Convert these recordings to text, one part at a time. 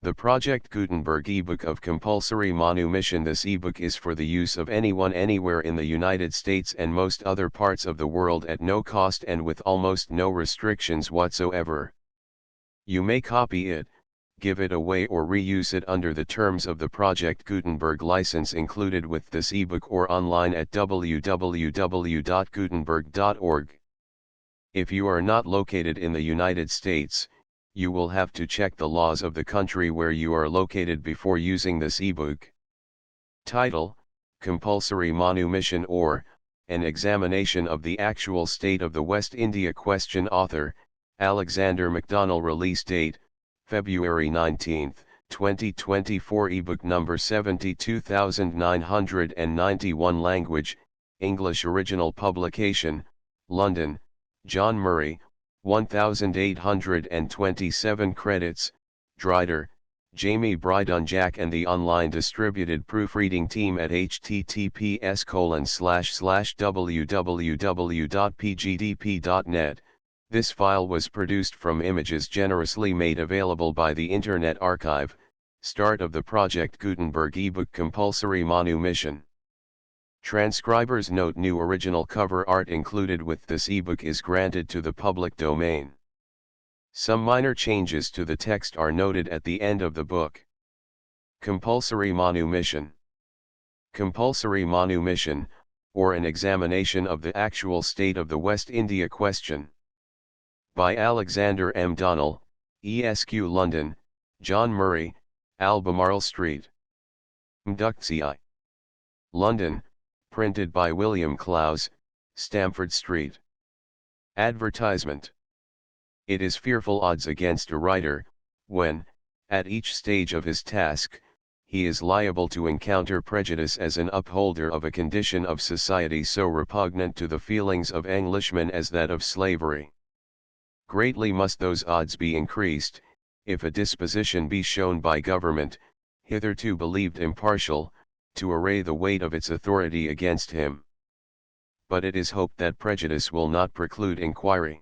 The Project Gutenberg ebook of Compulsory Manumission. This ebook is for the use of anyone anywhere in the United States and most other parts of the world at no cost and with almost no restrictions whatsoever. You may copy it, give it away or reuse it under the terms of the Project Gutenberg license included with this ebook or online at www.gutenberg.org. If you are not located in the United States, you will have to check the laws of the country where you are located before using this ebook. Title: Compulsory Manumission, or An Examination of the Actual State of the West India Question. Author: Alexander McDonnell. Release date: February 19, 2024. Ebook number 72991. Language: English. Original publication: London, John Murray, 1827. Credits: Dryder, Jamie Brydon Jack and the online distributed proofreading team at https://www.pgdp.net. This file was produced from images generously made available by the Internet Archive. Start of the Project Gutenberg ebook Compulsory Manumission. Transcriber's note: new original cover art included with this ebook is granted to the public domain. Some minor changes to the text are noted at the end of the book. Compulsory Manumission. Compulsory Manumission, or An Examination of the Actual State of the West India Question. By Alexander McDonnell, ESQ, London, John Murray, Albemarle Street, Mduxi, London, printed by William Clowes, Stamford Street. Advertisement. It is fearful odds against a writer, when, at each stage of his task, he is liable to encounter prejudice as an upholder of a condition of society so repugnant to the feelings of Englishmen as that of slavery. Greatly must those odds be increased, if a disposition be shown by government, hitherto believed impartial, to array the weight of its authority against him. But it is hoped that prejudice will not preclude inquiry.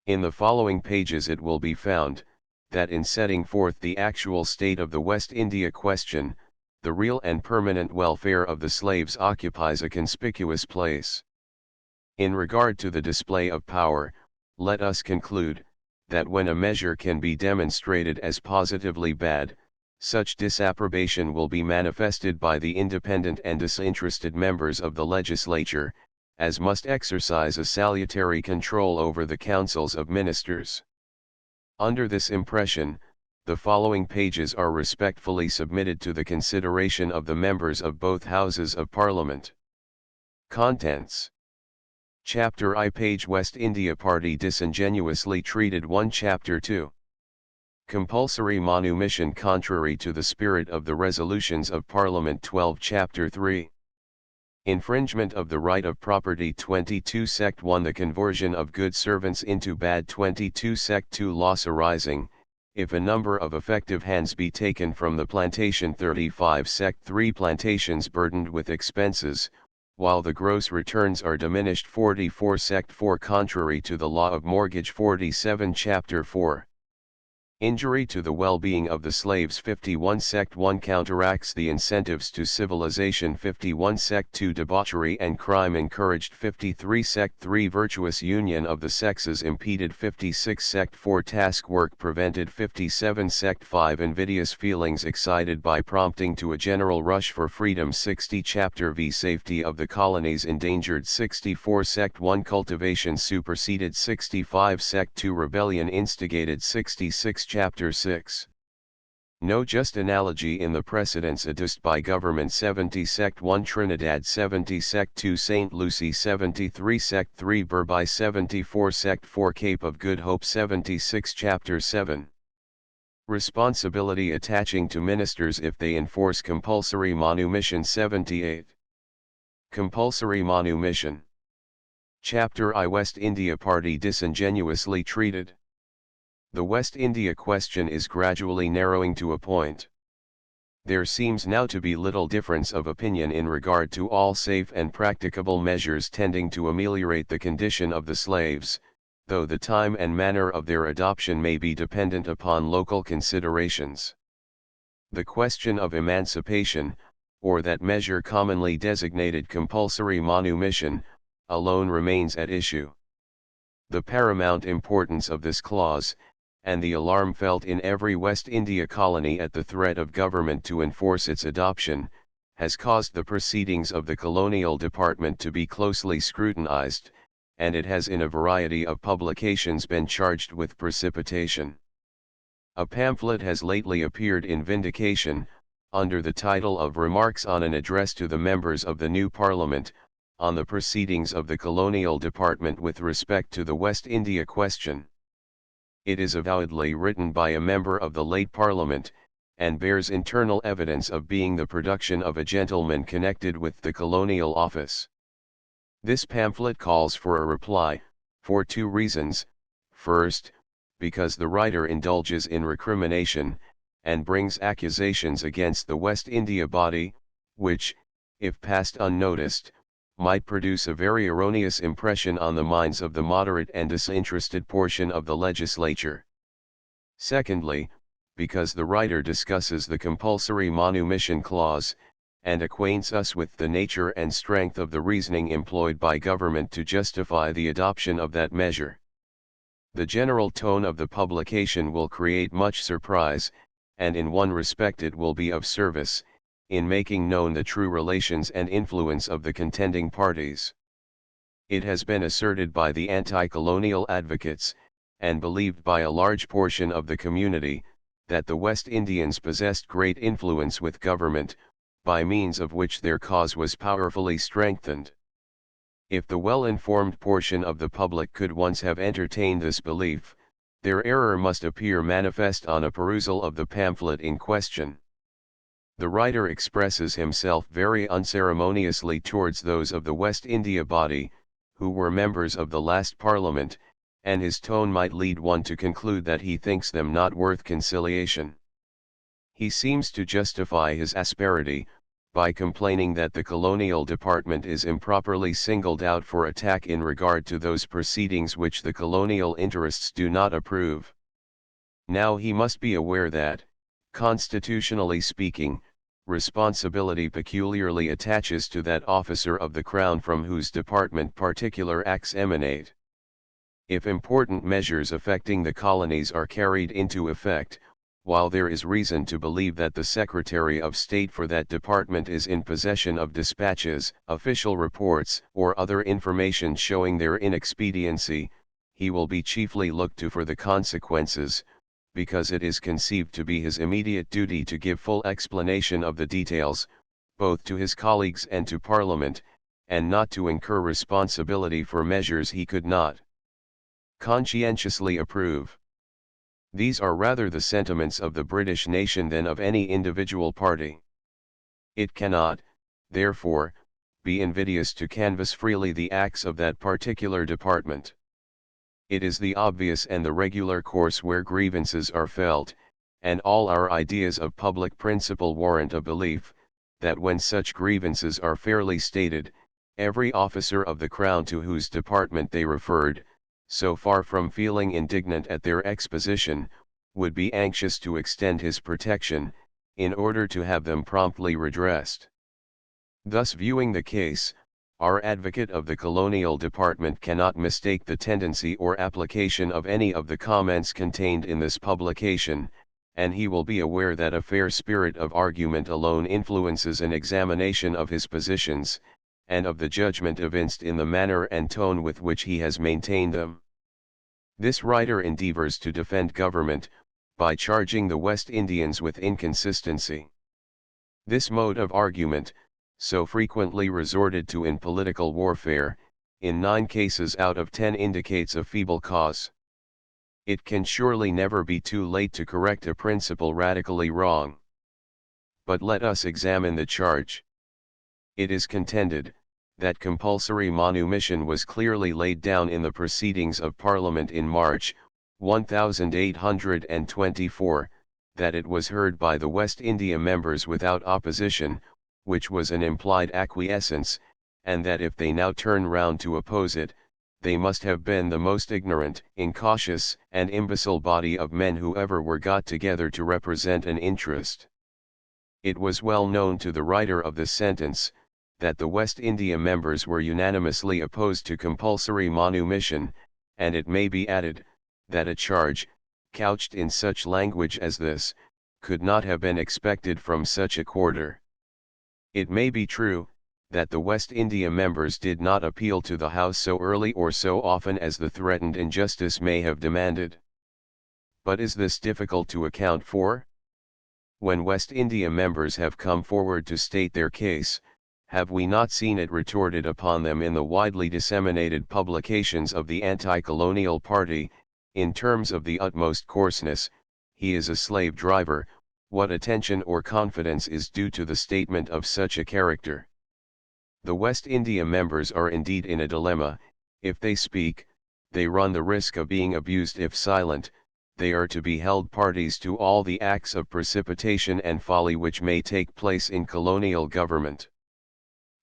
In the following pages it will be found, that in setting forth the actual state of the West India Question, the real and permanent welfare of the slaves occupies a conspicuous place. In regard to the display of power, let us conclude, that when a measure can be demonstrated as positively bad, such disapprobation will be manifested by the independent and disinterested members of the legislature, as must exercise a salutary control over the councils of ministers. Under this impression, the following pages are respectfully submitted to the consideration of the members of both Houses of Parliament. Contents. Chapter I. Page: West India Party disingenuously treated. 1. Chapter 2. Compulsory Manumission contrary to the spirit of the resolutions of Parliament. 12. Chapter 3. Infringement of the right of property. 22. Sect 1. The conversion of good servants into bad. 22. Sect 2. Loss arising, if a number of effective hands be taken from the plantation. 35. Sect 3. Plantations burdened with expenses, while the gross returns are diminished. 44. Sect 4. Contrary to the law of mortgage. 47. Chapter 4. Injury to the well-being of the slaves. 51. Sect 1. Counteracts the incentives to civilization. 51. Sect 2. Debauchery and crime encouraged. 53. Sect 3. Virtuous union of the sexes impeded. 56. Sect 4. Task work prevented. 57. Sect 5. Invidious feelings excited by prompting to a general rush for freedom. 60. Chapter V. Safety of the colonies endangered. 64. Sect 1. Cultivation superseded. 65. Sect 2. Rebellion instigated. 66. Chapter 6. No just analogy in the precedents adduced by government. 70. Sect 1. Trinidad. 70. Sect 2. St. Lucie. 73. Sect 3. Berbi. 74. Sect 4. Cape of Good Hope. 76. Chapter 7. Responsibility attaching to ministers if they enforce compulsory manumission. 78. Compulsory manumission. Chapter I. West India Party disingenuously treated. The West India Question is gradually narrowing to a point. There seems now to be little difference of opinion in regard to all safe and practicable measures tending to ameliorate the condition of the slaves, though the time and manner of their adoption may be dependent upon local considerations. The question of emancipation, or that measure commonly designated compulsory manumission, alone remains at issue. The paramount importance of this clause, and the alarm felt in every West India colony at the threat of government to enforce its adoption, has caused the proceedings of the Colonial Department to be closely scrutinized, and it has in a variety of publications been charged with precipitation. A pamphlet has lately appeared in Vindication, under the title of Remarks on an Address to the Members of the New Parliament, on the proceedings of the Colonial Department with respect to the West India question. It is avowedly written by a member of the late Parliament, and bears internal evidence of being the production of a gentleman connected with the Colonial Office. This pamphlet calls for a reply, for two reasons. First, because the writer indulges in recrimination, and brings accusations against the West India body, which, if passed unnoticed, might produce a very erroneous impression on the minds of the moderate and disinterested portion of the legislature. Secondly, because the writer discusses the compulsory manumission clause, and acquaints us with the nature and strength of the reasoning employed by government to justify the adoption of that measure. The general tone of the publication will create much surprise, and in one respect it will be of service, in making known the true relations and influence of the contending parties. It has been asserted by the anti-colonial advocates, and believed by a large portion of the community, that the West Indians possessed great influence with government, by means of which their cause was powerfully strengthened. If the well-informed portion of the public could once have entertained this belief, their error must appear manifest on a perusal of the pamphlet in question. The writer expresses himself very unceremoniously towards those of the West India body, who were members of the last Parliament, and his tone might lead one to conclude that he thinks them not worth conciliation. He seems to justify his asperity, by complaining that the Colonial Department is improperly singled out for attack in regard to those proceedings which the colonial interests do not approve. Now he must be aware that, constitutionally speaking, responsibility peculiarly attaches to that officer of the Crown from whose department particular acts emanate. If important measures affecting the colonies are carried into effect, while there is reason to believe that the Secretary of State for that department is in possession of dispatches, official reports, or other information showing their inexpediency, he will be chiefly looked to for the consequences, because it is conceived to be his immediate duty to give full explanation of the details, both to his colleagues and to Parliament, and not to incur responsibility for measures he could not conscientiously approve. These are rather the sentiments of the British nation than of any individual party. It cannot, therefore, be invidious to canvass freely the acts of that particular department. It is the obvious and the regular course where grievances are felt, and all our ideas of public principle warrant a belief, that when such grievances are fairly stated, every officer of the Crown to whose department they referred, so far from feeling indignant at their exposition, would be anxious to extend his protection, in order to have them promptly redressed. Thus viewing the case, our advocate of the Colonial Department cannot mistake the tendency or application of any of the comments contained in this publication, and he will be aware that a fair spirit of argument alone influences an examination of his positions, and of the judgment evinced in the manner and tone with which he has maintained them. This writer endeavors to defend government, by charging the West Indians with inconsistency. This mode of argument, so frequently resorted to in political warfare, in 9 cases out of 10 indicates a feeble cause. It can surely never be too late to correct a principle radically wrong. But let us examine the charge. It is contended, that compulsory manumission was clearly laid down in the proceedings of Parliament in March, 1824, that it was heard by the West India members without opposition, which was an implied acquiescence, and that if they now turn round to oppose it, they must have been the most ignorant, incautious, and imbecile body of men who ever were got together to represent an interest. It was well known to the writer of this sentence, that the West India members were unanimously opposed to compulsory manumission, and it may be added, that a charge, couched in such language as this, could not have been expected from such a quarter. It may be true, that the West India members did not appeal to the House so early or so often as the threatened injustice may have demanded. But is this difficult to account for? When West India members have come forward to state their case, have we not seen it retorted upon them in the widely disseminated publications of the anti-colonial party, in terms of the utmost coarseness? He is a slave driver. What attention or confidence is due to the statement of such a character? The West India members are indeed in a dilemma. If they speak, they run the risk of being abused. If silent, they are to be held parties to all the acts of precipitation and folly which may take place in colonial government.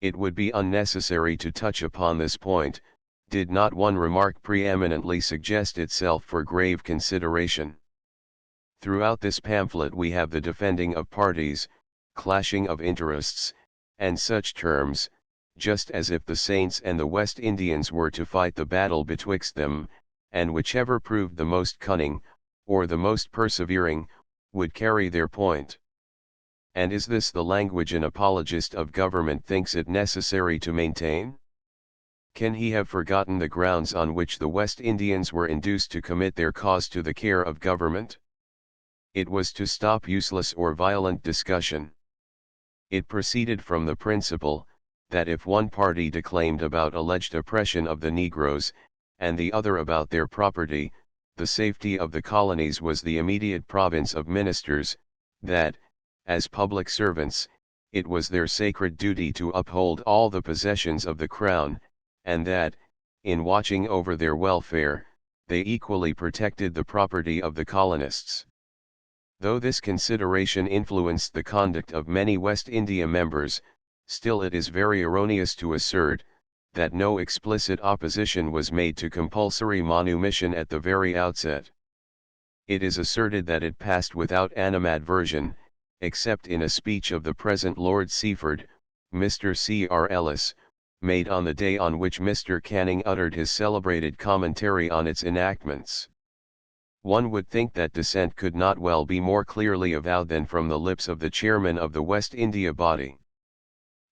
It would be unnecessary to touch upon this point, did not one remark preeminently suggest itself for grave consideration. Throughout this pamphlet we have the defending of parties, clashing of interests, and such terms, just as if the Saints and the West Indians were to fight the battle betwixt them, and whichever proved the most cunning, or the most persevering, would carry their point. And is this the language an apologist of government thinks it necessary to maintain? Can he have forgotten the grounds on which the West Indians were induced to commit their cause to the care of government? It was to stop useless or violent discussion. It proceeded from the principle, that if one party declaimed about alleged oppression of the Negroes, and the other about their property, the safety of the colonies was the immediate province of ministers, that, as public servants, it was their sacred duty to uphold all the possessions of the Crown, and that, in watching over their welfare, they equally protected the property of the colonists. Though this consideration influenced the conduct of many West India members, still it is very erroneous to assert, that no explicit opposition was made to compulsory manumission at the very outset. It is asserted that it passed without animadversion, except in a speech of the present Lord Seaford, Mr. C.R. Ellis, made on the day on which Mr. Canning uttered his celebrated commentary on its enactments. One would think that dissent could not well be more clearly avowed than from the lips of the chairman of the West India body.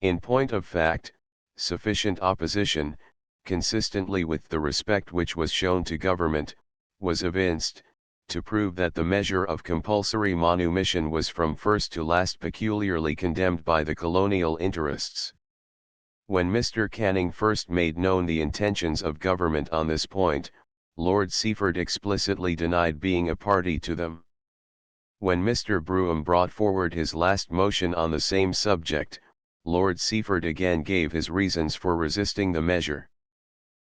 In point of fact, sufficient opposition, consistently with the respect which was shown to government, was evinced, to prove that the measure of compulsory manumission was from first to last peculiarly condemned by the colonial interests. When Mr. Canning first made known the intentions of government on this point, Lord Seaford explicitly denied being a party to them. When Mr. Brougham brought forward his last motion on the same subject, Lord Seaford again gave his reasons for resisting the measure.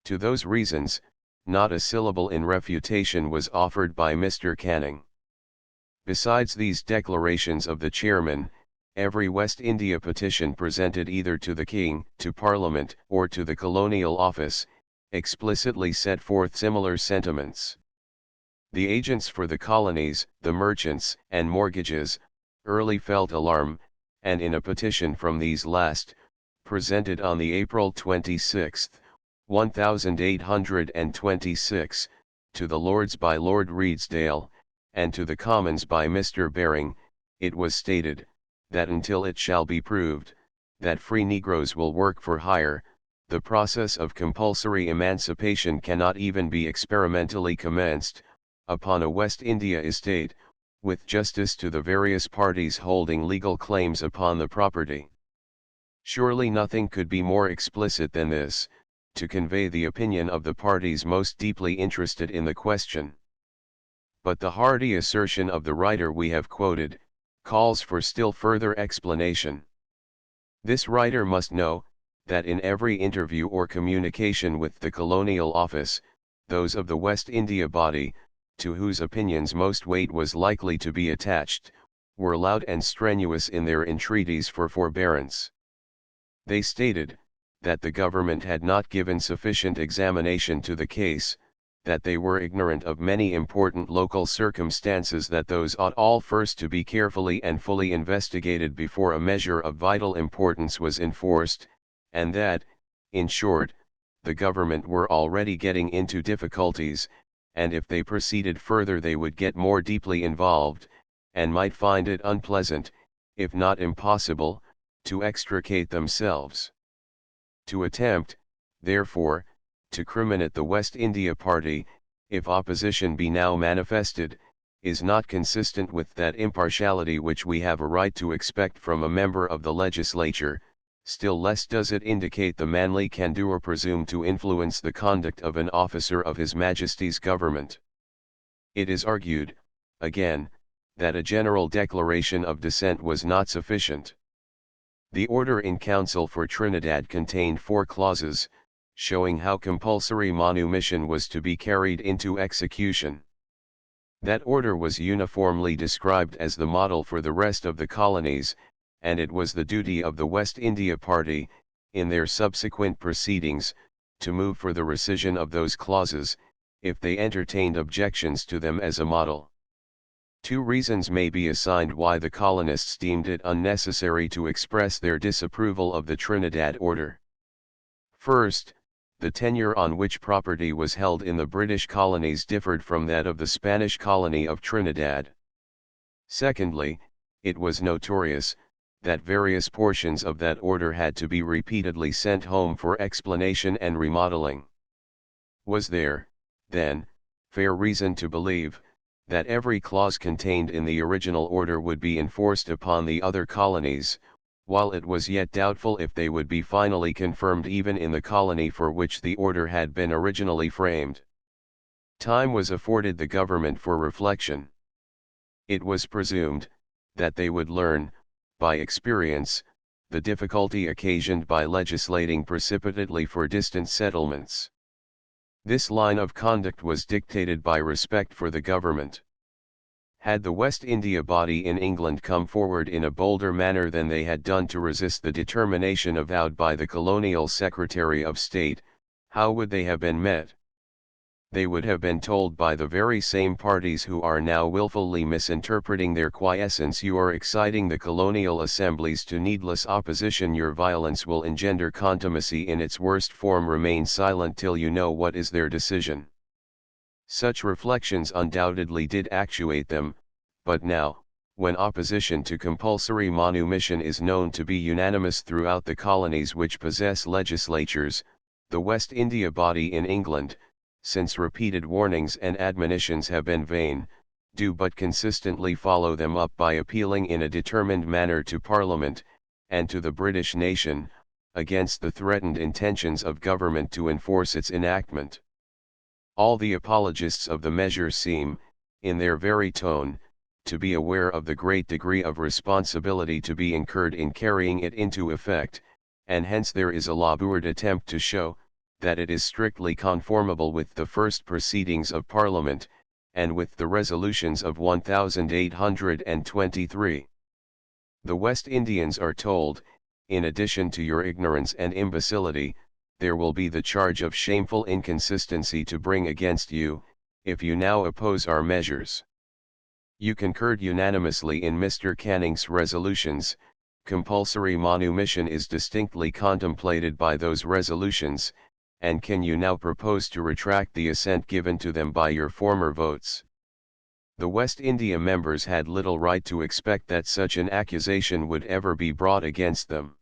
To those reasons, not a syllable in refutation was offered by Mr. Canning. Besides these declarations of the chairman, every West India petition presented either to the King, to Parliament, or to the Colonial Office, explicitly set forth similar sentiments. The agents for the colonies, the merchants, and mortgages, early felt alarm, and in a petition from these last, presented on the April 26, 1826, to the Lords by Lord Redesdale, and to the Commons by Mr. Baring, it was stated, that until it shall be proved, that free Negroes will work for hire, the process of compulsory emancipation cannot even be experimentally commenced, upon a West India estate, with justice to the various parties holding legal claims upon the property. Surely nothing could be more explicit than this, to convey the opinion of the parties most deeply interested in the question. But the hardy assertion of the writer we have quoted, calls for still further explanation. This writer must know, that in every interview or communication with the Colonial Office, those of the West India body, to whose opinions most weight was likely to be attached, were loud and strenuous in their entreaties for forbearance. They stated, that the government had not given sufficient examination to the case, that they were ignorant of many important local circumstances, that those ought all first to be carefully and fully investigated before a measure of vital importance was enforced, and that, in short, the government were already getting into difficulties, and if they proceeded further they would get more deeply involved, and might find it unpleasant, if not impossible, to extricate themselves. To attempt, therefore, to criminate the West India Party, if opposition be now manifested, is not consistent with that impartiality which we have a right to expect from a member of the legislature, still less does it indicate the manly candour or presume to influence the conduct of an officer of His Majesty's government. It is argued, again, that a general declaration of dissent was not sufficient. The order in council for Trinidad contained 4 clauses, showing how compulsory manumission was to be carried into execution. That order was uniformly described as the model for the rest of the colonies, and it was the duty of the West India Party, in their subsequent proceedings, to move for the rescission of those clauses, if they entertained objections to them as a model. 2 reasons may be assigned why the colonists deemed it unnecessary to express their disapproval of the Trinidad order. First, the tenure on which property was held in the British colonies differed from that of the Spanish colony of Trinidad. Secondly, it was notorious that various portions of that order had to be repeatedly sent home for explanation and remodeling. Was there, then, fair reason to believe that every clause contained in the original order would be enforced upon the other colonies, while it was yet doubtful if they would be finally confirmed even in the colony for which the order had been originally framed? Time was afforded the government for reflection. It was presumed that they would learn, by experience, the difficulty occasioned by legislating precipitately for distant settlements. This line of conduct was dictated by respect for the government. Had the West India body in England come forward in a bolder manner than they had done to resist the determination avowed by the Colonial Secretary of State, how would they have been met? They would have been told by the very same parties who are now wilfully misinterpreting their quiescence: you are exciting the colonial assemblies to needless opposition, your violence will engender contumacy in its worst form, remain silent till you know what is their decision. Such reflections undoubtedly did actuate them, but now, when opposition to compulsory manumission is known to be unanimous throughout the colonies which possess legislatures, the West India body in England, since repeated warnings and admonitions have been vain, do but consistently follow them up by appealing in a determined manner to Parliament, and to the British nation, against the threatened intentions of government to enforce its enactment. All the apologists of the measure seem, in their very tone, to be aware of the great degree of responsibility to be incurred in carrying it into effect, and hence there is a labored attempt to show that it is strictly conformable with the first proceedings of Parliament, and with the resolutions of 1823. The West Indians are told, in addition to your ignorance and imbecility, there will be the charge of shameful inconsistency to bring against you, if you now oppose our measures. You concurred unanimously in Mr. Canning's resolutions. Compulsory manumission is distinctly contemplated by those resolutions, and can you now propose to retract the assent given to them by your former votes? The West India members had little right to expect that such an accusation would ever be brought against them.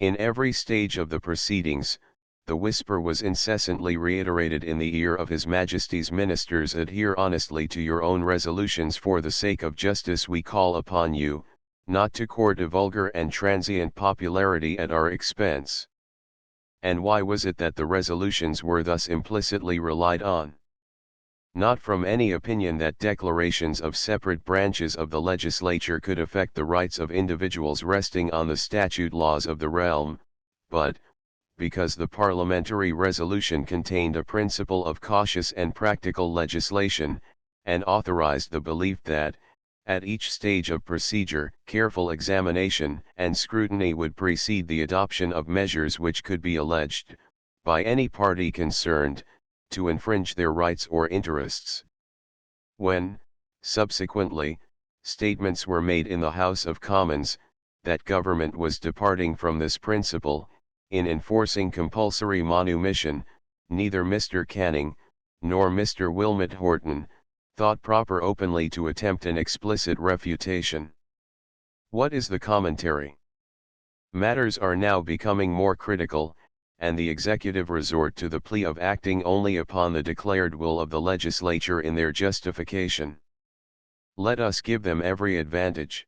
In every stage of the proceedings, the whisper was incessantly reiterated in the ear of His Majesty's ministers: adhere honestly to your own resolutions. For the sake of justice we call upon you, not to court a vulgar and transient popularity at our expense. And why was it that the resolutions were thus implicitly relied on? Not from any opinion that declarations of separate branches of the legislature could affect the rights of individuals resting on the statute laws of the realm, but, because the parliamentary resolution contained a principle of cautious and practical legislation, and authorized the belief that, at each stage of procedure, careful examination and scrutiny would precede the adoption of measures which could be alleged, by any party concerned, to infringe their rights or interests. When, subsequently, statements were made in the House of Commons, that government was departing from this principle, in enforcing compulsory manumission, neither Mr. Canning, nor Mr. Wilmot Horton, thought proper openly to attempt an explicit refutation. What is the commentary? Matters are now becoming more critical, and the executive resort to the plea of acting only upon the declared will of the legislature in their justification. Let us give them every advantage.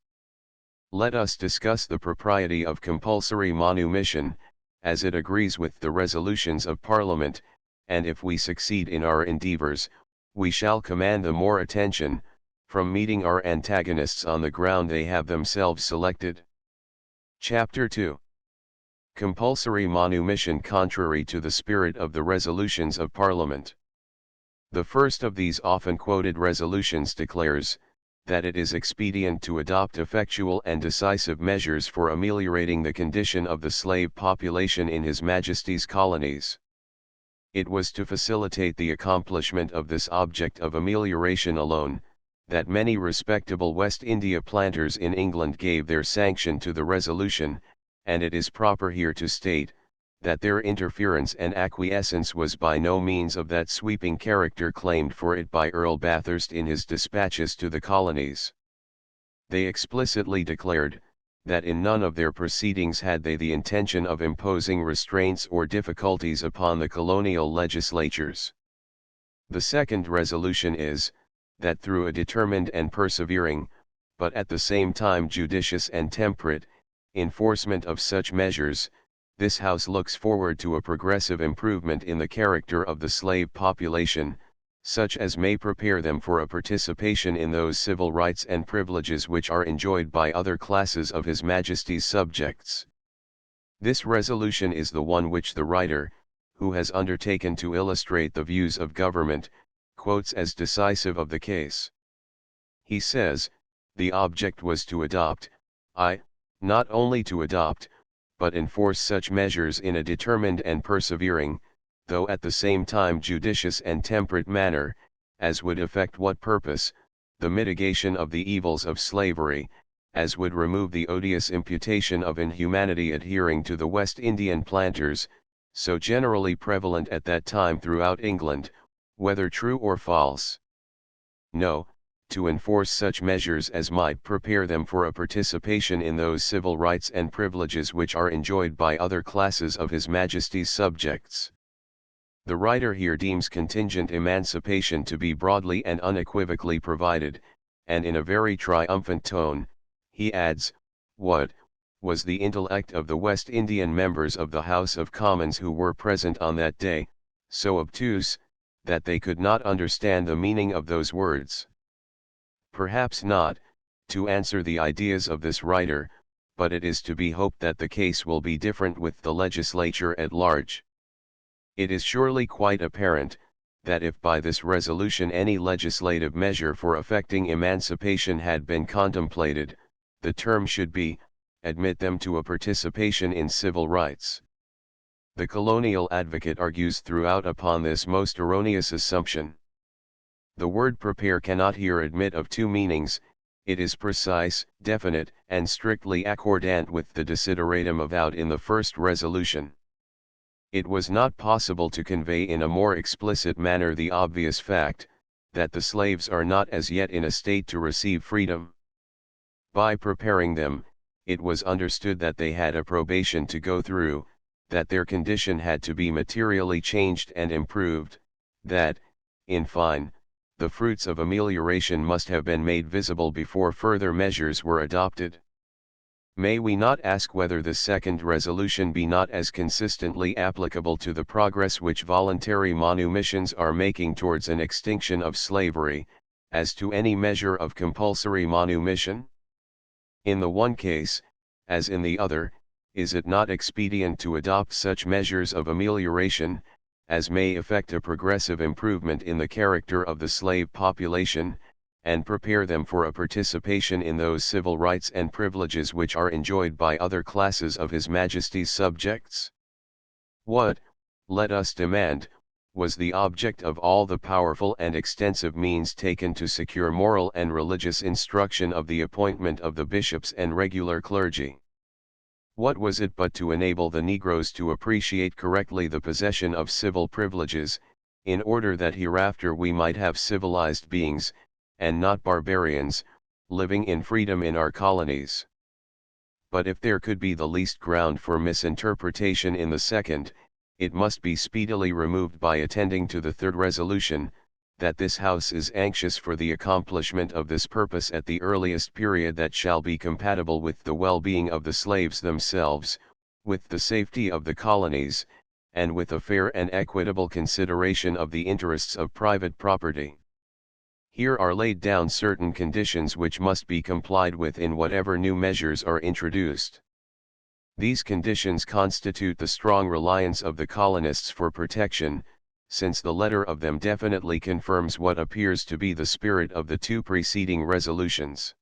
Let us discuss the propriety of compulsory manumission, as it agrees with the resolutions of Parliament, and if we succeed in our endeavours, we shall command the more attention, from meeting our antagonists on the ground they have themselves selected. Chapter 2. Compulsory manumission contrary to the spirit of the resolutions of Parliament. The first of these often quoted resolutions declares, that it is expedient to adopt effectual and decisive measures for ameliorating the condition of the slave population in His Majesty's colonies. It was to facilitate the accomplishment of this object of amelioration alone, that many respectable West India planters in England gave their sanction to the resolution, and it is proper here to state, that their interference and acquiescence was by no means of that sweeping character claimed for it by Earl Bathurst in his dispatches to the colonies. They explicitly declared, that in none of their proceedings had they the intention of imposing restraints or difficulties upon the colonial legislatures. The second resolution is, that through a determined and persevering, but at the same time judicious and temperate, enforcement of such measures, this House looks forward to a progressive improvement in the character of the slave population, such as may prepare them for a participation in those civil rights and privileges which are enjoyed by other classes of His Majesty's subjects. This resolution is the one which the writer, who has undertaken to illustrate the views of government, quotes as decisive of the case. He says, the object was to adopt, not only to adopt, but enforce such measures in a determined and persevering, though at the same time judicious and temperate manner, as would effect what purpose, the mitigation of the evils of slavery, as would remove the odious imputation of inhumanity adhering to the West Indian planters, so generally prevalent at that time throughout England, whether true or false. No, to enforce such measures as might prepare them for a participation in those civil rights and privileges which are enjoyed by other classes of His Majesty's subjects. The writer here deems contingent emancipation to be broadly and unequivocally provided, and in a very triumphant tone, he adds, what was the intellect of the West Indian members of the House of Commons who were present on that day, so obtuse, that they could not understand the meaning of those words? Perhaps not, to answer the ideas of this writer, but it is to be hoped that the case will be different with the legislature at large. It is surely quite apparent, that if by this resolution any legislative measure for effecting emancipation had been contemplated, the term should be, admit them to a participation in civil rights. The colonial advocate argues throughout upon this most erroneous assumption. The word prepare cannot here admit of two meanings, it is precise, definite, and strictly accordant with the desideratum avowed in the first resolution. It was not possible to convey in a more explicit manner the obvious fact, that the slaves are not as yet in a state to receive freedom. By preparing them, it was understood that they had a probation to go through, that their condition had to be materially changed and improved, that, in fine, the fruits of amelioration must have been made visible before further measures were adopted. May we not ask whether the second resolution be not as consistently applicable to the progress which voluntary manumissions are making towards an extinction of slavery, as to any measure of compulsory manumission? In the one case, as in the other, is it not expedient to adopt such measures of amelioration, as may effect a progressive improvement in the character of the slave population, and prepare them for a participation in those civil rights and privileges which are enjoyed by other classes of His Majesty's subjects? What, let us demand, was the object of all the powerful and extensive means taken to secure moral and religious instruction of the appointment of the bishops and regular clergy. What was it but to enable the Negroes to appreciate correctly the possession of civil privileges, in order that hereafter we might have civilized beings, and not barbarians, living in freedom in our colonies. But if there could be the least ground for misinterpretation in the second, it must be speedily removed by attending to the third resolution, that this House is anxious for the accomplishment of this purpose at the earliest period that shall be compatible with the well-being of the slaves themselves, with the safety of the colonies, and with a fair and equitable consideration of the interests of private property. Here are laid down certain conditions which must be complied with in whatever new measures are introduced. These conditions constitute the strong reliance of the colonists for protection, since the letter of them definitely confirms what appears to be the spirit of the two preceding resolutions.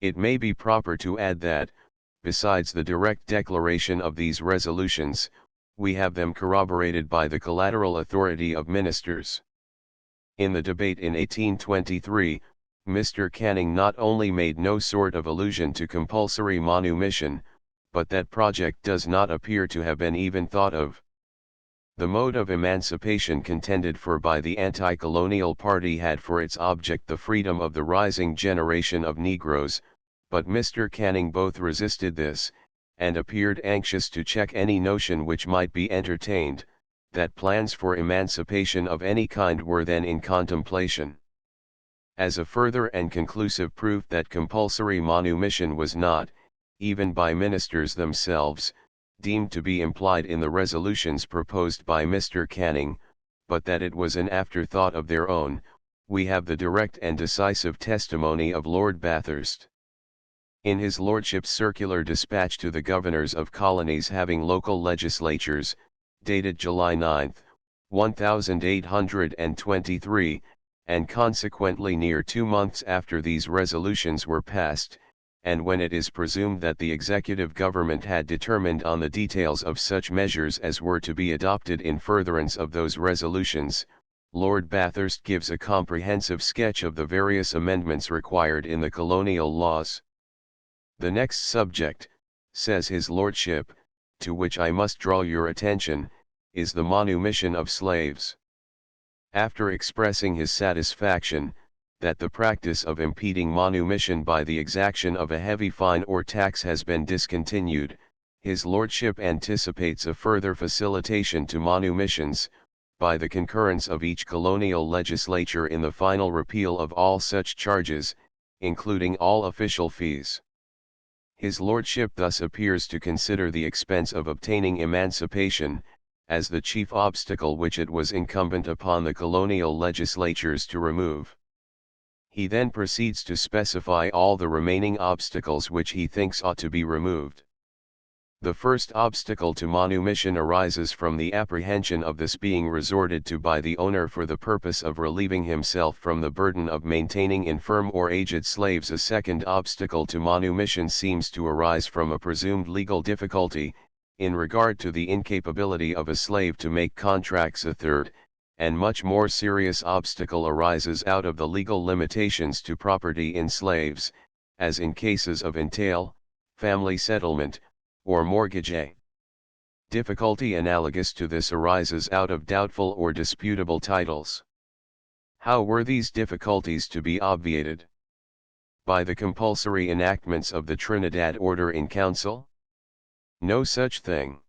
It may be proper to add that, besides the direct declaration of these resolutions, we have them corroborated by the collateral authority of ministers. In the debate in 1823, Mr. Canning not only made no sort of allusion to compulsory manumission, but that project does not appear to have been even thought of. The mode of emancipation contended for by the anti-colonial party had for its object the freedom of the rising generation of Negroes, but Mr. Canning both resisted this, and appeared anxious to check any notion which might be entertained, that plans for emancipation of any kind were then in contemplation. As a further and conclusive proof that compulsory manumission was not, even by ministers themselves, deemed to be implied in the resolutions proposed by Mr. Canning, but that it was an afterthought of their own, we have the direct and decisive testimony of Lord Bathurst. In his Lordship's circular dispatch to the governors of colonies having local legislatures, dated July 9, 1823, and consequently near 2 months after these resolutions were passed, and when it is presumed that the executive government had determined on the details of such measures as were to be adopted in furtherance of those resolutions, Lord Bathurst gives a comprehensive sketch of the various amendments required in the colonial laws. The next subject, says his lordship, to which I must draw your attention, is the manumission of slaves. After expressing his satisfaction, that the practice of impeding manumission by the exaction of a heavy fine or tax has been discontinued, his lordship anticipates a further facilitation to manumissions, by the concurrence of each colonial legislature in the final repeal of all such charges, including all official fees. His lordship thus appears to consider the expense of obtaining emancipation, as the chief obstacle which it was incumbent upon the colonial legislatures to remove. He then proceeds to specify all the remaining obstacles which he thinks ought to be removed. The first obstacle to manumission arises from the apprehension of this being resorted to by the owner for the purpose of relieving himself from the burden of maintaining infirm or aged slaves. A second obstacle to manumission seems to arise from a presumed legal difficulty, in regard to the incapability of a slave to make contracts. A third, and much more serious obstacle arises out of the legal limitations to property in slaves, as in cases of entail, family settlement, or mortgage. A difficulty analogous to this arises out of doubtful or disputable titles. How were these difficulties to be obviated? By the compulsory enactments of the Trinidad Order in Council? No such thing.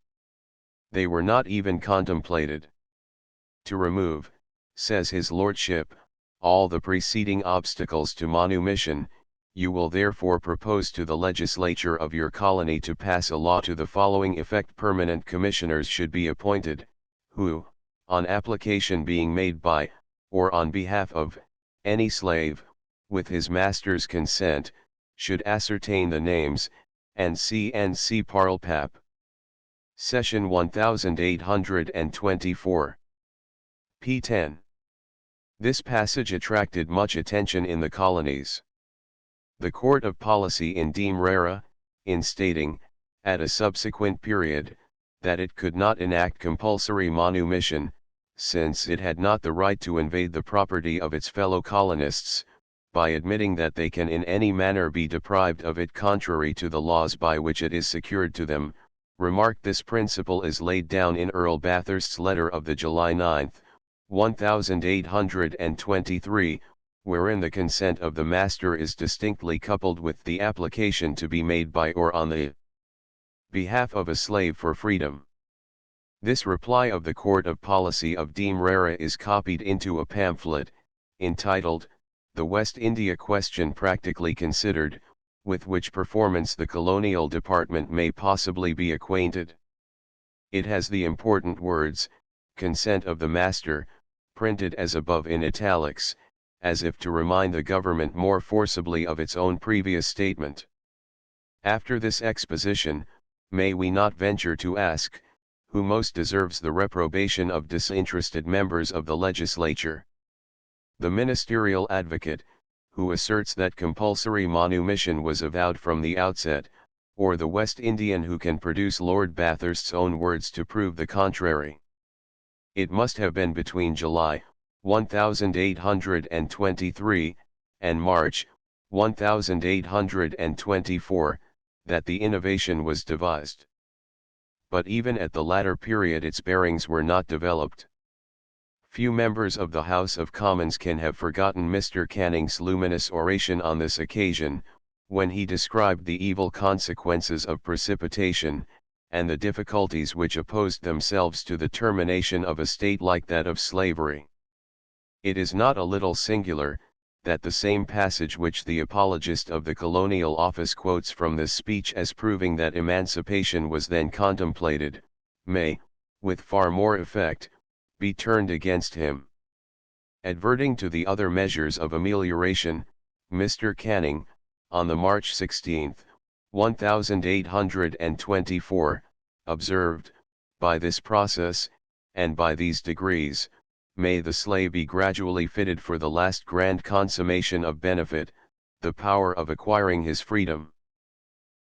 They were not even contemplated. To remove, says his lordship, all the preceding obstacles to manumission, you will therefore propose to the legislature of your colony to pass a law to the following effect: permanent commissioners should be appointed, who, on application being made by, or on behalf of, any slave, with his master's consent, should ascertain the names, and see Parlpap. Session 1824. p. 10. This passage attracted much attention in the colonies. The Court of Policy in Demerara, in stating, at a subsequent period, that it could not enact compulsory manumission, since it had not the right to invade the property of its fellow colonists, by admitting that they can in any manner be deprived of it contrary to the laws by which it is secured to them. Remark, this principle is laid down in Earl Bathurst's letter of the July 9, 1823, wherein the consent of the master is distinctly coupled with the application to be made by or on the behalf of a slave for freedom. This reply of the Court of Policy of Deem Rara is copied into a pamphlet, entitled, The West India Question Practically Considered, with which performance the Colonial Department may possibly be acquainted. It has the important words, consent of the master, printed as above in italics, as if to remind the government more forcibly of its own previous statement. After this exposition, may we not venture to ask, who most deserves the reprobation of disinterested members of the legislature? The ministerial advocate, who asserts that compulsory manumission was avowed from the outset, or the West Indian who can produce Lord Bathurst's own words to prove the contrary? It must have been between July, 1823, and March, 1824, that the innovation was devised. But even at the latter period its bearings were not developed. Few members of the House of Commons can have forgotten Mr. Canning's luminous oration on this occasion, when he described the evil consequences of precipitation, and the difficulties which opposed themselves to the termination of a state like that of slavery. It is not a little singular, that the same passage which the apologist of the Colonial Office quotes from this speech as proving that emancipation was then contemplated, may, with far more effect, be turned against him. Adverting to the other measures of amelioration, Mr. Canning, on the March 16, 1824, observed, by this process, and by these degrees, may the slave be gradually fitted for the last grand consummation of benefit, the power of acquiring his freedom.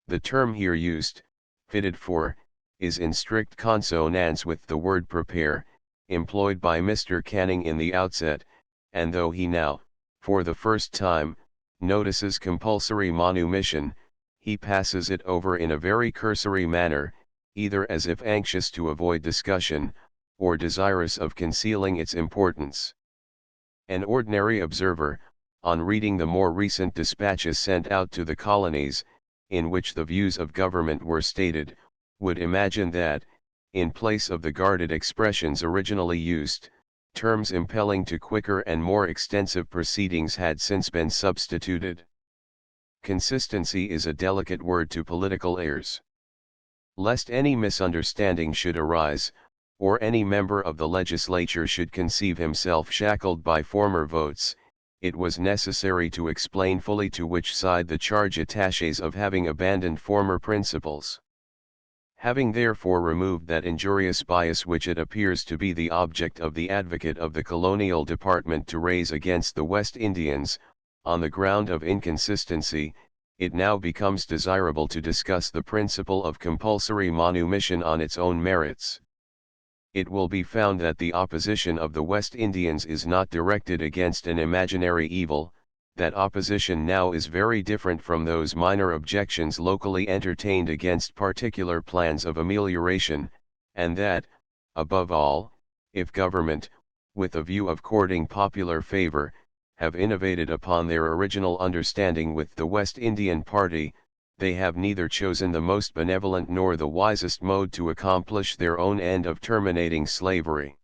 The term here used, fitted for, is in strict consonance with the word prepare, employed by Mr. Canning in the outset, and though he now, for the first time, notices compulsory manumission, he passes it over in a very cursory manner, either as if anxious to avoid discussion, or desirous of concealing its importance. An ordinary observer, on reading the more recent dispatches sent out to the colonies, in which the views of government were stated, would imagine that, in place of the guarded expressions originally used, terms impelling to quicker and more extensive proceedings had since been substituted. Consistency is a delicate word to political ears. Lest any misunderstanding should arise, or any member of the legislature should conceive himself shackled by former votes, it was necessary to explain fully to which side the charge attaches of having abandoned former principles. Having therefore removed that injurious bias which it appears to be the object of the advocate of the Colonial Department to raise against the West Indians, on the ground of inconsistency, it now becomes desirable to discuss the principle of compulsory manumission on its own merits. It will be found that the opposition of the West Indians is not directed against an imaginary evil, that opposition now is very different from those minor objections locally entertained against particular plans of amelioration, and that, above all, if government, with a view of courting popular favor, have innovated upon their original understanding with the West Indian party, they have neither chosen the most benevolent nor the wisest mode to accomplish their own end of terminating slavery.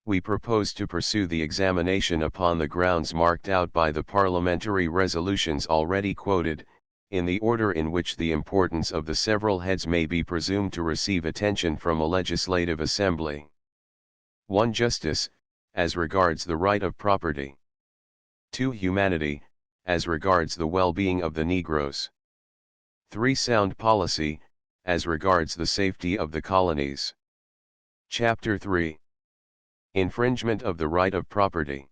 We propose to pursue the examination upon the grounds marked out by the parliamentary resolutions already quoted, in the order in which the importance of the several heads may be presumed to receive attention from a legislative assembly. 1. Justice, as regards the right of property. 2. Humanity, as regards the well-being of the Negroes. 3. Sound policy, as regards the safety of the colonies. Chapter 3. Infringement of the right of property.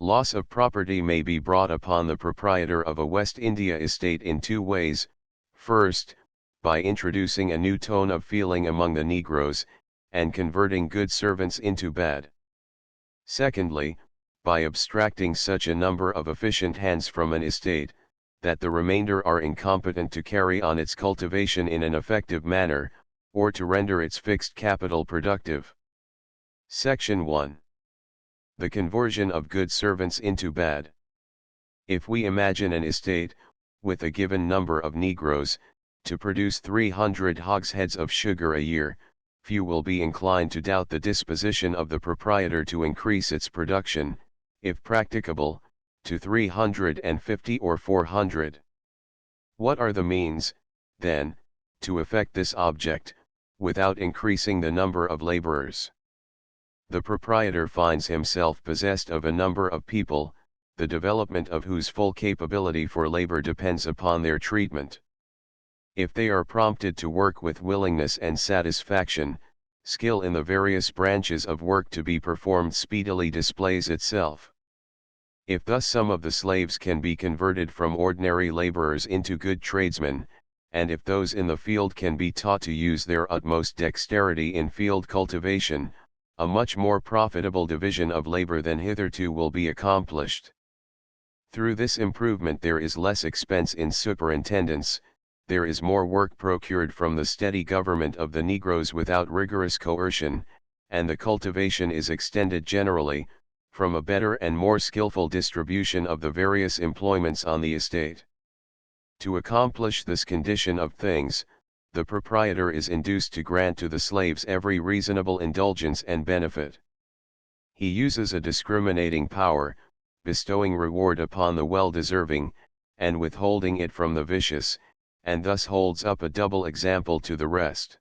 Loss of property may be brought upon the proprietor of a West India estate in two ways: first, by introducing a new tone of feeling among the Negroes, and converting good servants into bad. Secondly, by abstracting such a number of efficient hands from an estate, that the remainder are incompetent to carry on its cultivation in an effective manner, or to render its fixed capital productive. Section 1. The conversion of good servants into bad. If we imagine an estate, with a given number of Negroes, to produce 300 hogsheads of sugar a year, few will be inclined to doubt the disposition of the proprietor to increase its production, if practicable, to 350 or 400. What are the means, then, to effect this object, without increasing the number of laborers? The proprietor finds himself possessed of a number of people, the development of whose full capability for labor depends upon their treatment. If they are prompted to work with willingness and satisfaction, skill in the various branches of work to be performed speedily displays itself. If thus some of the slaves can be converted from ordinary laborers into good tradesmen, and if those in the field can be taught to use their utmost dexterity in field cultivation, a much more profitable division of labor than hitherto will be accomplished. Through this improvement there is less expense in superintendence, there is more work procured from the steady government of the Negroes without rigorous coercion, and the cultivation is extended generally, from a better and more skillful distribution of the various employments on the estate. To accomplish this condition of things, the proprietor is induced to grant to the slaves every reasonable indulgence and benefit. He uses a discriminating power, bestowing reward upon the well-deserving, and withholding it from the vicious, and thus holds up a double example to the rest.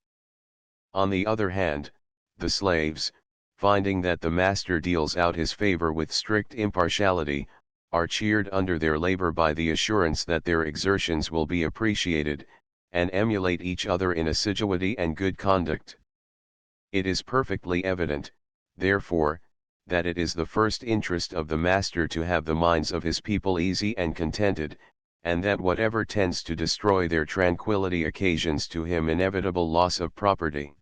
On the other hand, the slaves, finding that the master deals out his favor with strict impartiality, are cheered under their labor by the assurance that their exertions will be appreciated, and emulate each other in assiduity and good conduct. It is perfectly evident, therefore, that it is the first interest of the master to have the minds of his people easy and contented, and that whatever tends to destroy their tranquility occasions to him inevitable loss of property.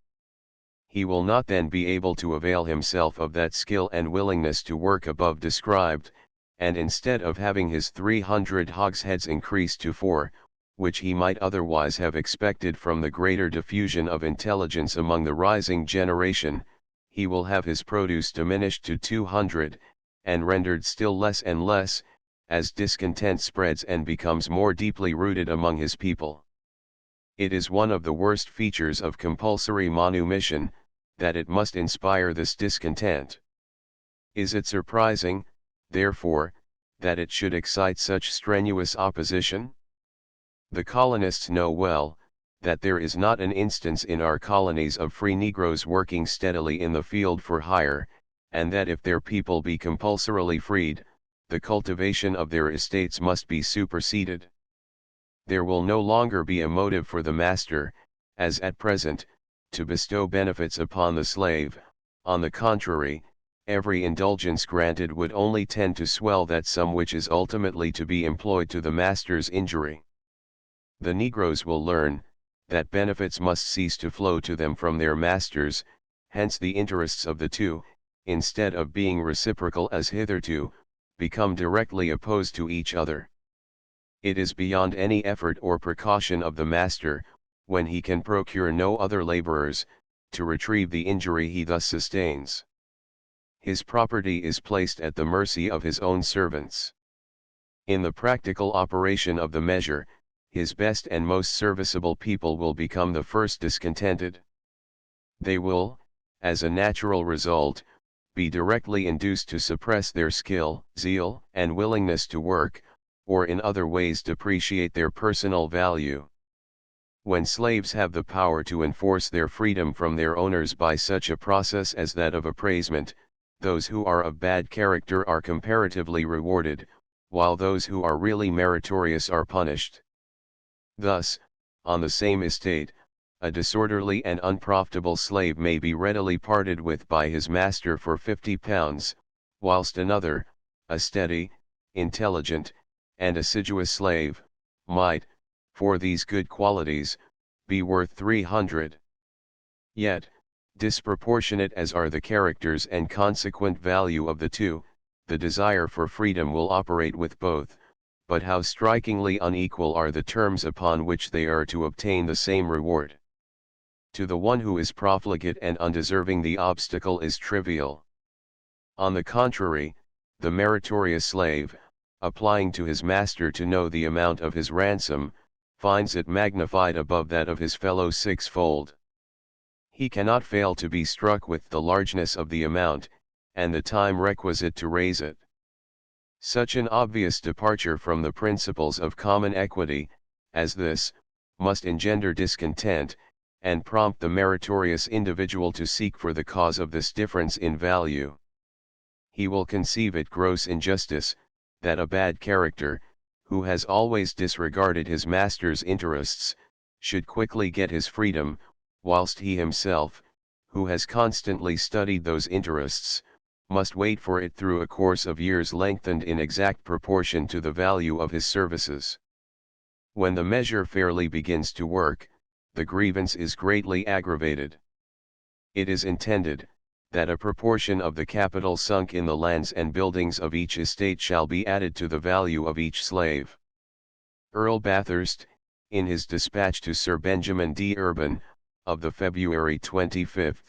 He will not then be able to avail himself of that skill and willingness to work above described, and instead of having his 300 hogsheads increased to 4, which he might otherwise have expected from the greater diffusion of intelligence among the rising generation, he will have his produce diminished to 200, and rendered still less and less, as discontent spreads and becomes more deeply rooted among his people. It is one of the worst features of compulsory manumission, that it must inspire this discontent. Is it surprising, therefore, that it should excite such strenuous opposition? The colonists know well, that there is not an instance in our colonies of free Negroes working steadily in the field for hire, and that if their people be compulsorily freed, the cultivation of their estates must be superseded. There will no longer be a motive for the master, as at present, to bestow benefits upon the slave. On the contrary, every indulgence granted would only tend to swell that sum which is ultimately to be employed to the master's injury. The Negroes will learn, that benefits must cease to flow to them from their masters, hence the interests of the two, instead of being reciprocal as hitherto, become directly opposed to each other. It is beyond any effort or precaution of the master, when he can procure no other laborers, to retrieve the injury he thus sustains. His property is placed at the mercy of his own servants. In the practical operation of the measure, his best and most serviceable people will become the first discontented. They will, as a natural result, be directly induced to suppress their skill, zeal, and willingness to work, or in other ways depreciate their personal value. When slaves have the power to enforce their freedom from their owners by such a process as that of appraisement, those who are of bad character are comparatively rewarded, while those who are really meritorious are punished. Thus, on the same estate, a disorderly and unprofitable slave may be readily parted with by his master for £50, whilst another, a steady, intelligent, and assiduous slave, might, for these good qualities, be worth 300. Yet, Disproportionate as are the characters and consequent value of the two, the desire for freedom will operate with both, but how strikingly unequal are the terms upon which they are to obtain the same reward. To the one who is profligate and undeserving the obstacle is trivial. On the contrary, the meritorious slave, applying to his master to know the amount of his ransom, finds it magnified above that of his fellow sixfold. He cannot fail to be struck with the largeness of the amount, and the time requisite to raise it. Such an obvious departure from the principles of common equity, as this, must engender discontent, and prompt the meritorious individual to seek for the cause of this difference in value. He will conceive it gross injustice, that a bad character, who has always disregarded his master's interests, should quickly get his freedom, whilst he himself, who has constantly studied those interests, must wait for it through a course of years lengthened in exact proportion to the value of his services. When the measure fairly begins to work, the grievance is greatly aggravated. It is intended, that a proportion of the capital sunk in the lands and buildings of each estate shall be added to the value of each slave. Earl Bathurst, in his dispatch to Sir Benjamin D. Urban, of the February 25,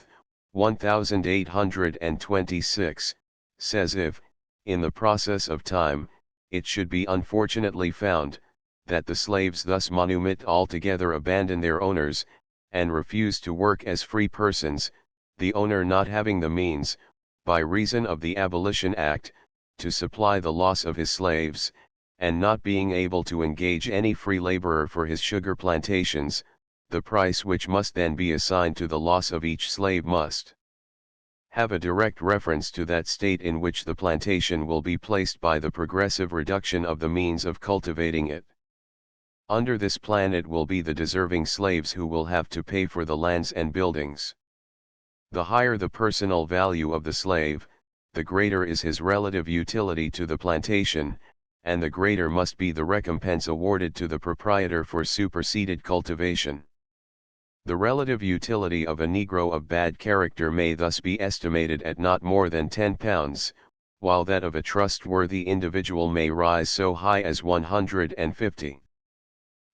1826, says if, in the process of time, it should be unfortunately found, that the slaves thus manumit altogether abandon their owners, and refuse to work as free persons, the owner not having the means, by reason of the Abolition Act, to supply the loss of his slaves, and not being able to engage any free laborer for his sugar plantations, the price which must then be assigned to the loss of each slave must have a direct reference to that state in which the plantation will be placed by the progressive reduction of the means of cultivating it. Under this plan it will be the deserving slaves who will have to pay for the lands and buildings. The higher the personal value of the slave, the greater is his relative utility to the plantation, and the greater must be the recompense awarded to the proprietor for superseded cultivation. The relative utility of a Negro of bad character may thus be estimated at not more than £10, while that of a trustworthy individual may rise so high as 150.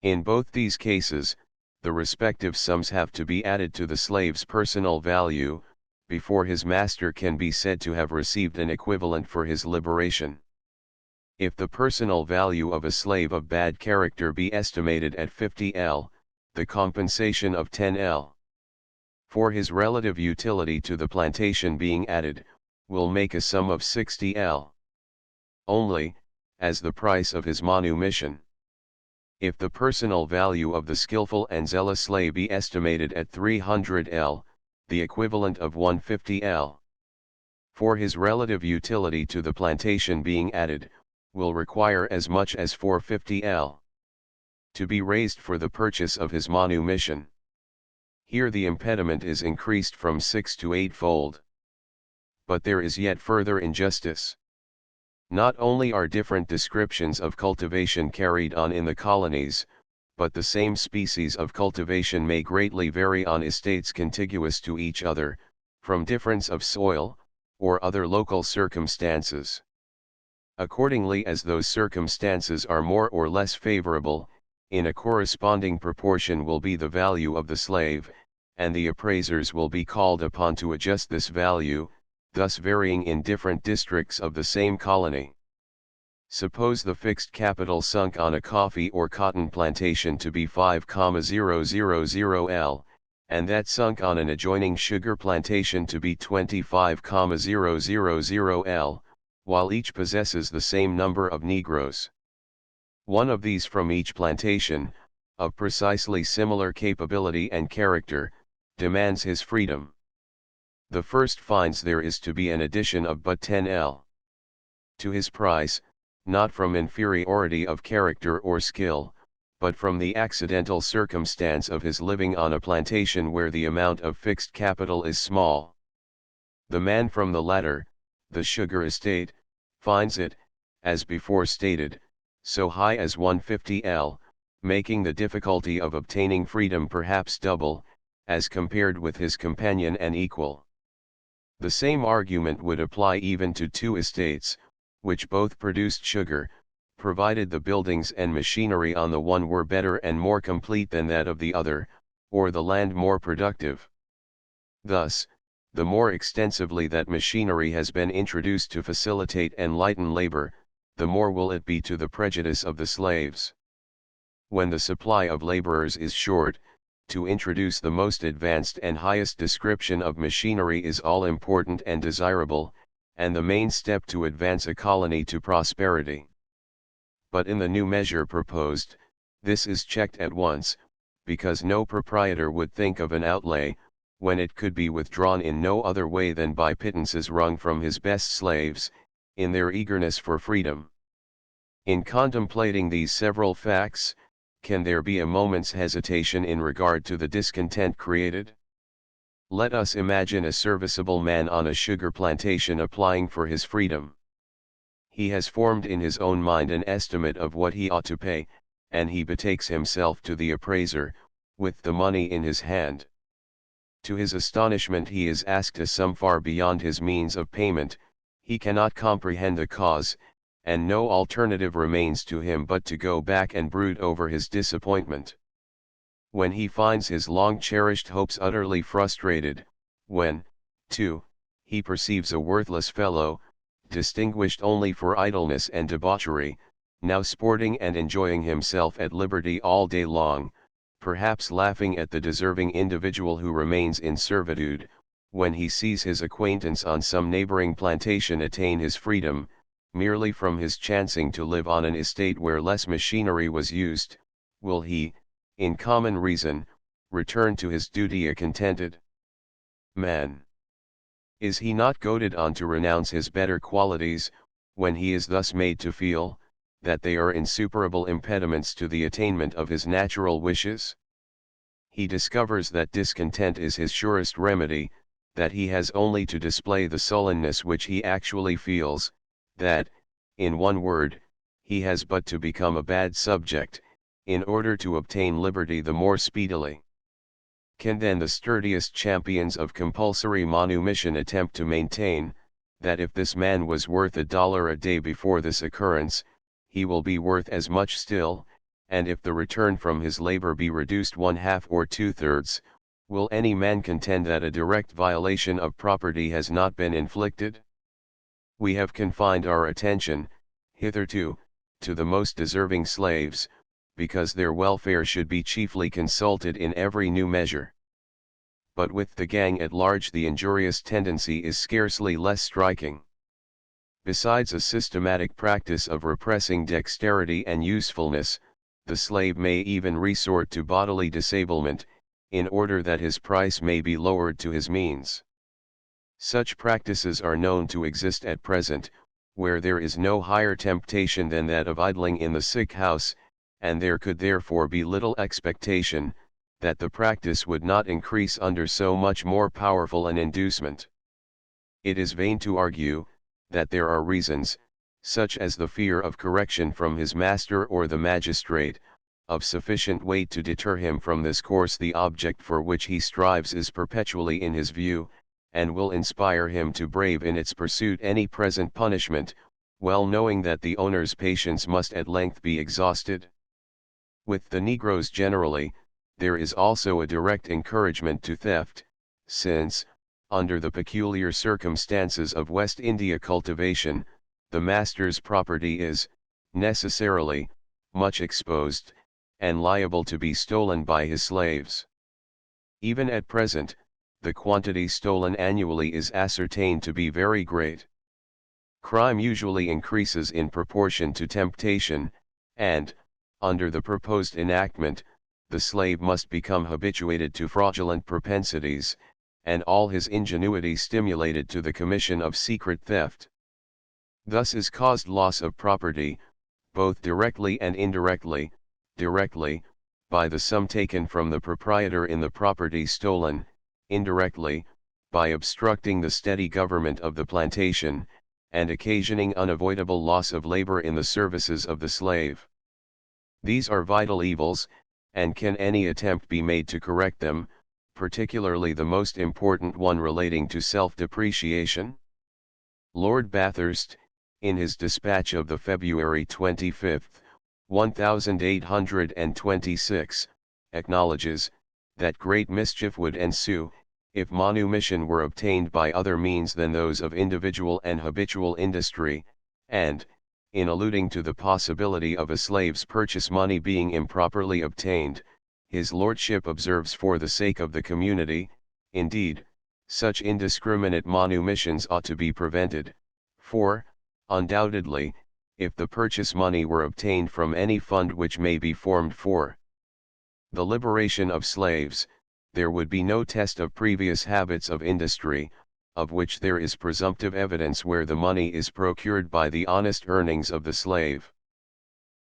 In both these cases, the respective sums have to be added to the slave's personal value, before his master can be said to have received an equivalent for his liberation. If the personal value of a slave of bad character be estimated at 50L, the compensation of 10L, for his relative utility to the plantation being added, will make a sum of 60L. Only, as the price of his manumission. If the personal value of the skillful and zealous slave be estimated at 300L, the equivalent of 150L, for his relative utility to the plantation being added, will require as much as 450L. To be raised for the purchase of his manumission. Here the impediment is increased from 6 to 8-fold. But there is yet further injustice. Not only are different descriptions of cultivation carried on in the colonies, but the same species of cultivation may greatly vary on estates contiguous to each other, from difference of soil, or other local circumstances. Accordingly as those circumstances are more or less favorable, in a corresponding proportion will be the value of the slave, and the appraisers will be called upon to adjust this value, thus varying in different districts of the same colony. Suppose the fixed capital sunk on a coffee or cotton plantation to be 5,000L, and that sunk on an adjoining sugar plantation to be 25,000L, while each possesses the same number of Negroes. One of these from each plantation, of precisely similar capability and character, demands his freedom. The first finds there is to be an addition of but 10L to his price, not from inferiority of character or skill, but from the accidental circumstance of his living on a plantation where the amount of fixed capital is small. The man from the latter, the sugar estate, finds it, as before stated, so high as 150L, making the difficulty of obtaining freedom perhaps double, as compared with his companion and equal. The same argument would apply even to two estates, which both produced sugar, provided the buildings and machinery on the one were better and more complete than that of the other, or the land more productive. Thus, the more extensively that machinery has been introduced to facilitate and lighten labor, the more will it be to the prejudice of the slaves. When the supply of laborers is short, to introduce the most advanced and highest description of machinery is all important and desirable, and the main step to advance a colony to prosperity. But in the new measure proposed, this is checked at once, because no proprietor would think of an outlay, when it could be withdrawn in no other way than by pittances wrung from his best slaves, in their eagerness for freedom. In contemplating these several facts, can there be a moment's hesitation in regard to the discontent created? Let us imagine a serviceable man on a sugar plantation applying for his freedom. He has formed in his own mind an estimate of what he ought to pay, and he betakes himself to the appraiser, with the money in his hand. To his astonishment he is asked a sum far beyond his means of payment, he cannot comprehend the cause, and no alternative remains to him but to go back and brood over his disappointment. When he finds his long-cherished hopes utterly frustrated, when, too, he perceives a worthless fellow, distinguished only for idleness and debauchery, now sporting and enjoying himself at liberty all day long, perhaps laughing at the deserving individual who remains in servitude, when he sees his acquaintance on some neighboring plantation attain his freedom, merely from his chancing to live on an estate where less machinery was used, will he, in common reason, return to his duty a contented man? Is he not goaded on to renounce his better qualities, when he is thus made to feel, that they are insuperable impediments to the attainment of his natural wishes? He discovers that discontent is his surest remedy, that he has only to display the sullenness which he actually feels, that, in one word, he has but to become a bad subject, in order to obtain liberty the more speedily. Can then the sturdiest champions of compulsory manumission attempt to maintain, that if this man was worth $1 a day before this occurrence, he will be worth as much still, and if the return from his labor be reduced 1/2 or 2/3, will any man contend that a direct violation of property has not been inflicted? We have confined our attention, hitherto, to the most deserving slaves, because their welfare should be chiefly consulted in every new measure. But with the gang at large the injurious tendency is scarcely less striking. Besides a systematic practice of repressing dexterity and usefulness, the slave may even resort to bodily disablement, in order that his price may be lowered to his means. Such practices are known to exist at present, where there is no higher temptation than that of idling in the sick house, and there could therefore be little expectation, that the practice would not increase under so much more powerful an inducement. It is vain to argue, that there are reasons, such as the fear of correction from his master or the magistrate, of sufficient weight to deter him from this course. The object for which he strives is perpetually in his view, and will inspire him to brave in its pursuit any present punishment, well knowing that the owner's patience must at length be exhausted. With the Negroes generally, there is also a direct encouragement to theft, since, under the peculiar circumstances of West India cultivation, the master's property is, necessarily, much exposed, and liable to be stolen by his slaves. Even at present, the quantity stolen annually is ascertained to be very great. Crime usually increases in proportion to temptation, and, under the proposed enactment, the slave must become habituated to fraudulent propensities, and all his ingenuity stimulated to the commission of secret theft. Thus is caused loss of property, both directly and indirectly, directly, by the sum taken from the proprietor in the property stolen, indirectly, by obstructing the steady government of the plantation, and occasioning unavoidable loss of labor in the services of the slave. These are vital evils, and can any attempt be made to correct them, particularly the most important one relating to self-depreciation? Lord Bathurst, in his dispatch of the February 25, 1826, acknowledges, that great mischief would ensue, if manumission were obtained by other means than those of individual and habitual industry, and, in alluding to the possibility of a slave's purchase money being improperly obtained, his lordship observes for the sake of the community, indeed, such indiscriminate manumissions ought to be prevented, for, undoubtedly, if the purchase money were obtained from any fund which may be formed for the liberation of slaves, there would be no test of previous habits of industry, of which there is presumptive evidence where the money is procured by the honest earnings of the slave.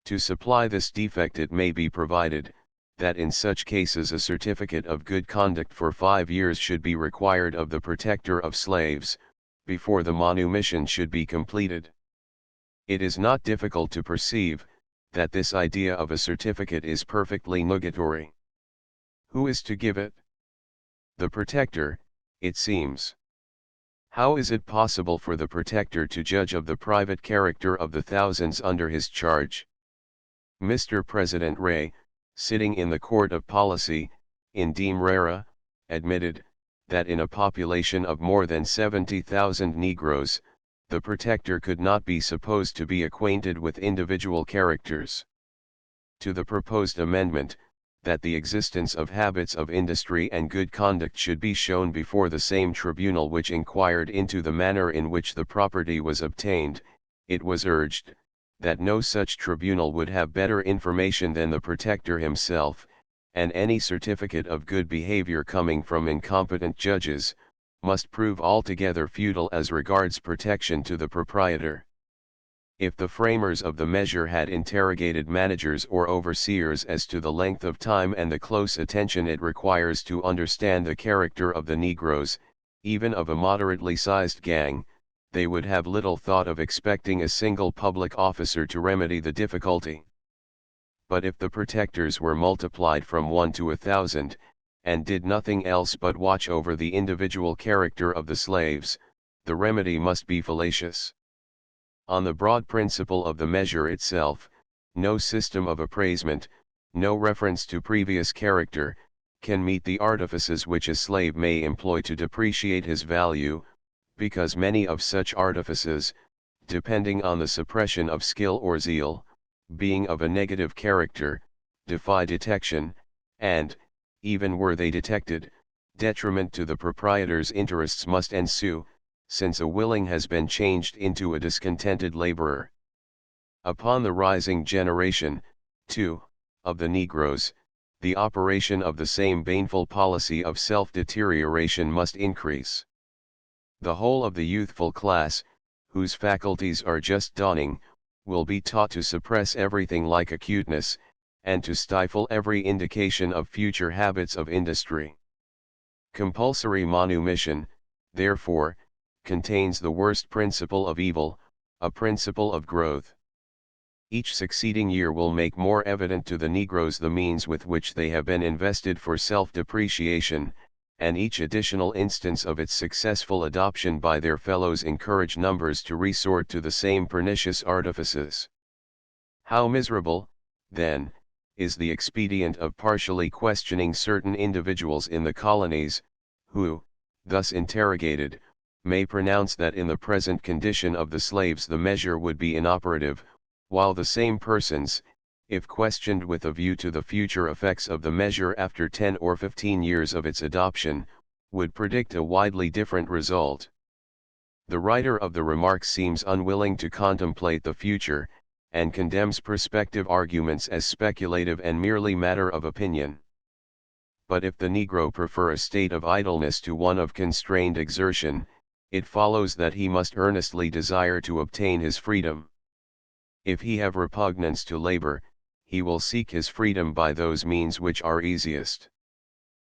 To supply this defect it may be provided, that in such cases a certificate of good conduct for 5 years should be required of the protector of slaves, before the manumission should be completed. It is not difficult to perceive, that this idea of a certificate is perfectly nugatory. Who is to give it? The protector, it seems. How is it possible for the protector to judge of the private character of the thousands under his charge? Mr. President Ray, sitting in the Court of Policy, in Diem Rara, admitted, that in a population of more than 70,000 Negroes, the protector could not be supposed to be acquainted with individual characters. To the proposed amendment, that the existence of habits of industry and good conduct should be shown before the same tribunal which inquired into the manner in which the property was obtained, it was urged, that no such tribunal would have better information than the protector himself, and any certificate of good behavior coming from incompetent judges, must prove altogether futile as regards protection to the proprietor. If the framers of the measure had interrogated managers or overseers as to the length of time and the close attention it requires to understand the character of the Negroes, even of a moderately sized gang, they would have little thought of expecting a single public officer to remedy the difficulty. But if the protectors were multiplied from 1 to 1,000, and did nothing else but watch over the individual character of the slaves, the remedy must be fallacious. On the broad principle of the measure itself, no system of appraisement, no reference to previous character, can meet the artifices which a slave may employ to depreciate his value, because many of such artifices, depending on the suppression of skill or zeal, being of a negative character, defy detection, and, even were they detected, detriment to the proprietor's interests must ensue, since a willing has been changed into a discontented laborer. Upon the rising generation, too, of the Negroes, the operation of the same baneful policy of self-deterioration must increase. The whole of the youthful class, whose faculties are just dawning, will be taught to suppress everything like acuteness, and to stifle every indication of future habits of industry. Compulsory manumission, therefore, contains the worst principle of evil, a principle of growth. Each succeeding year will make more evident to the Negroes the means with which they have been invested for self-depreciation, and each additional instance of its successful adoption by their fellows encourage numbers to resort to the same pernicious artifices. How miserable, then, is the expedient of partially questioning certain individuals in the colonies, who, thus interrogated, may pronounce that in the present condition of the slaves the measure would be inoperative, while the same persons, if questioned with a view to the future effects of the measure after 10 or 15 years of its adoption, would predict a widely different result. The writer of the remark seems unwilling to contemplate the future, and condemns prospective arguments as speculative and merely matter of opinion. But if the Negro prefer a state of idleness to one of constrained exertion, it follows that he must earnestly desire to obtain his freedom. If he have repugnance to labor, he will seek his freedom by those means which are easiest.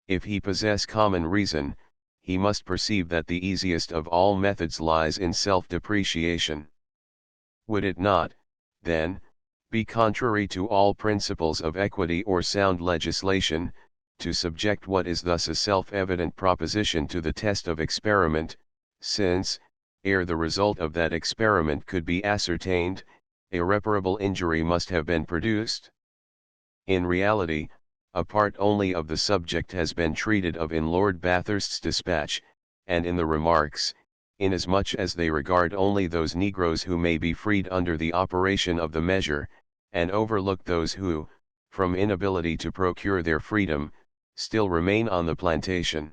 If he possess common reason, he must perceive that the easiest of all methods lies in self-depreciation. Would it not, then, be contrary to all principles of equity or sound legislation, to subject what is thus a self-evident proposition to the test of experiment, since, ere the result of that experiment could be ascertained, irreparable injury must have been produced. In reality, a part only of the subject has been treated of in Lord Bathurst's dispatch, and in the remarks, inasmuch as they regard only those negroes who may be freed under the operation of the measure, and overlook those who, from inability to procure their freedom, still remain on the plantation.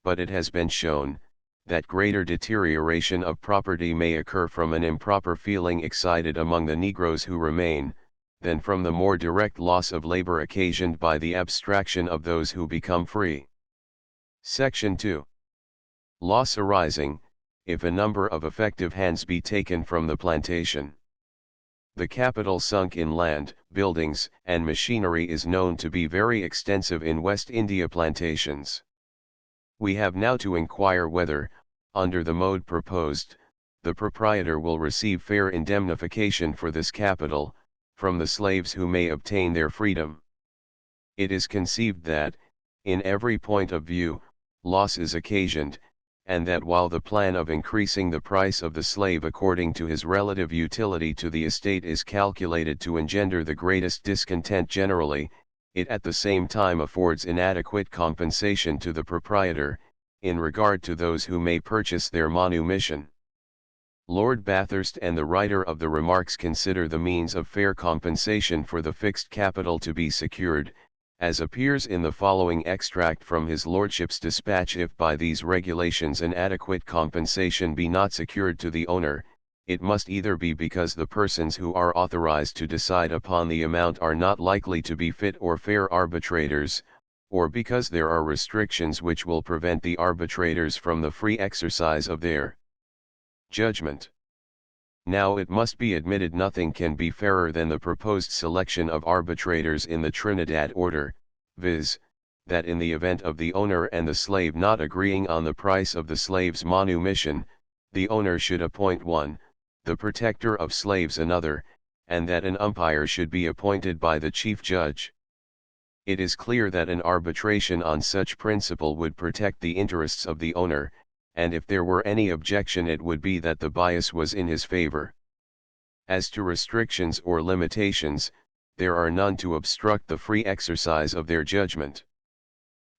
But it has been shown, that greater deterioration of property may occur from an improper feeling excited among the negroes who remain, than from the more direct loss of labor occasioned by the abstraction of those who become free. Section 2. Loss arising, if a number of effective hands be taken from the plantation. The capital sunk in land, buildings, and machinery is known to be very extensive in West India plantations. We have now to inquire whether, under the mode proposed, the proprietor will receive fair indemnification for this capital, from the slaves who may obtain their freedom. It is conceived that, in every point of view, loss is occasioned, and that while the plan of increasing the price of the slave according to his relative utility to the estate is calculated to engender the greatest discontent generally, it at the same time affords inadequate compensation to the proprietor, in regard to those who may purchase their manumission. Lord Bathurst and the writer of the remarks consider the means of fair compensation for the fixed capital to be secured, as appears in the following extract from his lordship's dispatch: if by these regulations an adequate compensation be not secured to the owner, it must either be because the persons who are authorized to decide upon the amount are not likely to be fit or fair arbitrators, or because there are restrictions which will prevent the arbitrators from the free exercise of their judgment. Now it must be admitted nothing can be fairer than the proposed selection of arbitrators in the Trinidad order, viz., that in the event of the owner and the slave not agreeing on the price of the slave's manumission, the owner should appoint one, the protector of slaves another, and that an umpire should be appointed by the chief judge. It is clear that an arbitration on such principle would protect the interests of the owner, and if there were any objection it would be that the bias was in his favor. As to restrictions or limitations, there are none to obstruct the free exercise of their judgment.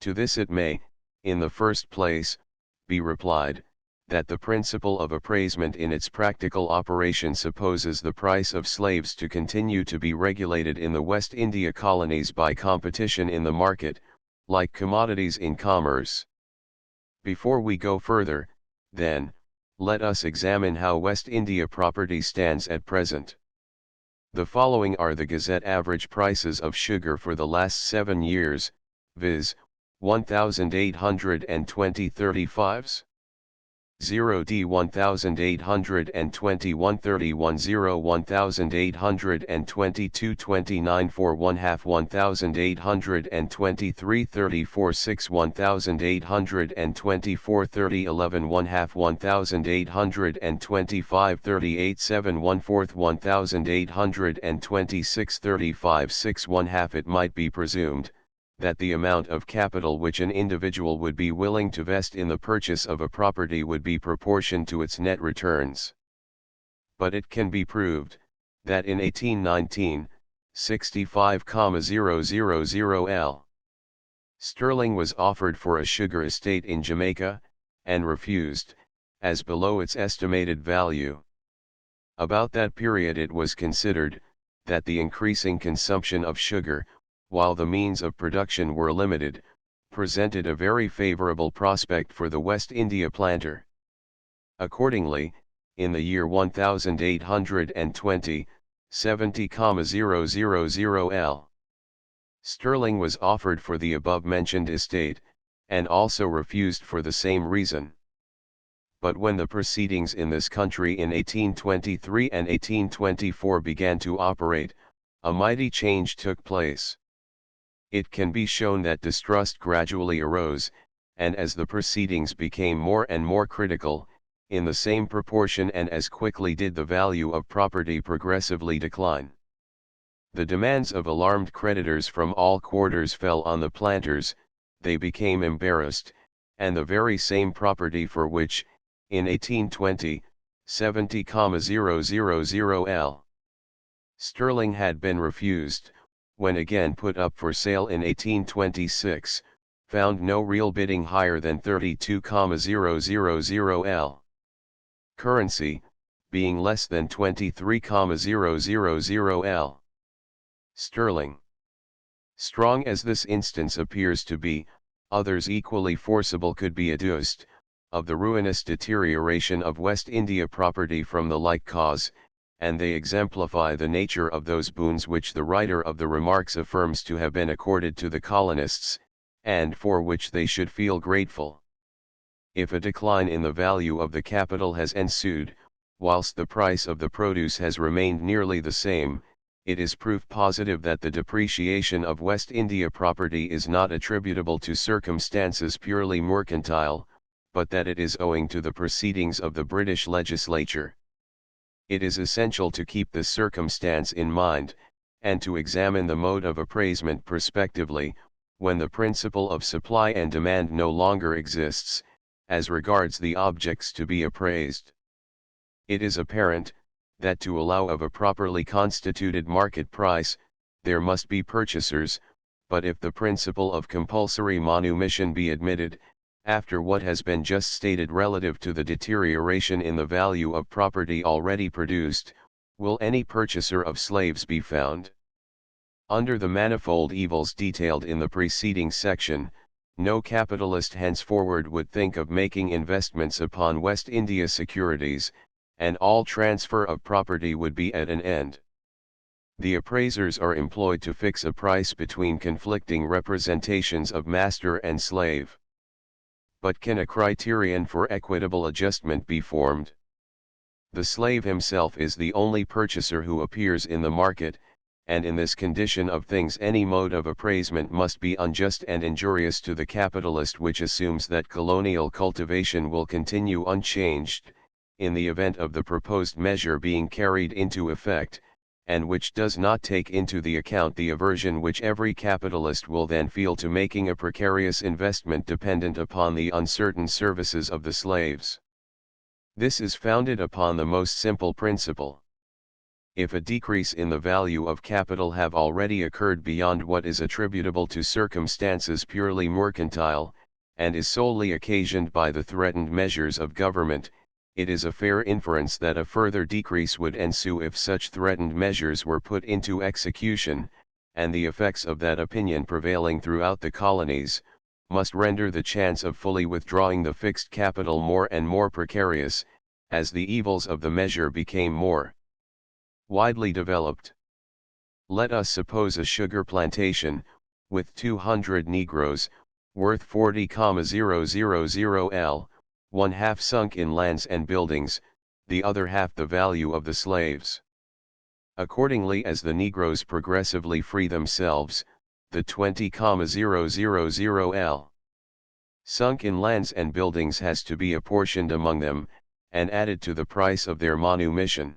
To this it may, in the first place, be replied, that the principle of appraisement in its practical operation supposes the price of slaves to continue to be regulated in the West India colonies by competition in the market, like commodities in commerce. Before we go further, then, let us examine how West India property stands at present. The following are the Gazette average prices of sugar for the last 7 years, viz., 1,820 35s. 0D 1821 31 0 1822 29 4 1/2 1823 34 6 1824 30 11 1/2 1825 38 7 1/4 1826 35 6 1/2. It might be presumed that the amount of capital which an individual would be willing to vest in the purchase of a property would be proportioned to its net returns. But it can be proved, that in 1819, 65,000 L. sterling was offered for a sugar estate in Jamaica, and refused, as below its estimated value. About that period it was considered, that the increasing consumption of sugar, while the means of production were limited, presented a very favorable prospect for the West India planter. Accordingly, in the year 1820, 70,000 L. sterling was offered for the above-mentioned estate, and also refused for the same reason. But when the proceedings in this country in 1823 and 1824 began to operate, a mighty change took place. It can be shown that distrust gradually arose, and as the proceedings became more and more critical, in the same proportion and as quickly did the value of property progressively decline. The demands of alarmed creditors from all quarters fell on the planters, they became embarrassed, and the very same property for which, in 1820, 70,000 L. sterling had been refused, when again put up for sale in 1826, found no real bidding higher than 32,000 L. Currency, being less than 23,000 L. sterling. Strong as this instance appears to be, others equally forcible could be adduced, of the ruinous deterioration of West India property from the like cause, and they exemplify the nature of those boons which the writer of the Remarks affirms to have been accorded to the colonists, and for which they should feel grateful. If a decline in the value of the capital has ensued, whilst the price of the produce has remained nearly the same, it is proof positive that the depreciation of West India property is not attributable to circumstances purely mercantile, but that it is owing to the proceedings of the British legislature. It is essential to keep this circumstance in mind, and to examine the mode of appraisement prospectively, when the principle of supply and demand no longer exists, as regards the objects to be appraised. It is apparent, that to allow of a properly constituted market price, there must be purchasers, but if the principle of compulsory manumission be admitted, after what has been just stated relative to the deterioration in the value of property already produced, will any purchaser of slaves be found? Under the manifold evils detailed in the preceding section, no capitalist henceforward would think of making investments upon West India securities, and all transfer of property would be at an end. The appraisers are employed to fix a price between conflicting representations of master and slave. But can a criterion for equitable adjustment be formed? The slave himself is the only purchaser who appears in the market, and in this condition of things any mode of appraisement must be unjust and injurious to the capitalist, which assumes that colonial cultivation will continue unchanged, in the event of the proposed measure being carried into effect, and which does not take into the account the aversion which every capitalist will then feel to making a precarious investment dependent upon the uncertain services of the slaves. This is founded upon the most simple principle. If a decrease in the value of capital have already occurred beyond what is attributable to circumstances purely mercantile, and is solely occasioned by the threatened measures of government, it is a fair inference that a further decrease would ensue if such threatened measures were put into execution, and the effects of that opinion prevailing throughout the colonies, must render the chance of fully withdrawing the fixed capital more and more precarious, as the evils of the measure became more widely developed. Let us suppose a sugar plantation, with 200 Negroes, worth 40,000 L, one half sunk in lands and buildings, the other half the value of the slaves. Accordingly, as the Negroes progressively free themselves, the 20,000 L sunk in lands and buildings has to be apportioned among them, and added to the price of their manumission.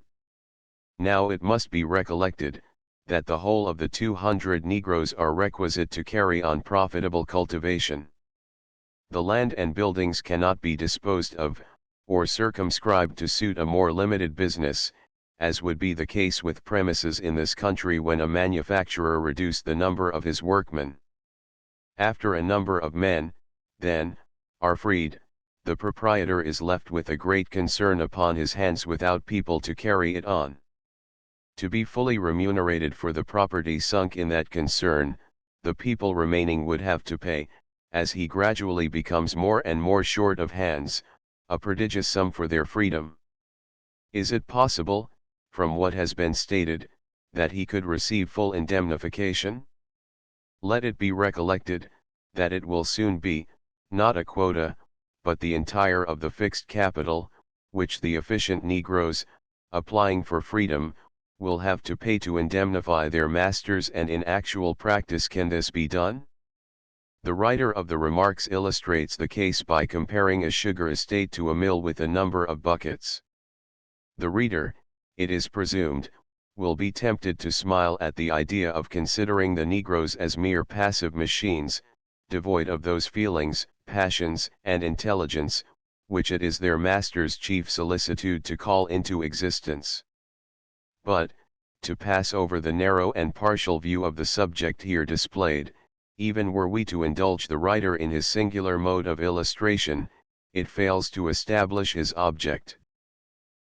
Now it must be recollected, that the whole of the 200 Negroes are requisite to carry on profitable cultivation. The land and buildings cannot be disposed of, or circumscribed to suit a more limited business, as would be the case with premises in this country when a manufacturer reduced the number of his workmen. After a number of men, then, are freed, the proprietor is left with a great concern upon his hands without people to carry it on. To be fully remunerated for the property sunk in that concern, the people remaining would have to pay, as he gradually becomes more and more short of hands, a prodigious sum for their freedom. Is it possible, from what has been stated, that he could receive full indemnification? Let it be recollected, that it will soon be, not a quota, but the entire of the fixed capital, which the efficient Negroes, applying for freedom, will have to pay to indemnify their masters. And in actual practice, can this be done? The writer of the Remarks illustrates the case by comparing a sugar estate to a mill with a number of buckets. The reader, it is presumed, will be tempted to smile at the idea of considering the Negroes as mere passive machines, devoid of those feelings, passions, and intelligence, which it is their master's chief solicitude to call into existence. But, to pass over the narrow and partial view of the subject here displayed, even were we to indulge the writer in his singular mode of illustration, it fails to establish his object.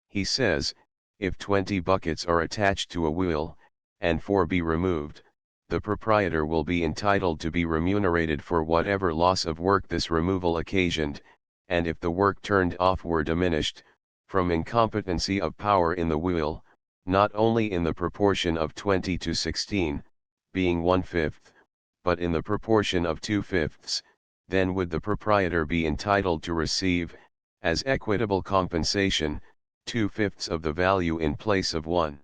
He says, if 20 buckets are attached to a wheel, and 4 be removed, the proprietor will be entitled to be remunerated for whatever loss of work this removal occasioned, and if the work turned off were diminished, from incompetency of power in the wheel, not only in the proportion of 20 to 16, being 1/5, but in the proportion of 2/5, then would the proprietor be entitled to receive, as equitable compensation, 2/5 of the value in place of 1.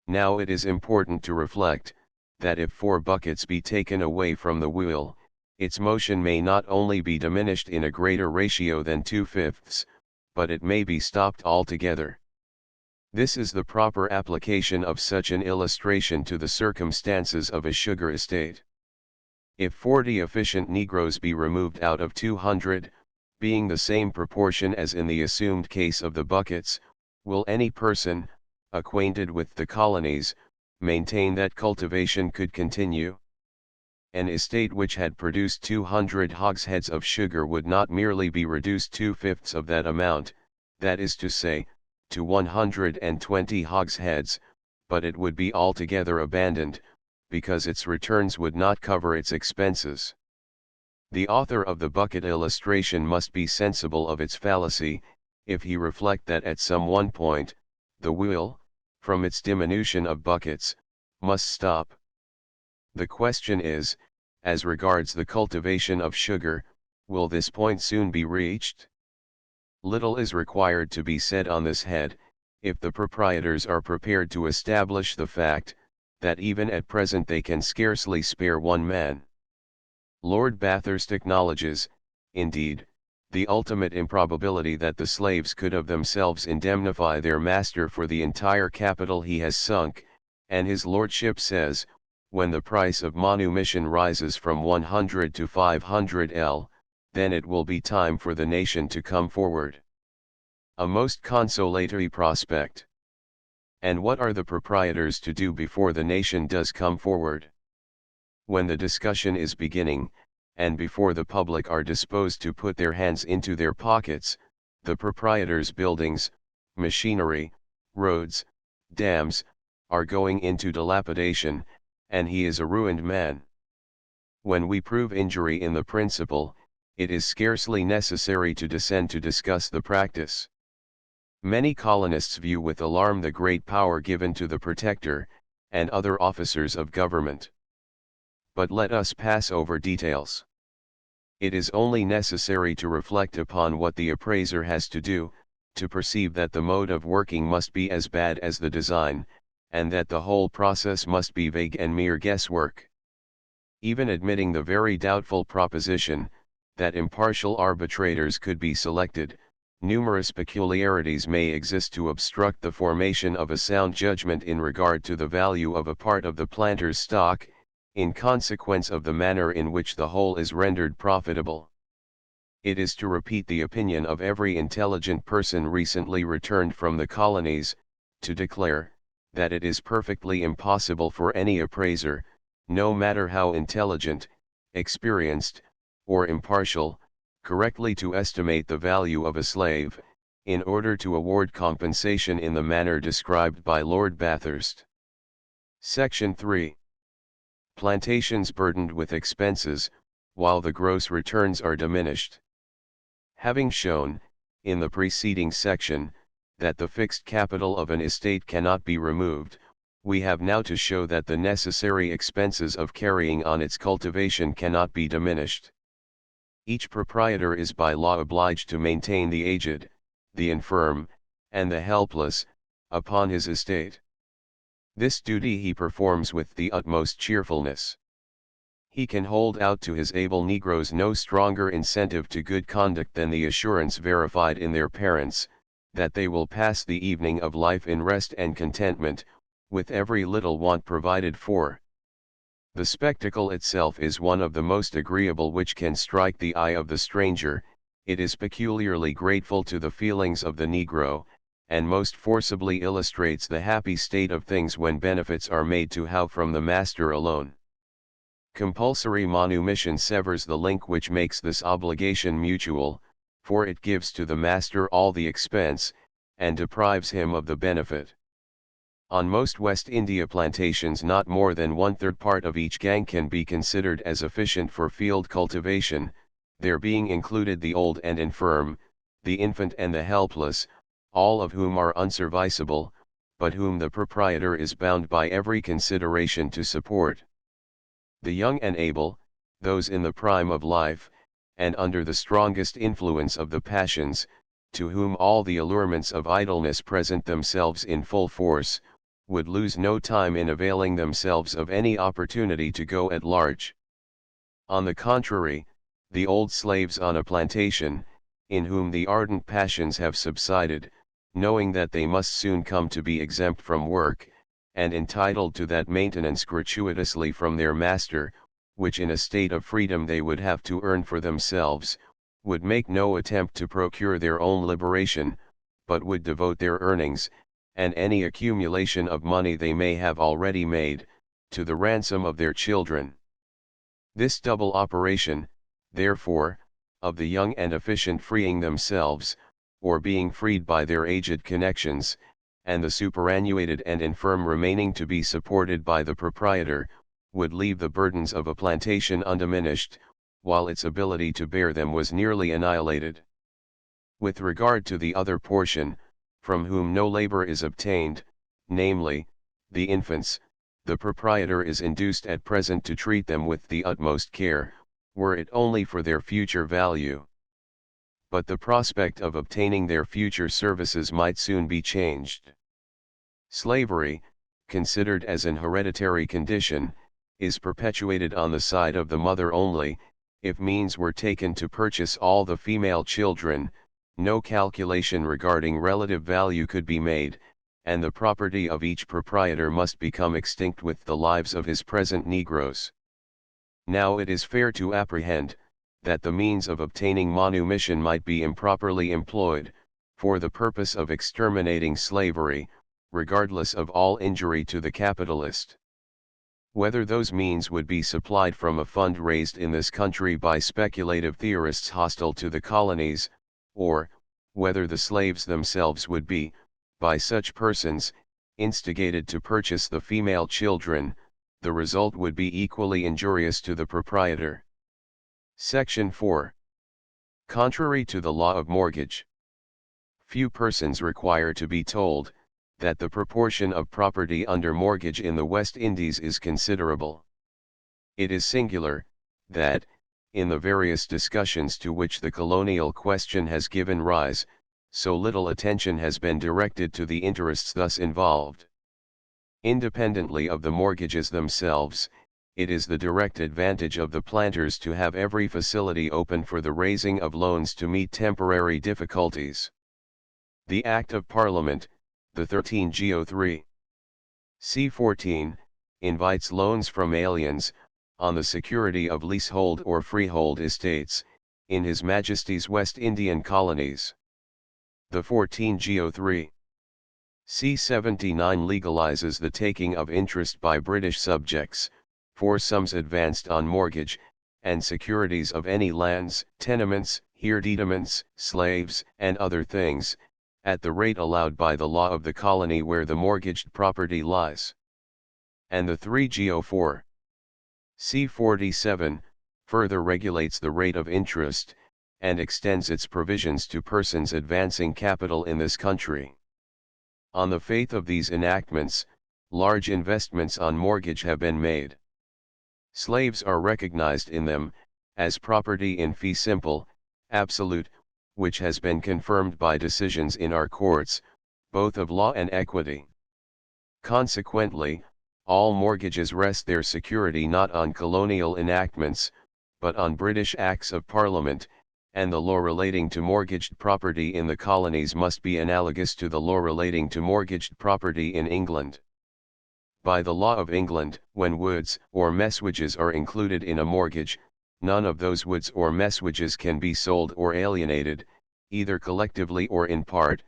Now it is important to reflect, that if 4 buckets be taken away from the wheel, its motion may not only be diminished in a greater ratio than 2/5, but it may be stopped altogether. This is the proper application of such an illustration to the circumstances of a sugar estate. If 40 efficient Negroes be removed out of 200, being the same proportion as in the assumed case of the buckets, will any person, acquainted with the colonies, maintain that cultivation could continue? An estate which had produced 200 hogsheads of sugar would not merely be reduced 2/5 of that amount, that is to say, to 120 hogsheads, but it would be altogether abandoned, because its returns would not cover its expenses. The author of the bucket illustration must be sensible of its fallacy, if he reflect that at some one point, the wheel, from its diminution of buckets, must stop. The question is, as regards the cultivation of sugar, will this point soon be reached? Little is required to be said on this head, if the proprietors are prepared to establish the fact, that even at present they can scarcely spare one man. Lord Bathurst acknowledges, indeed, the ultimate improbability that the slaves could of themselves indemnify their master for the entire capital he has sunk, and his lordship says, when the price of manumission rises from 100 to 500 L, then it will be time for the nation to come forward. A most consolatory prospect. And what are the proprietors to do before the nation does come forward? When the discussion is beginning, and before the public are disposed to put their hands into their pockets, the proprietor's buildings, machinery, roads, dams, are going into dilapidation, and he is a ruined man. When we prove injury in the principle, it is scarcely necessary to descend to discuss the practice. Many colonists view with alarm the great power given to the Protector, and other officers of government. But let us pass over details. It is only necessary to reflect upon what the appraiser has to do, to perceive that the mode of working must be as bad as the design, and that the whole process must be vague and mere guesswork. Even admitting the very doubtful proposition, that impartial arbitrators could be selected, numerous peculiarities may exist to obstruct the formation of a sound judgment in regard to the value of a part of the planter's stock, in consequence of the manner in which the whole is rendered profitable. It is to repeat the opinion of every intelligent person recently returned from the colonies, to declare, that it is perfectly impossible for any appraiser, no matter how intelligent, experienced, or impartial, correctly to estimate the value of a slave, in order to award compensation in the manner described by Lord Bathurst. Section 3. Plantations burdened with expenses, while the gross returns are diminished. Having shown, in the preceding section, that the fixed capital of an estate cannot be removed, we have now to show that the necessary expenses of carrying on its cultivation cannot be diminished. Each proprietor is by law obliged to maintain the aged, the infirm, and the helpless, upon his estate. This duty he performs with the utmost cheerfulness. He can hold out to his able Negroes no stronger incentive to good conduct than the assurance verified in their parents, that they will pass the evening of life in rest and contentment, with every little want provided for. The spectacle itself is one of the most agreeable which can strike the eye of the stranger. It is peculiarly grateful to the feelings of the Negro, and most forcibly illustrates the happy state of things when benefits are made to how from the master alone. Compulsory manumission severs the link which makes this obligation mutual, for it gives to the master all the expense, and deprives him of the benefit. On most West India plantations not more than 1/3 part of each gang can be considered as efficient for field cultivation, there being included the old and infirm, the infant and the helpless, all of whom are unserviceable, but whom the proprietor is bound by every consideration to support. The young and able, those in the prime of life, and under the strongest influence of the passions, to whom all the allurements of idleness present themselves in full force, would lose no time in availing themselves of any opportunity to go at large. On the contrary, the old slaves on a plantation, in whom the ardent passions have subsided, knowing that they must soon come to be exempt from work, and entitled to that maintenance gratuitously from their master, which in a state of freedom they would have to earn for themselves, would make no attempt to procure their own liberation, but would devote their earnings, and any accumulation of money they may have already made, to the ransom of their children. This double operation, therefore, of the young and efficient freeing themselves, or being freed by their aged connections, and the superannuated and infirm remaining to be supported by the proprietor, would leave the burdens of a plantation undiminished, while its ability to bear them was nearly annihilated. With regard to the other portion, from whom no labor is obtained, namely, the infants, the proprietor is induced at present to treat them with the utmost care, were it only for their future value. But the prospect of obtaining their future services might soon be changed. Slavery, considered as an hereditary condition, is perpetuated on the side of the mother only. If means were taken to purchase all the female children, no calculation regarding relative value could be made, and the property of each proprietor must become extinct with the lives of his present Negroes. Now it is fair to apprehend, that the means of obtaining manumission might be improperly employed, for the purpose of exterminating slavery, regardless of all injury to the capitalist. Whether those means would be supplied from a fund raised in this country by speculative theorists hostile to the colonies, or, whether the slaves themselves would be, by such persons, instigated to purchase the female children, the result would be equally injurious to the proprietor. Section 4. Contrary to the law of mortgage, few persons require to be told, that the proportion of property under mortgage in the West Indies is considerable. It is singular, that, in the various discussions to which the colonial question has given rise, so little attention has been directed to the interests thus involved. Independently of the mortgages themselves, it is the direct advantage of the planters to have every facility open for the raising of loans to meet temporary difficulties. The Act of Parliament, the 13 Geo 3. C14, invites loans from aliens, on the security of leasehold or freehold estates, in His Majesty's West Indian colonies. The 14 Geo 3. C79 legalizes the taking of interest by British subjects, for sums advanced on mortgage, and securities of any lands, tenements, hereditaments, slaves, and other things, at the rate allowed by the law of the colony where the mortgaged property lies. And the 3 Geo 4. C47, further regulates the rate of interest, and extends its provisions to persons advancing capital in this country. On the faith of these enactments, large investments on mortgage have been made. Slaves are recognized in them, as property in fee simple, absolute, which has been confirmed by decisions in our courts, both of law and equity. Consequently, all mortgages rest their security not on colonial enactments, but on British Acts of Parliament, and the law relating to mortgaged property in the colonies must be analogous to the law relating to mortgaged property in England. By the law of England, when woods or messuages are included in a mortgage, none of those woods or messuages can be sold or alienated, either collectively or in part,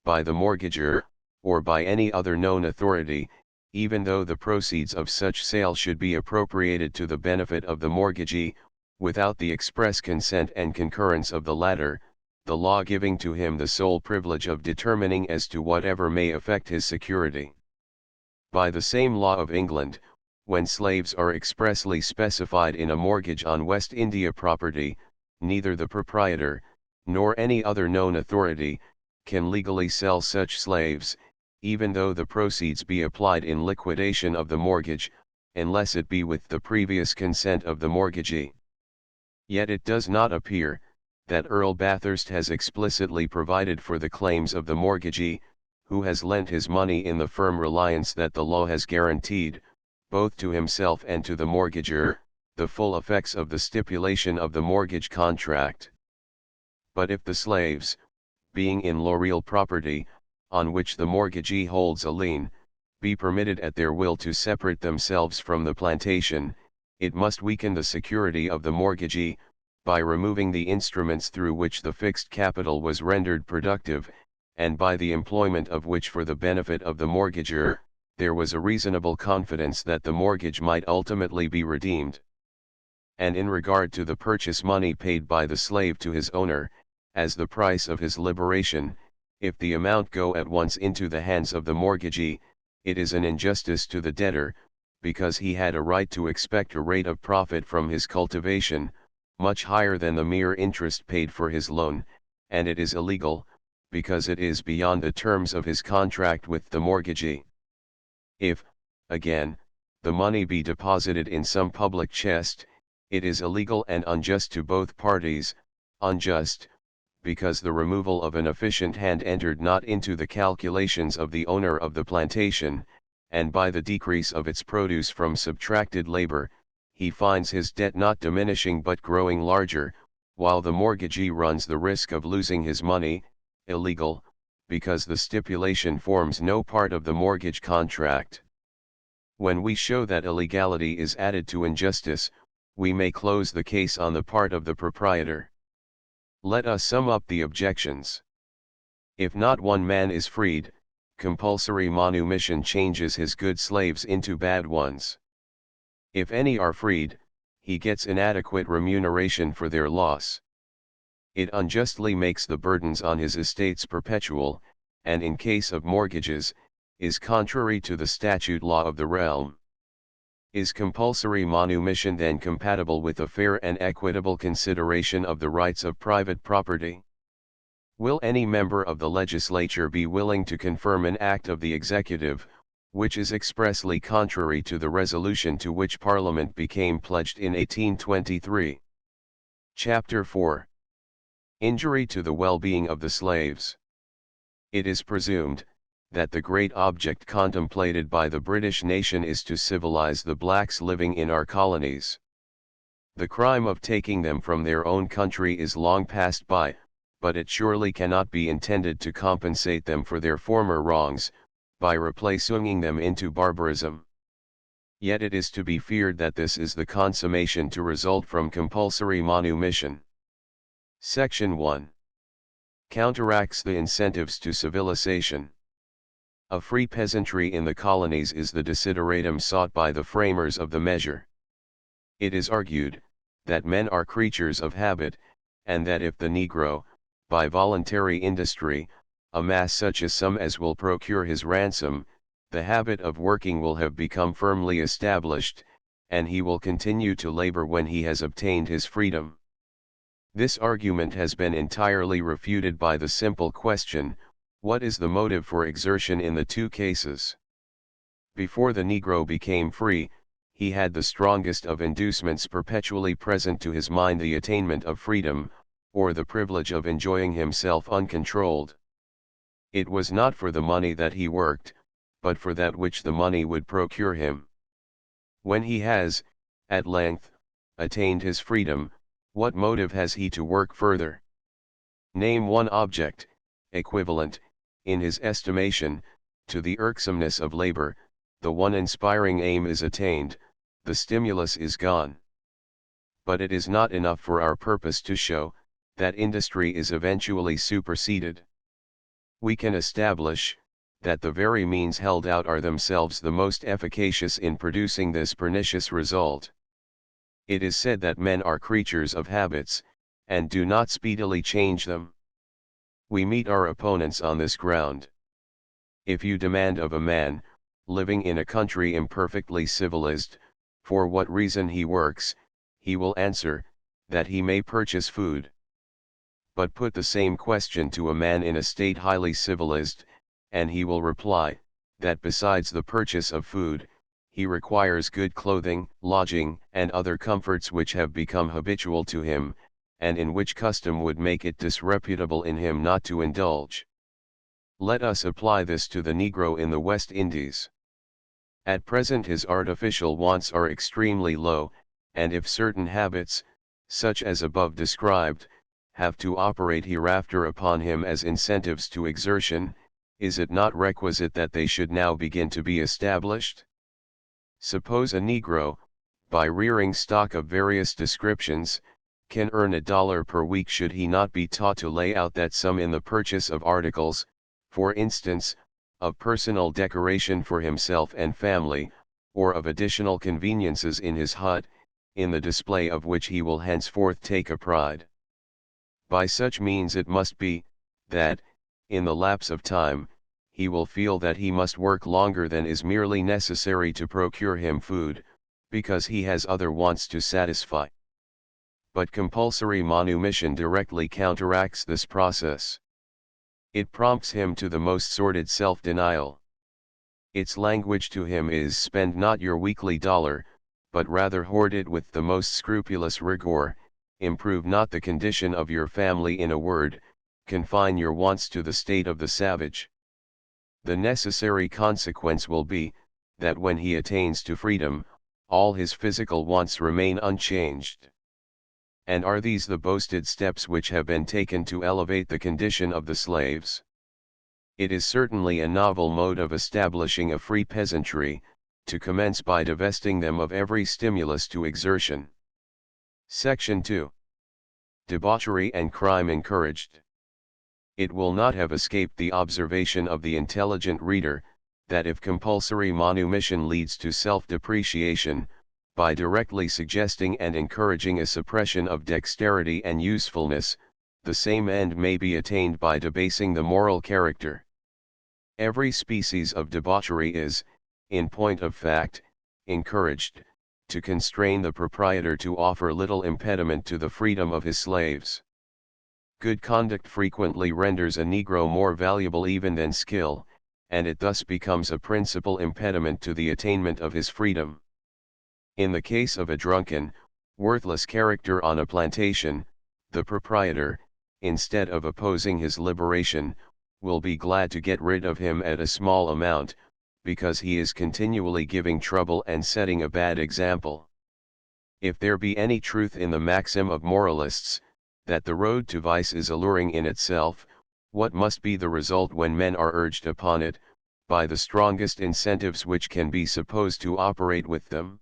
by the mortgagor, or by any other known authority, even though the proceeds of such sale should be appropriated to the benefit of the mortgagee, without the express consent and concurrence of the latter, the law giving to him the sole privilege of determining as to whatever may affect his security. By the same law of England, when slaves are expressly specified in a mortgage on West India property, neither the proprietor, nor any other known authority, can legally sell such slaves, even though the proceeds be applied in liquidation of the mortgage, unless it be with the previous consent of the mortgagee. Yet it does not appear that Earl Bathurst has explicitly provided for the claims of the mortgagee, who has lent his money in the firm reliance that the law has guaranteed, both to himself and to the mortgagor, the full effects of the stipulation of the mortgage contract. But if the slaves, being in law real property, on which the mortgagee holds a lien, be permitted at their will to separate themselves from the plantation, it must weaken the security of the mortgagee, by removing the instruments through which the fixed capital was rendered productive, and by the employment of which for the benefit of the mortgagor, there was a reasonable confidence that the mortgage might ultimately be redeemed. And in regard to the purchase money paid by the slave to his owner, as the price of his liberation, if the amount go at once into the hands of the mortgagee, it is an injustice to the debtor, because he had a right to expect a rate of profit from his cultivation, much higher than the mere interest paid for his loan, and it is illegal, because it is beyond the terms of his contract with the mortgagee. If, again, the money be deposited in some public chest, it is illegal and unjust to both parties, unjust, because the removal of an efficient hand entered not into the calculations of the owner of the plantation, and by the decrease of its produce from subtracted labor, he finds his debt not diminishing but growing larger, while the mortgagee runs the risk of losing his money, illegal, because the stipulation forms no part of the mortgage contract. When we show that illegality is added to injustice, we may close the case on the part of the proprietor. Let us sum up the objections. If not one man is freed, compulsory manumission changes his good slaves into bad ones. If any are freed, he gets inadequate remuneration for their loss. It unjustly makes the burdens on his estates perpetual, and in case of mortgages, is contrary to the statute law of the realm. Is compulsory manumission then compatible with a fair and equitable consideration of the rights of private property? Will any member of the legislature be willing to confirm an act of the executive, which is expressly contrary to the resolution to which Parliament became pledged in 1823? Chapter 4. Injury to the well-being of the slaves. It is presumed that the great object contemplated by the British nation is to civilize the blacks living in our colonies. The crime of taking them from their own country is long passed by, but it surely cannot be intended to compensate them for their former wrongs, by replacing them into barbarism. Yet it is to be feared that this is the consummation to result from compulsory manumission. Section 1. Counteracts the incentives to civilization. A free peasantry in the colonies is the desideratum sought by the framers of the measure. It is argued that men are creatures of habit, and that if the Negro, by voluntary industry, amass such a sum as will procure his ransom, the habit of working will have become firmly established, and he will continue to labor when he has obtained his freedom. This argument has been entirely refuted by the simple question, what is the motive for exertion in the two cases? Before the Negro became free, he had the strongest of inducements perpetually present to his mind: the attainment of freedom, or the privilege of enjoying himself uncontrolled. It was not for the money that he worked, but for that which the money would procure him. When he has, at length, attained his freedom, what motive has he to work further? Name one object, equivalent, in his estimation, to the irksomeness of labor, the one inspiring aim is attained, the stimulus is gone. But it is not enough for our purpose to show that industry is eventually superseded. We can establish that the very means held out are themselves the most efficacious in producing this pernicious result. It is said that men are creatures of habits, and do not speedily change them. We meet our opponents on this ground. If you demand of a man, living in a country imperfectly civilized, for what reason he works, he will answer, that he may purchase food. But put the same question to a man in a state highly civilized, and he will reply, that besides the purchase of food, he requires good clothing, lodging, and other comforts which have become habitual to him, and in which custom would make it disreputable in him not to indulge. Let us apply this to the Negro in the West Indies. At present his artificial wants are extremely low, and if certain habits, such as above described, have to operate hereafter upon him as incentives to exertion, is it not requisite that they should now begin to be established? Suppose a Negro, by rearing stock of various descriptions, can earn $1 per week, should he not be taught to lay out that sum in the purchase of articles, for instance, of personal decoration for himself and family, or of additional conveniences in his hut, in the display of which he will henceforth take a pride? By such means it must be, that, in the lapse of time, he will feel that he must work longer than is merely necessary to procure him food, because he has other wants to satisfy. But compulsory manumission directly counteracts this process. It prompts him to the most sordid self-denial. Its language to him is, spend not your weekly dollar, but rather hoard it with the most scrupulous rigor, improve not the condition of your family, in a word, confine your wants to the state of the savage. The necessary consequence will be, that when he attains to freedom, all his physical wants remain unchanged. And are these the boasted steps which have been taken to elevate the condition of the slaves? It is certainly a novel mode of establishing a free peasantry, to commence by divesting them of every stimulus to exertion. Section 2. Debauchery and crime encouraged. It will not have escaped the observation of the intelligent reader, that if compulsory manumission leads to self-depreciation, by directly suggesting and encouraging a suppression of dexterity and usefulness, the same end may be attained by debasing the moral character. Every species of debauchery is, in point of fact, encouraged, to constrain the proprietor to offer little impediment to the freedom of his slaves. Good conduct frequently renders a Negro more valuable even than skill, and it thus becomes a principal impediment to the attainment of his freedom. In the case of a drunken, worthless character on a plantation, the proprietor, instead of opposing his liberation, will be glad to get rid of him at a small amount, because he is continually giving trouble and setting a bad example. If there be any truth in the maxim of moralists, that the road to vice is alluring in itself, what must be the result when men are urged upon it, by the strongest incentives which can be supposed to operate with them?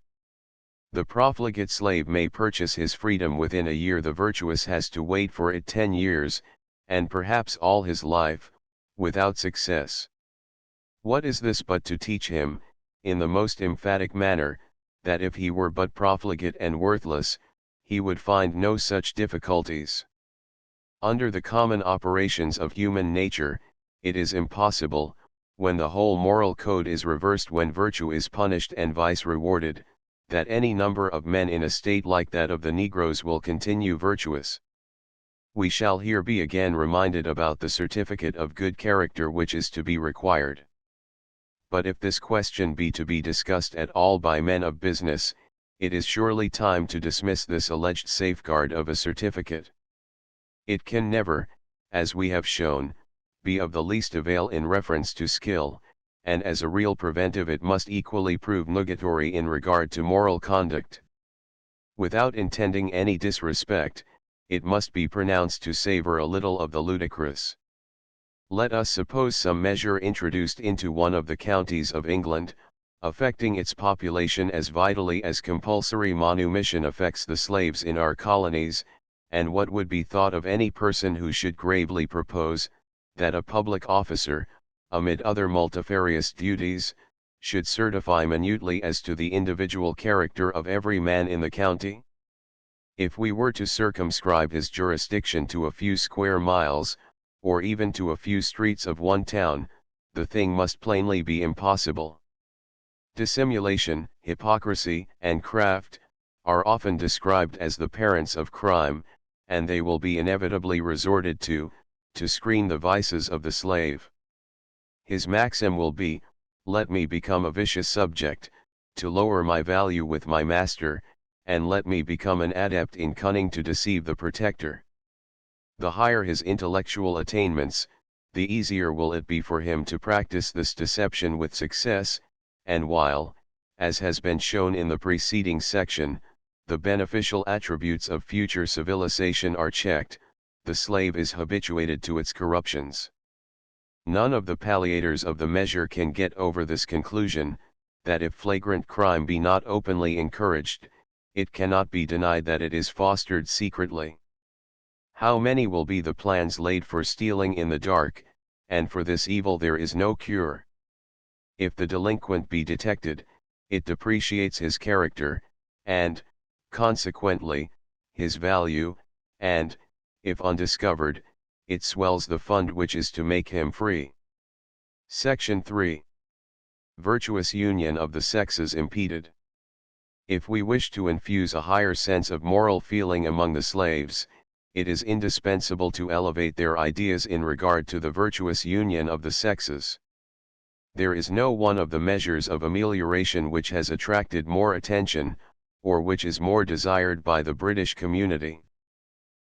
The profligate slave may purchase his freedom within a year, the virtuous has to wait for it 10 years, and perhaps all his life, without success. What is this but to teach him, in the most emphatic manner, that if he were but profligate and worthless, he would find no such difficulties? Under the common operations of human nature, it is impossible, when the whole moral code is reversed, when virtue is punished and vice rewarded, that any number of men in a state like that of the Negroes will continue virtuous. We shall here be again reminded about the certificate of good character which is to be required. But if this question be to be discussed at all by men of business, it is surely time to dismiss this alleged safeguard of a certificate. It can never, as we have shown, be of the least avail in reference to skill, and as a real preventive it must equally prove nugatory in regard to moral conduct. Without intending any disrespect, it must be pronounced to savor a little of the ludicrous. Let us suppose some measure introduced into one of the counties of England, affecting its population as vitally as compulsory manumission affects the slaves in our colonies, and what would be thought of any person who should gravely propose, that a public officer, amid other multifarious duties, should certify minutely as to the individual character of every man in the county? If we were to circumscribe his jurisdiction to a few square miles, or even to a few streets of one town, the thing must plainly be impossible. Dissimulation, hypocrisy, and craft, are often described as the parents of crime, and they will be inevitably resorted to screen the vices of the slave. His maxim will be, let me become a vicious subject, to lower my value with my master, and let me become an adept in cunning to deceive the protector. The higher his intellectual attainments, the easier will it be for him to practice this deception with success, and while, as has been shown in the preceding section, the beneficial attributes of future civilization are checked, the slave is habituated to its corruptions. None of the palliators of the measure can get over this conclusion, that if flagrant crime be not openly encouraged, it cannot be denied that it is fostered secretly. How many will be the plans laid for stealing in the dark, and for this evil there is no cure. If the delinquent be detected, it depreciates his character, and, consequently, his value, and, if undiscovered, it swells the fund which is to make him free. Section 3. Virtuous union of the sexes impeded. If we wish to infuse a higher sense of moral feeling among the slaves, it is indispensable to elevate their ideas in regard to the virtuous union of the sexes. There is no one of the measures of amelioration which has attracted more attention, or which is more desired by the British community.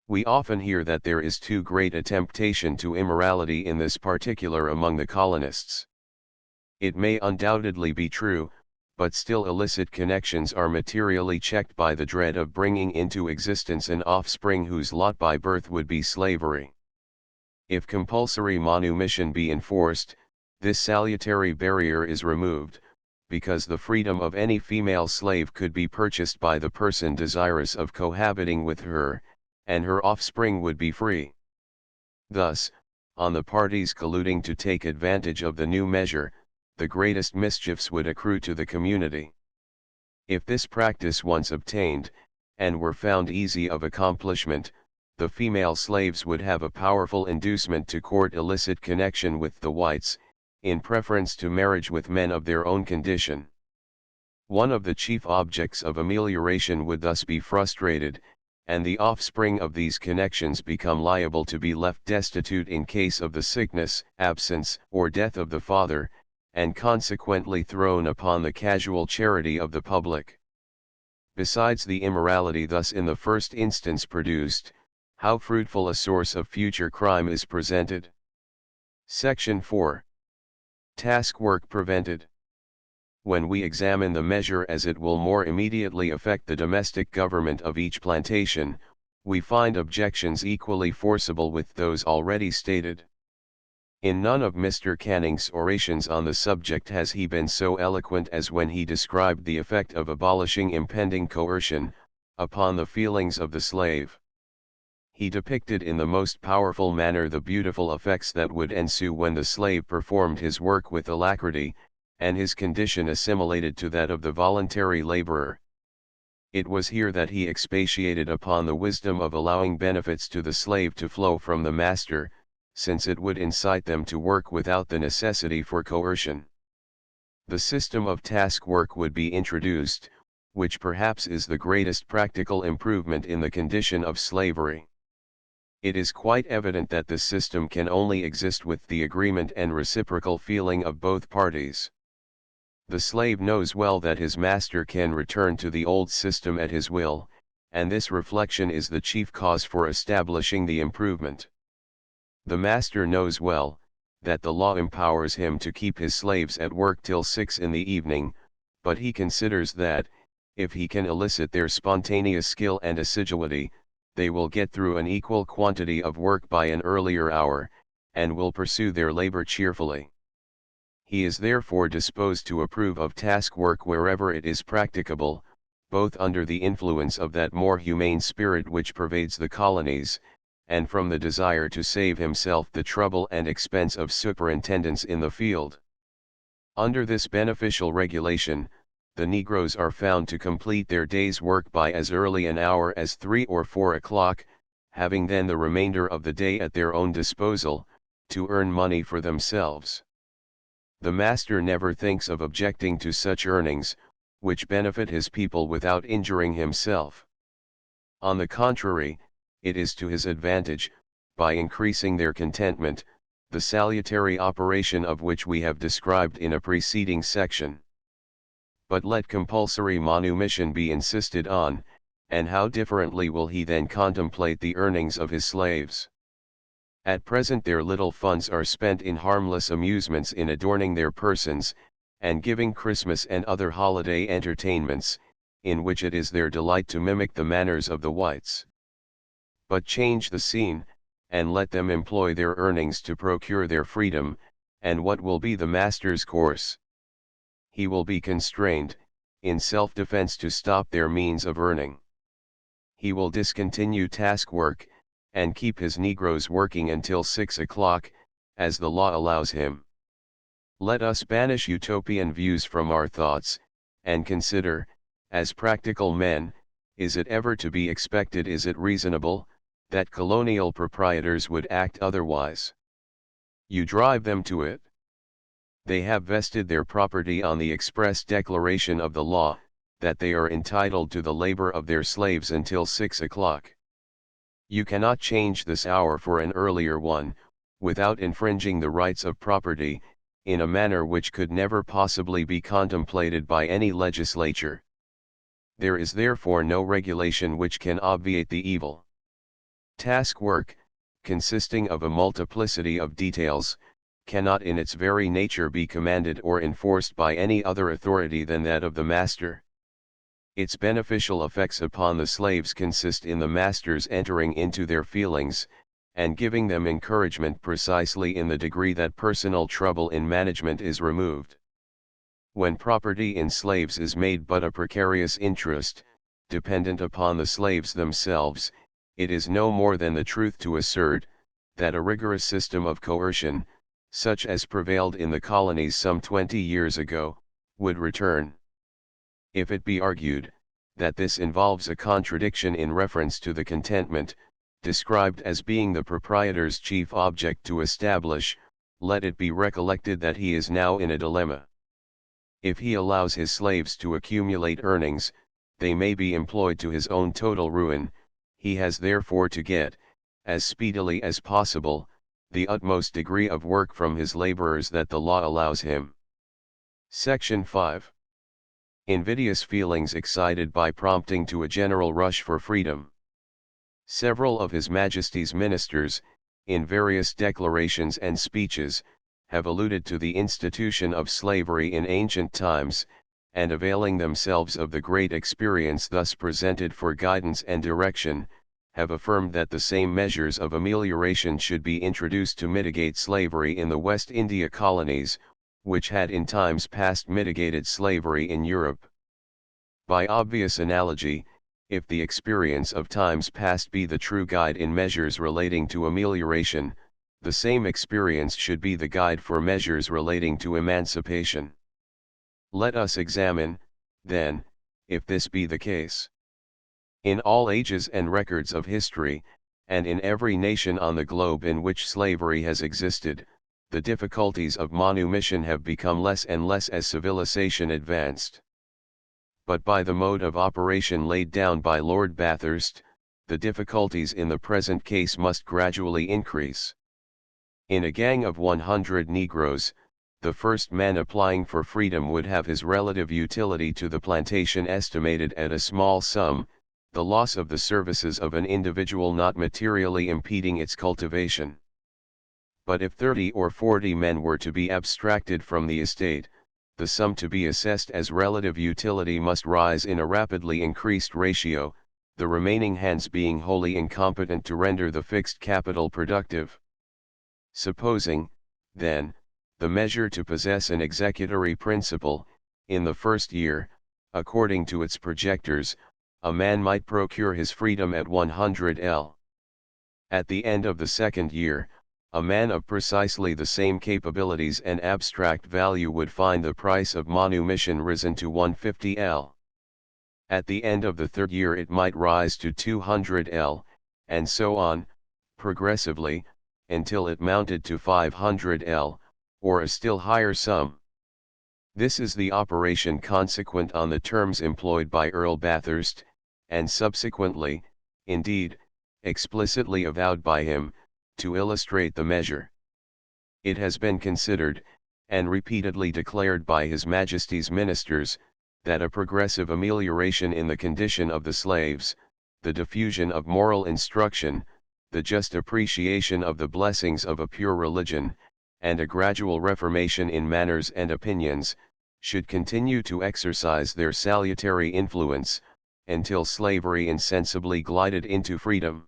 We often hear that there is too great a temptation to immorality in this particular among the colonists. It may undoubtedly be true, but still illicit connections are materially checked by the dread of bringing into existence an offspring whose lot by birth would be slavery. If compulsory manumission be enforced, this salutary barrier is removed, because the freedom of any female slave could be purchased by the person desirous of cohabiting with her, and her offspring would be free. Thus, on the parties colluding to take advantage of the new measure, the greatest mischiefs would accrue to the community. If this practice once obtained, and were found easy of accomplishment, the female slaves would have a powerful inducement to court illicit connection with the whites, in preference to marriage with men of their own condition. One of the chief objects of amelioration would thus be frustrated, and the offspring of these connections become liable to be left destitute in case of the sickness, absence, or death of the father, and consequently thrown upon the casual charity of the public. Besides the immorality thus in the first instance produced, how fruitful a source of future crime is presented. Section 4. Task work prevented. When we examine the measure as it will more immediately affect the domestic government of each plantation, we find objections equally forcible with those already stated. In none of Mr. Canning's orations on the subject has he been so eloquent as when he described the effect of abolishing impending coercion upon the feelings of the slave. He depicted in the most powerful manner the beautiful effects that would ensue when the slave performed his work with alacrity, and his condition assimilated to that of the voluntary laborer. It was here that he expatiated upon the wisdom of allowing benefits to the slave to flow from the master, since it would incite them to work without the necessity for coercion. The system of task work would be introduced, which perhaps is the greatest practical improvement in the condition of slavery. It is quite evident that this system can only exist with the agreement and reciprocal feeling of both parties. The slave knows well that his master can return to the old system at his will, and this reflection is the chief cause for establishing the improvement. The master knows well, that the law empowers him to keep his slaves at work till 6 in the evening, but he considers that, if he can elicit their spontaneous skill and assiduity, they will get through an equal quantity of work by an earlier hour, and will pursue their labor cheerfully. He is therefore disposed to approve of task work wherever it is practicable, both under the influence of that more humane spirit which pervades the colonies, and from the desire to save himself the trouble and expense of superintendence in the field. Under this beneficial regulation, the Negroes are found to complete their day's work by as early an hour as 3 or 4 o'clock, having then the remainder of the day at their own disposal, to earn money for themselves. The master never thinks of objecting to such earnings, which benefit his people without injuring himself. On the contrary, it is to his advantage, by increasing their contentment, the salutary operation of which we have described in a preceding section. But let compulsory manumission be insisted on, and how differently will he then contemplate the earnings of his slaves? At present their little funds are spent in harmless amusements, in adorning their persons, and giving Christmas and other holiday entertainments, in which it is their delight to mimic the manners of the whites. But change the scene, and let them employ their earnings to procure their freedom, and what will be the master's course? He will be constrained, in self-defense, to stop their means of earning. He will discontinue task work, and keep his Negroes working until 6 o'clock, as the law allows him. Let us banish utopian views from our thoughts, and consider, as practical men, is it ever to be expected, is it reasonable, that colonial proprietors would act otherwise? You drive them to it. They have vested their property on the express declaration of the law, that they are entitled to the labor of their slaves until 6 o'clock. You cannot change this hour for an earlier one, without infringing the rights of property, in a manner which could never possibly be contemplated by any legislature. There is therefore no regulation which can obviate the evil. Task work, consisting of a multiplicity of details, cannot in its very nature be commanded or enforced by any other authority than that of the master. Its beneficial effects upon the slaves consist in the masters entering into their feelings, and giving them encouragement precisely in the degree that personal trouble in management is removed. When property in slaves is made but a precarious interest, dependent upon the slaves themselves, it is no more than the truth to assert, that a rigorous system of coercion, such as prevailed in the colonies some 20 years ago, would return. If it be argued, that this involves a contradiction in reference to the contentment, described as being the proprietor's chief object to establish, let it be recollected that he is now in a dilemma. If he allows his slaves to accumulate earnings, they may be employed to his own total ruin. He has therefore to get, as speedily as possible, the utmost degree of work from his laborers that the law allows him. Section 5. Invidious feelings excited by prompting to a general rush for freedom. Several of His Majesty's ministers, in various declarations and speeches, have alluded to the institution of slavery in ancient times, and availing themselves of the great experience thus presented for guidance and direction, have affirmed that the same measures of amelioration should be introduced to mitigate slavery in the West India colonies, which had in times past mitigated slavery in Europe. By obvious analogy, if the experience of times past be the true guide in measures relating to amelioration, the same experience should be the guide for measures relating to emancipation. Let us examine, then, if this be the case. In all ages and records of history, and in every nation on the globe in which slavery has existed, the difficulties of manumission have become less and less as civilization advanced. But by the mode of operation laid down by Lord Bathurst, the difficulties in the present case must gradually increase. In a gang of 100 Negroes, the first man applying for freedom would have his relative utility to the plantation estimated at a small sum, the loss of the services of an individual not materially impeding its cultivation. But if 30 or 40 men were to be abstracted from the estate, the sum to be assessed as relative utility must rise in a rapidly increased ratio, the remaining hands being wholly incompetent to render the fixed capital productive. Supposing, then, the measure to possess an executory principle. In the first year, according to its projectors, a man might procure his freedom at 100 L. At the end of the second year, a man of precisely the same capabilities and abstract value would find the price of manumission risen to 150 L. At the end of the third year it might rise to 200 L, and so on, progressively, until it mounted to 500 L, or a still higher sum. This is the operation consequent on the terms employed by Earl Bathurst, and subsequently, indeed, explicitly avowed by him, to illustrate the measure. It has been considered, and repeatedly declared by His Majesty's ministers, that a progressive amelioration in the condition of the slaves, the diffusion of moral instruction, the just appreciation of the blessings of a pure religion, and a gradual reformation in manners and opinions, should continue to exercise their salutary influence, until slavery insensibly glided into freedom.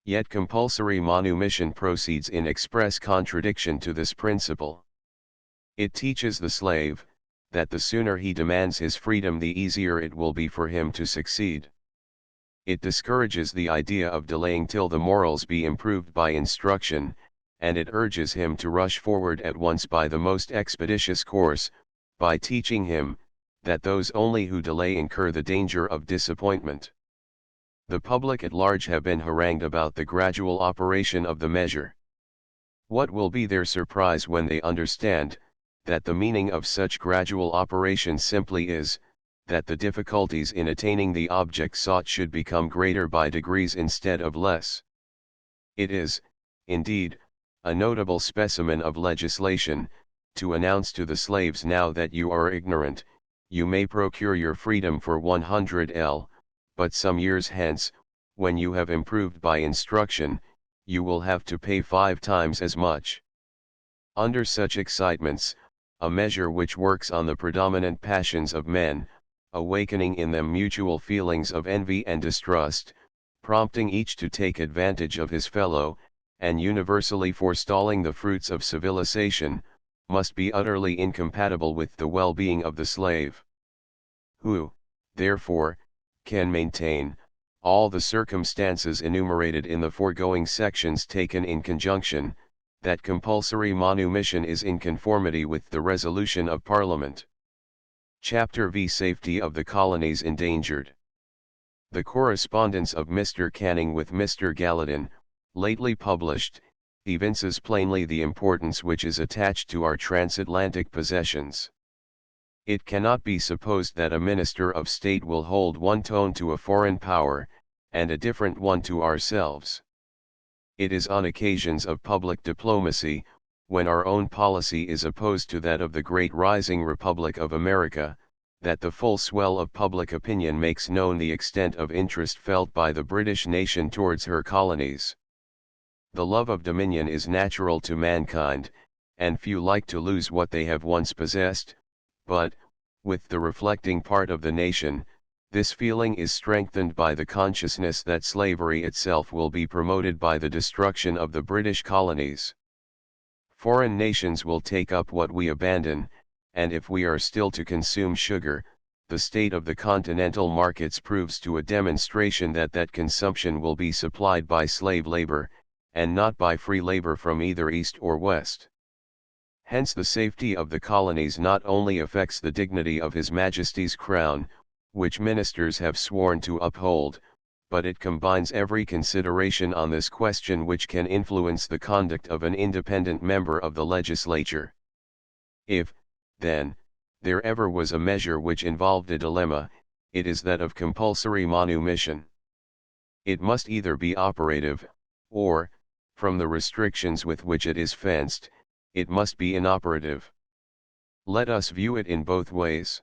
Yet compulsory manumission proceeds in express contradiction to this principle. It teaches the slave, that the sooner he demands his freedom the easier it will be for him to succeed. It discourages the idea of delaying till the morals be improved by instruction, and it urges him to rush forward at once by the most expeditious course, by teaching him, that those only who delay incur the danger of disappointment. The public at large have been harangued about the gradual operation of the measure. What will be their surprise when they understand, that the meaning of such gradual operation simply is, that the difficulties in attaining the object sought should become greater by degrees instead of less. It is, indeed, a notable specimen of legislation, to announce to the slaves now that you are ignorant, you may procure your freedom for 100 L, but some years hence, when you have improved by instruction, you will have to pay 5 times as much. Under such excitements, a measure which works on the predominant passions of men, awakening in them mutual feelings of envy and distrust, prompting each to take advantage of his fellow, and universally forestalling the fruits of civilization, must be utterly incompatible with the well-being of the slave. Who, therefore, can maintain, all the circumstances enumerated in the foregoing sections taken in conjunction, that compulsory manumission is in conformity with the resolution of Parliament. Chapter V. Safety of the Colonies Endangered. The correspondence of Mr. Canning with Mr. Gallatin, lately published, evinces plainly the importance which is attached to our transatlantic possessions. It cannot be supposed that a minister of state will hold one tone to a foreign power, and a different one to ourselves. It is on occasions of public diplomacy, when our own policy is opposed to that of the great rising Republic of America, that the full swell of public opinion makes known the extent of interest felt by the British nation towards her colonies. The love of dominion is natural to mankind, and few like to lose what they have once possessed, but, with the reflecting part of the nation, this feeling is strengthened by the consciousness that slavery itself will be promoted by the destruction of the British colonies. Foreign nations will take up what we abandon, and if we are still to consume sugar, the state of the continental markets proves to a demonstration that that consumption will be supplied by slave labor, and not by free labor from either east or west. Hence the safety of the colonies not only affects the dignity of His Majesty's Crown, which ministers have sworn to uphold, but it combines every consideration on this question which can influence the conduct of an independent member of the legislature. If, then, there ever was a measure which involved a dilemma, it is that of compulsory manumission. It must either be operative, or, from the restrictions with which it is fenced, it must be inoperative. Let us view it in both ways.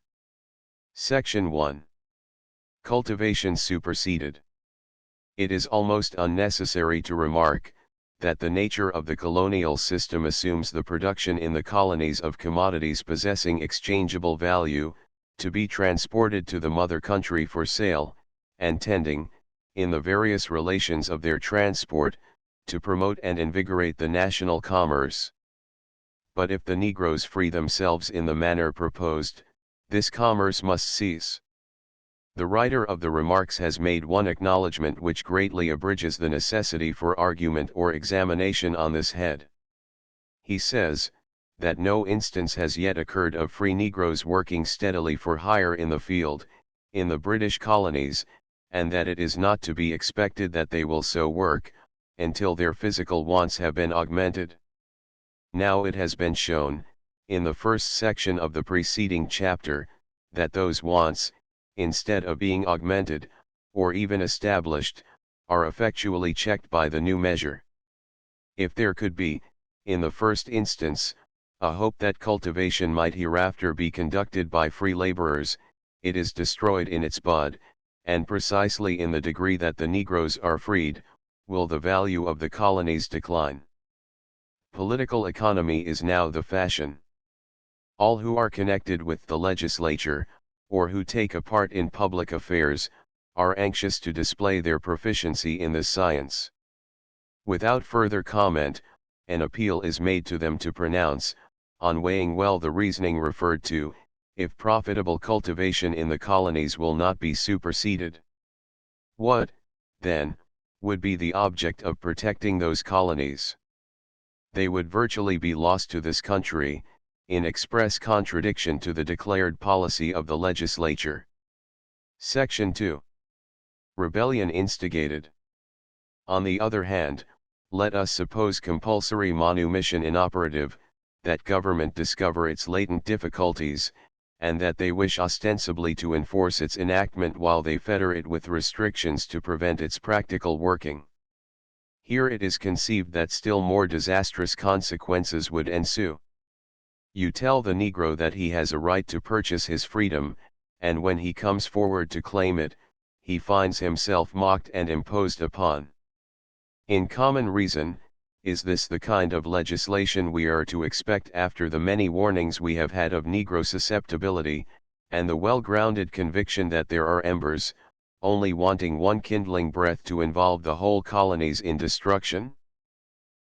Section 1. Cultivation superseded. It is almost unnecessary to remark, that the nature of the colonial system assumes the production in the colonies of commodities possessing exchangeable value, to be transported to the mother country for sale, and tending, in the various relations of their transport, to promote and invigorate the national commerce. but if the Negroes free themselves in the manner proposed, this commerce must cease. The writer of the remarks has made one acknowledgment which greatly abridges the necessity for argument or examination on this head. He says, that no instance has yet occurred of free Negroes working steadily for hire in the field, in the British colonies, and that it is not to be expected that they will so work, until their physical wants have been augmented. Now it has been shown, in the first section of the preceding chapter, that those wants, instead of being augmented, or even established, are effectually checked by the new measure. If there could be, in the first instance, a hope that cultivation might hereafter be conducted by free laborers, it is destroyed in its bud, and precisely in the degree that the Negroes are freed, will the value of the colonies decline. Political economy is now the fashion. All who are connected with the legislature, or who take a part in public affairs, are anxious to display their proficiency in this science. Without further comment, an appeal is made to them to pronounce, on weighing well the reasoning referred to, if profitable cultivation in the colonies will not be superseded. What, then, would be the object of protecting those colonies? They would virtually be lost to this country, in express contradiction to the declared policy of the legislature. Section 2. Rebellion instigated. On the other hand, let us suppose compulsory manumission inoperative, that government discover its latent difficulties, and that they wish ostensibly to enforce its enactment while they fetter it with restrictions to prevent its practical working. Here it is conceived that still more disastrous consequences would ensue. You tell the Negro that he has a right to purchase his freedom, and when he comes forward to claim it, he finds himself mocked and imposed upon. In common reason, is this the kind of legislation we are to expect after the many warnings we have had of Negro susceptibility, and the well-grounded conviction that there are embers, only wanting one kindling breath to involve the whole colonies in destruction?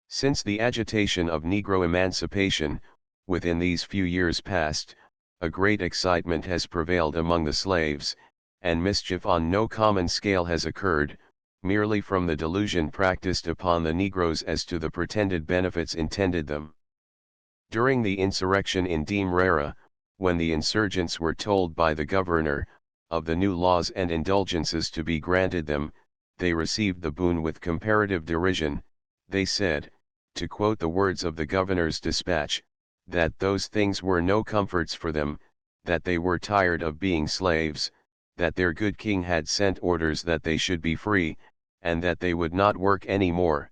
Since the agitation of Negro emancipation, within these few years past, a great excitement has prevailed among the slaves, and mischief on no common scale has occurred, merely from the delusion practiced upon the Negroes as to the pretended benefits intended them. During the insurrection in Demerara, when the insurgents were told by the governor, of the new laws and indulgences to be granted them, they received the boon with comparative derision. They said, to quote the words of the governor's dispatch, that those things were no comforts for them, that they were tired of being slaves, that their good king had sent orders that they should be free, and that they would not work any more.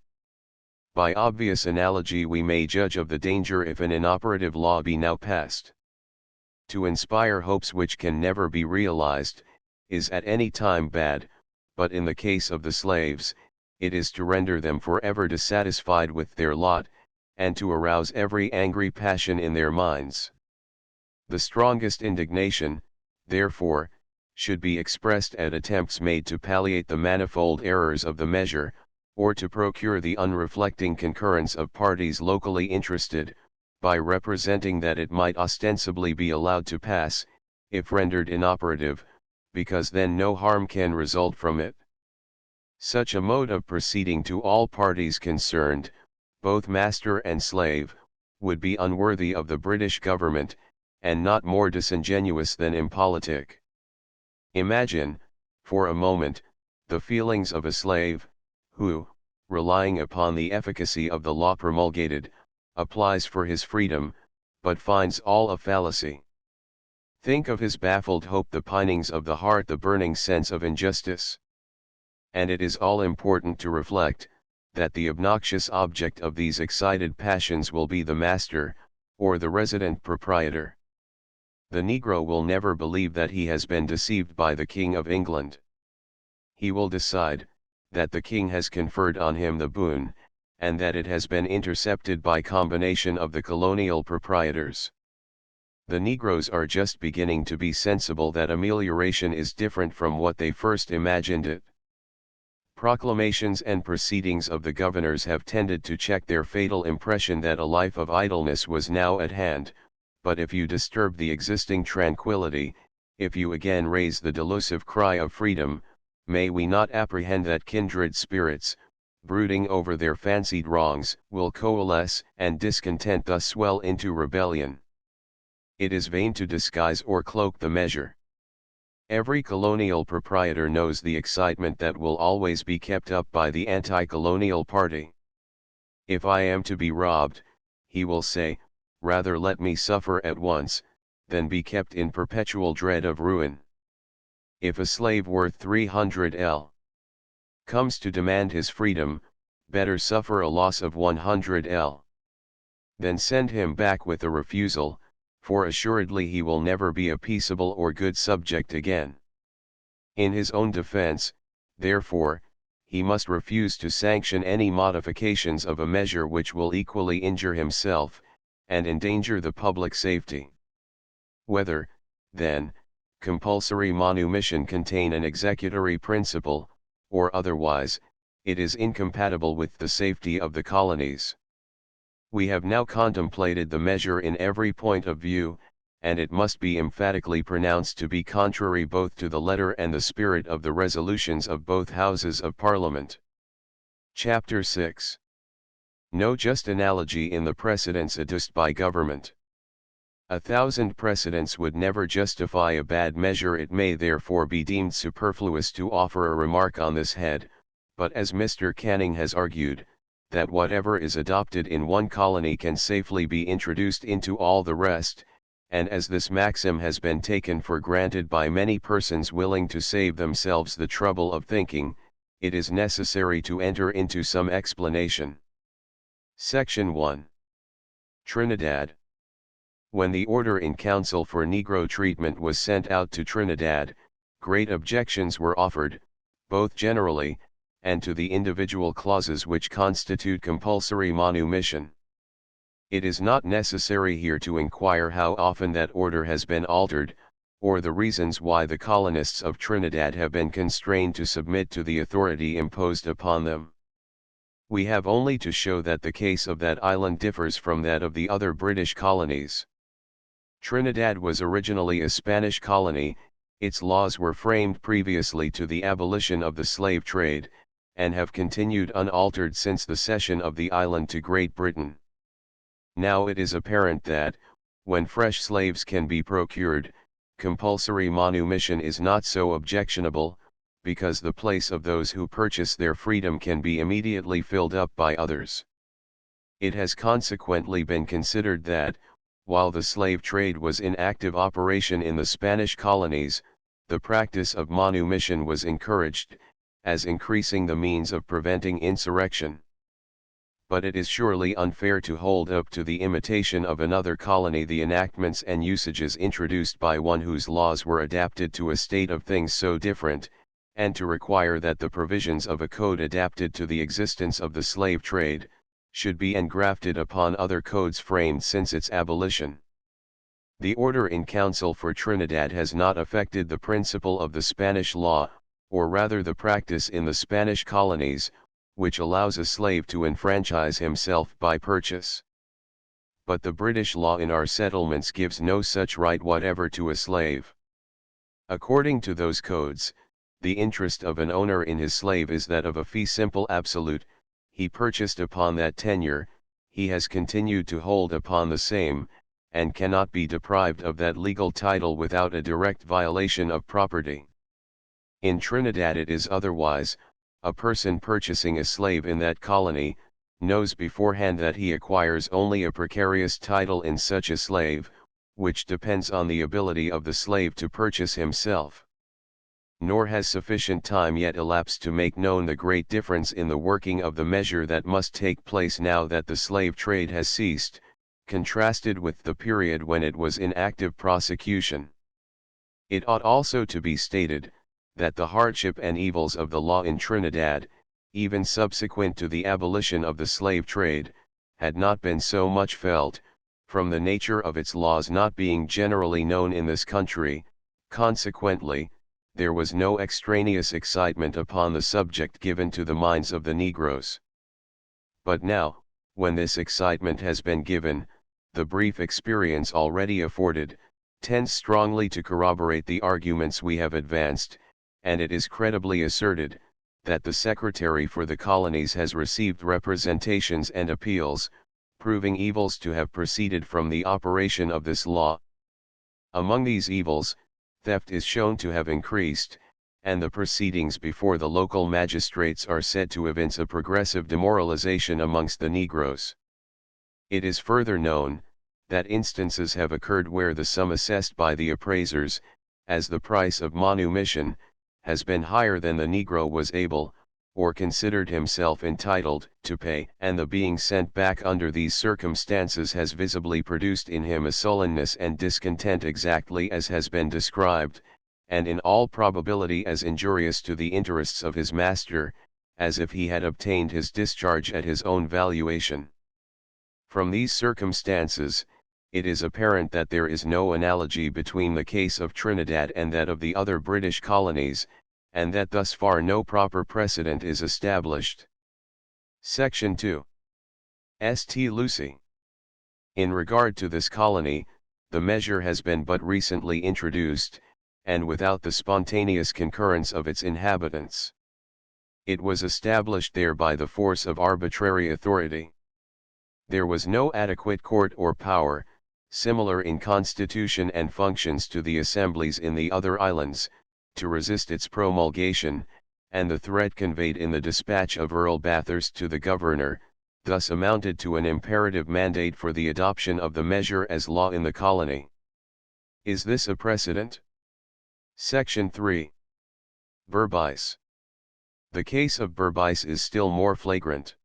By obvious analogy we may judge of the danger if an inoperative law be now passed. To inspire hopes which can never be realized, is at any time bad, but in the case of the slaves, it is to render them forever dissatisfied with their lot, and to arouse every angry passion in their minds. The strongest indignation, therefore, should be expressed at attempts made to palliate the manifold errors of the measure, or to procure the unreflecting concurrence of parties locally interested, by representing that it might ostensibly be allowed to pass, if rendered inoperative, because then no harm can result from it. Such a mode of proceeding to all parties concerned, both master and slave, would be unworthy of the British government, and not more disingenuous than impolitic. Imagine, for a moment, the feelings of a slave, who, relying upon the efficacy of the law promulgated, applies for his freedom, but finds all a fallacy. Think of his baffled hope, the pinings of the heart, the burning sense of injustice. And it is all important to reflect, that the obnoxious object of these excited passions will be the master, or the resident proprietor. The Negro will never believe that he has been deceived by the King of England. He will decide, that the King has conferred on him the boon, and that it has been intercepted by combination of the colonial proprietors. The Negroes are just beginning to be sensible that amelioration is different from what they first imagined it. proclamations and proceedings of the governors have tended to check their fatal impression that a life of idleness was now at hand, but if you disturb the existing tranquility, if you again raise the delusive cry of freedom, may we not apprehend that kindred spirits, brooding over their fancied wrongs, will coalesce, and discontent thus swell into rebellion. It is vain to disguise or cloak the measure. Every colonial proprietor knows the excitement that will always be kept up by the anti-colonial party. If I am to be robbed, he will say, rather let me suffer at once, than be kept in perpetual dread of ruin. If a slave worth 300 comes to demand his freedom, better suffer a loss of 100 than send him back with a refusal, for assuredly he will never be a peaceable or good subject again. In his own defense, therefore, he must refuse to sanction any modifications of a measure which will equally injure himself, and endanger the public safety. Whether, then, compulsory manumission contain an executory principle, or otherwise, it is incompatible with the safety of the colonies. We have now contemplated the measure in every point of view, and it must be emphatically pronounced to be contrary both to the letter and the spirit of the resolutions of both Houses of Parliament. Chapter 6. No just analogy in the precedents adduced by government. 1,000 precedents would never justify a bad measure. It may therefore be deemed superfluous to offer a remark on this head, but as Mr. Canning has argued, that whatever is adopted in one colony can safely be introduced into all the rest, and as this maxim has been taken for granted by many persons willing to save themselves the trouble of thinking, it is necessary to enter into some explanation. Section 1. Trinidad. When the order in council for Negro treatment was sent out to Trinidad, great objections were offered, both generally, and to the individual clauses which constitute compulsory manumission. It is not necessary here to inquire how often that order has been altered, or the reasons why the colonists of Trinidad have been constrained to submit to the authority imposed upon them. We have only to show that the case of that island differs from that of the other British colonies. Trinidad was originally a Spanish colony, its laws were framed previously to the abolition of the slave trade, and have continued unaltered since the cession of the island to Great Britain. Now it is apparent that, when fresh slaves can be procured, compulsory manumission is not so objectionable, because the place of those who purchase their freedom can be immediately filled up by others. It has consequently been considered that, while the slave trade was in active operation in the Spanish colonies, the practice of manumission was encouraged, as increasing the means of preventing insurrection. But it is surely unfair to hold up to the imitation of another colony the enactments and usages introduced by one whose laws were adapted to a state of things so different, and to require that the provisions of a code adapted to the existence of the slave trade, should be engrafted upon other codes framed since its abolition. The order in council for Trinidad has not affected the principle of the Spanish law, or rather the practice in the Spanish colonies, which allows a slave to enfranchise himself by purchase. But the British law in our settlements gives no such right whatever to a slave. According to those codes, the interest of an owner in his slave is that of a fee simple absolute. He purchased upon that tenure, he has continued to hold upon the same, and cannot be deprived of that legal title without a direct violation of property. In Trinidad it is otherwise. A person purchasing a slave in that colony, knows beforehand that he acquires only a precarious title in such a slave, which depends on the ability of the slave to purchase himself. Nor has sufficient time yet elapsed to make known the great difference in the working of the measure that must take place now that the slave trade has ceased, contrasted with the period when it was in active prosecution. It ought also to be stated, that the hardship and evils of the law in Trinidad, even subsequent to the abolition of the slave trade, had not been so much felt, from the nature of its laws not being generally known in this country. Consequently, there was no extraneous excitement upon the subject given to the minds of the Negroes. But now, when this excitement has been given, the brief experience already afforded, tends strongly to corroborate the arguments we have advanced, and it is credibly asserted, that the Secretary for the Colonies has received representations and appeals, proving evils to have proceeded from the operation of this law. Among these evils, theft is shown to have increased, and the proceedings before the local magistrates are said to evince a progressive demoralization amongst the Negroes. It is further known, that instances have occurred where the sum assessed by the appraisers, as the price of manumission, has been higher than the Negro was able, or considered himself entitled, to pay, and the being sent back under these circumstances has visibly produced in him a sullenness and discontent exactly as has been described, and in all probability as injurious to the interests of his master, as if he had obtained his discharge at his own valuation. From these circumstances, it is apparent that there is no analogy between the case of Trinidad and that of the other British colonies, and that thus far no proper precedent is established. Section 2. St. Lucie. In regard to this colony, the measure has been but recently introduced, and without the spontaneous concurrence of its inhabitants. It was established there by the force of arbitrary authority. There was no adequate court or power, similar in constitution and functions to the assemblies in the other islands, to resist its promulgation, and the threat conveyed in the dispatch of Earl Bathurst to the governor, thus amounted to an imperative mandate for the adoption of the measure as law in the colony. Is this a precedent? Section 3. Berbice. The case of Berbice is still more flagrant.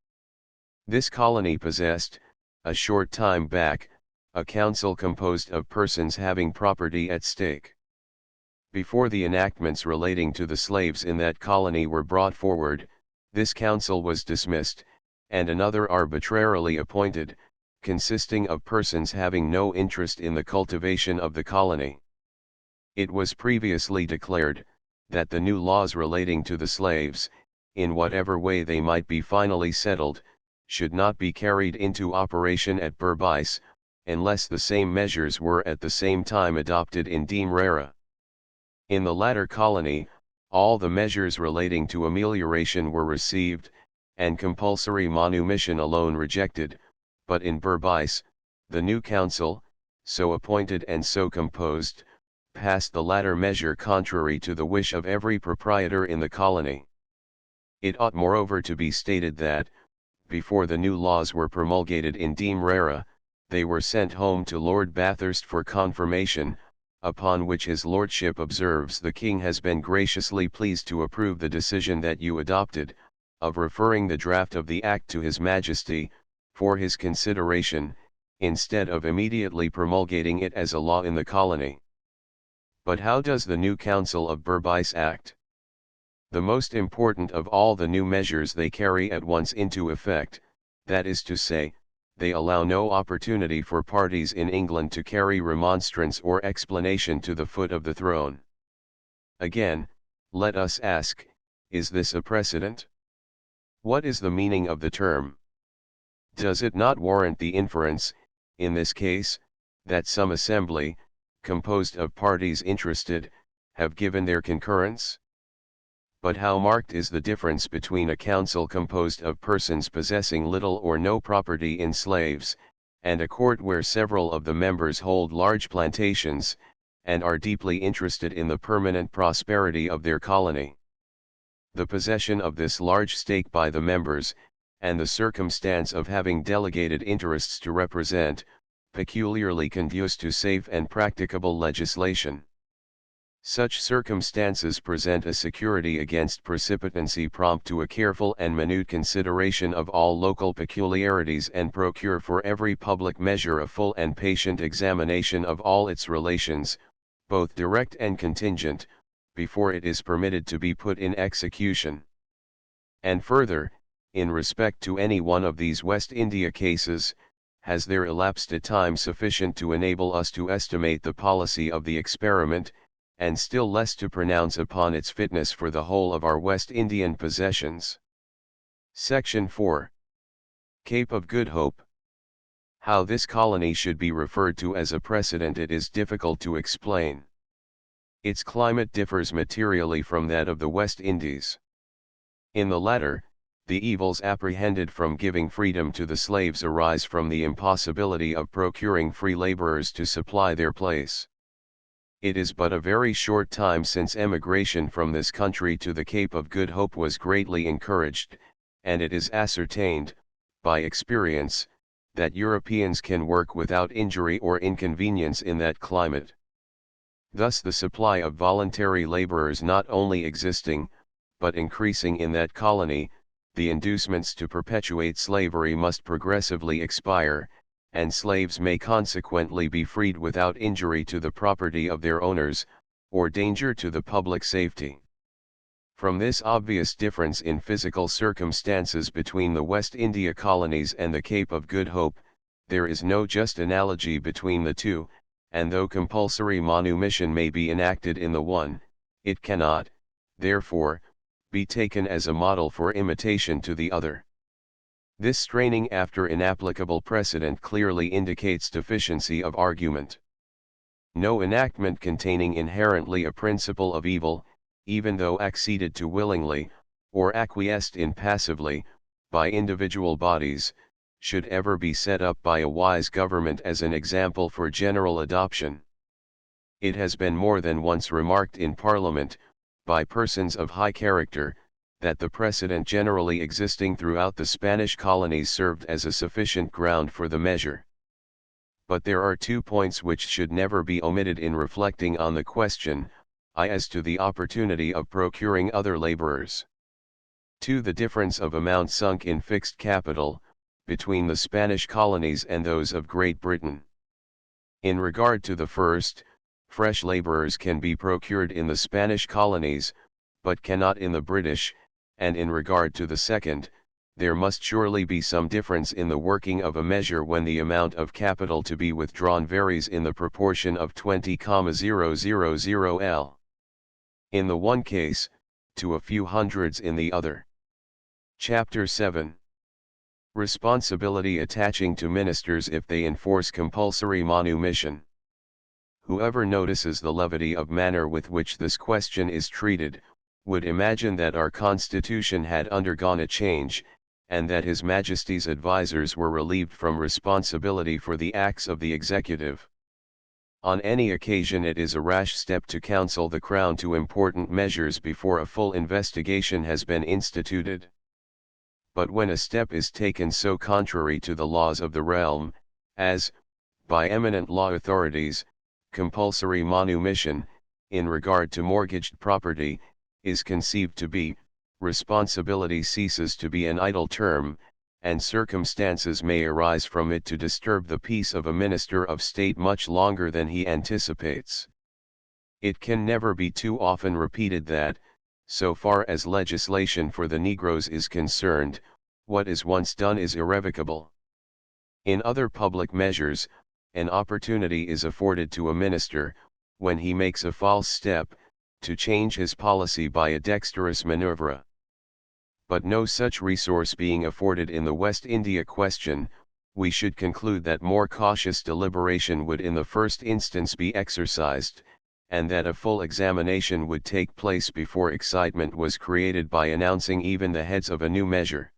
This colony possessed, a short time back, a council composed of persons having property at stake. Before the enactments relating to the slaves in that colony were brought forward, this council was dismissed, and another arbitrarily appointed, consisting of persons having no interest in the cultivation of the colony. It was previously declared, that the new laws relating to the slaves, in whatever way they might be finally settled, should not be carried into operation at Berbice, unless the same measures were at the same time adopted in Demerara. In the latter colony, all the measures relating to amelioration were received, and compulsory manumission alone rejected, but in Berbice, the new council, so appointed and so composed, passed the latter measure contrary to the wish of every proprietor in the colony. It ought moreover to be stated that, before the new laws were promulgated in Demerara, they were sent home to Lord Bathurst for confirmation, upon which his lordship observes the king has been graciously pleased to approve the decision that you adopted, of referring the draft of the act to his majesty, for his consideration, instead of immediately promulgating it as a law in the colony. But how does the new council of Berbice act? The most important of all the new measures they carry at once into effect, that is to say, they allow no opportunity for parties in England to carry remonstrance or explanation to the foot of the throne. Again, let us ask, is this a precedent? What is the meaning of the term? Does it not warrant the inference, in this case, that some assembly, composed of parties interested, have given their concurrence? But how marked is the difference between a council composed of persons possessing little or no property in slaves, and a court where several of the members hold large plantations, and are deeply interested in the permanent prosperity of their colony. The possession of this large stake by the members, and the circumstance of having delegated interests to represent, peculiarly conduce to safe and practicable legislation. Such circumstances present a security against precipitancy prompt to a careful and minute consideration of all local peculiarities and procure for every public measure a full and patient examination of all its relations, both direct and contingent, before it is permitted to be put in execution. And further, in respect to any one of these West India cases, has there elapsed a time sufficient to enable us to estimate the policy of the experiment, and still less to pronounce upon its fitness for the whole of our West Indian possessions. Section 4. Cape of Good Hope. How this colony should be referred to as a precedent it is difficult to explain. Its climate differs materially from that of the West Indies. In the latter, the evils apprehended from giving freedom to the slaves arise from the impossibility of procuring free laborers to supply their place. It is but a very short time since emigration from this country to the Cape of Good Hope was greatly encouraged, and it is ascertained, by experience, that Europeans can work without injury or inconvenience in that climate. Thus the supply of voluntary laborers not only existing, but increasing in that colony, the inducements to perpetuate slavery must progressively expire, and slaves may consequently be freed without injury to the property of their owners, or danger to the public safety. From this obvious difference in physical circumstances between the West India colonies and the Cape of Good Hope, there is no just analogy between the two, and though compulsory manumission may be enacted in the one, it cannot, therefore, be taken as a model for imitation to the other. This straining after inapplicable precedent clearly indicates deficiency of argument. No enactment containing inherently a principle of evil, even though acceded to willingly, or acquiesced in passively, by individual bodies, should ever be set up by a wise government as an example for general adoption. It has been more than once remarked in Parliament, by persons of high character, that the precedent generally existing throughout the Spanish colonies served as a sufficient ground for the measure. But there are 2 points which should never be omitted in reflecting on the question, as to the opportunity of procuring other laborers. 2. The difference of amount sunk in fixed capital, between the Spanish colonies and those of Great Britain. In regard to the first, fresh laborers can be procured in the Spanish colonies, but cannot in the British, and in regard to the second, there must surely be some difference in the working of a measure when the amount of capital to be withdrawn varies in the proportion of 20,000 L. In the one case, to a few hundreds in the other. Chapter 7. Responsibility attaching to ministers if they enforce compulsory manumission. Whoever notices the levity of manner with which this question is treated, would imagine that our Constitution had undergone a change, and that His Majesty's advisers were relieved from responsibility for the acts of the executive. On any occasion it is a rash step to counsel the Crown to important measures before a full investigation has been instituted. But when a step is taken so contrary to the laws of the realm, as, by eminent law authorities, compulsory manumission, in regard to mortgaged property, is conceived to be, responsibility ceases to be an idle term, and circumstances may arise from it to disturb the peace of a minister of state much longer than he anticipates. It can never be too often repeated that, so far as legislation for the Negroes is concerned, what is once done is irrevocable. In other public measures, an opportunity is afforded to a minister, when he makes a false step, to change his policy by a dexterous manoeuvre. But no such resource being afforded in the West India question, we should conclude that more cautious deliberation would in the first instance be exercised, and that a full examination would take place before excitement was created by announcing even the heads of a new measure.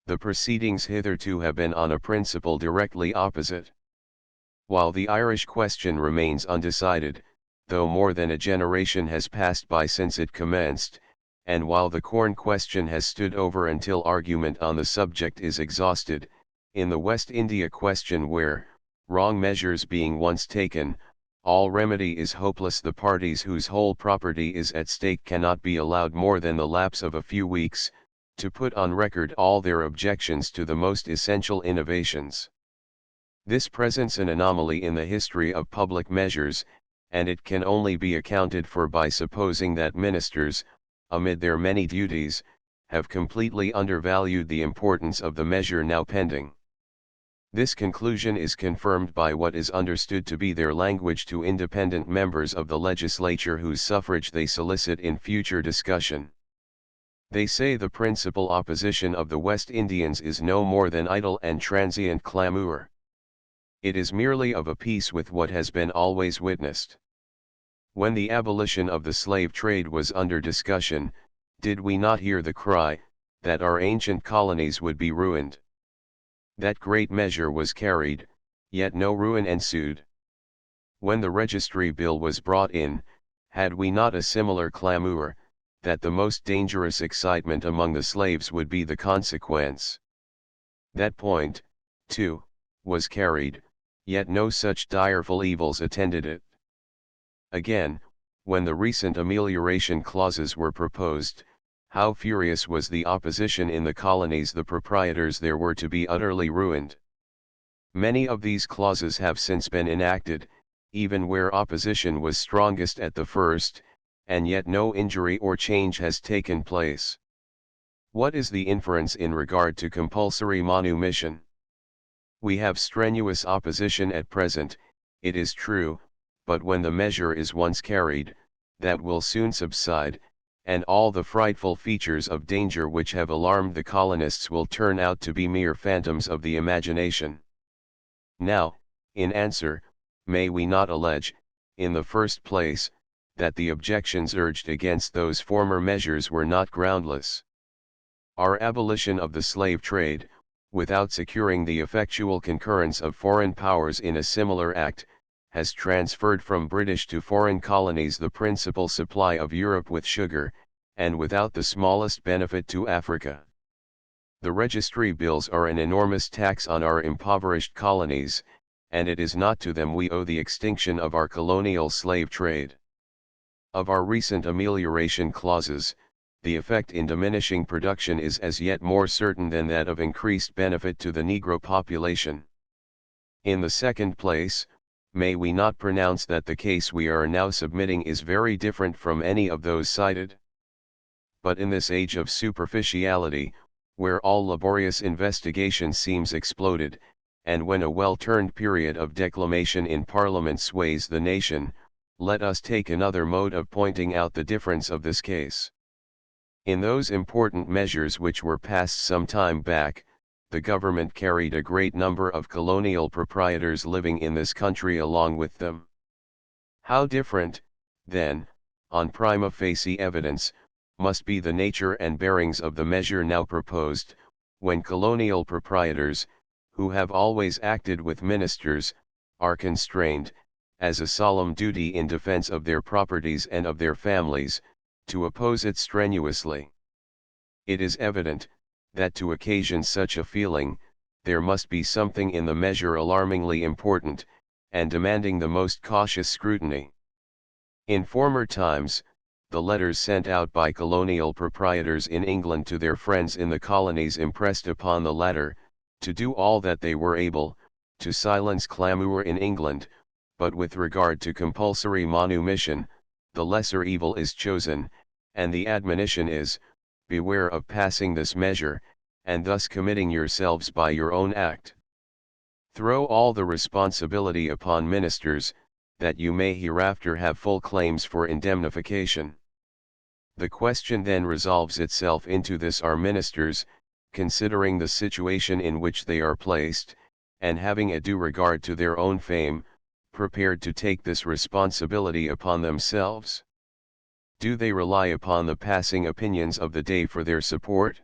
The proceedings hitherto have been on a principle directly opposite. While the Irish question remains undecided, though more than a generation has passed by since it commenced, and while the corn question has stood over until argument on the subject is exhausted, in the West India question where, wrong measures being once taken, all remedy is hopeless, the parties whose whole property is at stake cannot be allowed more than the lapse of a few weeks, to put on record all their objections to the most essential innovations. This presents an anomaly in the history of public measures, and it can only be accounted for by supposing that ministers, amid their many duties, have completely undervalued the importance of the measure now pending. This conclusion is confirmed by what is understood to be their language to independent members of the legislature whose suffrage they solicit in future discussion. They say the principal opposition of the West Indians is no more than idle and transient clamour. It is merely of a piece with what has been always witnessed. When the abolition of the slave trade was under discussion, did we not hear the cry, that our ancient colonies would be ruined? That great measure was carried, yet no ruin ensued. When the registry bill was brought in, had we not a similar clamour, that the most dangerous excitement among the slaves would be the consequence? That point, too, was carried, yet no such direful evils attended it. Again, when the recent amelioration clauses were proposed, how furious was the opposition in the colonies! The proprietors there were to be utterly ruined. Many of these clauses have since been enacted, even where opposition was strongest at the first, and yet no injury or change has taken place. What is the inference in regard to compulsory manumission? We have strenuous opposition at present, it is true, but when the measure is once carried, that will soon subside, and all the frightful features of danger which have alarmed the colonists will turn out to be mere phantoms of the imagination. Now, in answer, may we not allege, in the first place, that the objections urged against those former measures were not groundless? Our abolition of the slave trade, without securing the effectual concurrence of foreign powers in a similar act, has transferred from British to foreign colonies the principal supply of Europe with sugar, and without the smallest benefit to Africa. The registry bills are an enormous tax on our impoverished colonies, and it is not to them we owe the extinction of our colonial slave trade. Of our recent amelioration clauses, the effect in diminishing production is as yet more certain than that of increased benefit to the Negro population. In the second place, may we not pronounce that the case we are now submitting is very different from any of those cited? But in this age of superficiality, where all laborious investigation seems exploded, and when a well-turned period of declamation in Parliament sways the nation, let us take another mode of pointing out the difference of this case. In those important measures which were passed some time back, the government carried a great number of colonial proprietors living in this country along with them. How different, then, on prima facie evidence, must be the nature and bearings of the measure now proposed, when colonial proprietors, who have always acted with ministers, are constrained, as a solemn duty in defense of their properties and of their families, to oppose it strenuously. It is evident, that to occasion such a feeling, there must be something in the measure alarmingly important, and demanding the most cautious scrutiny. In former times, the letters sent out by colonial proprietors in England to their friends in the colonies impressed upon the latter, to do all that they were able, to silence clamour in England, but with regard to compulsory manumission, the lesser evil is chosen, and the admonition is, beware of passing this measure, and thus committing yourselves by your own act. Throw all the responsibility upon ministers, that you may hereafter have full claims for indemnification. The question then resolves itself into this: are ministers, considering the situation in which they are placed, and having a due regard to their own fame, prepared to take this responsibility upon themselves? Do they rely upon the passing opinions of the day for their support?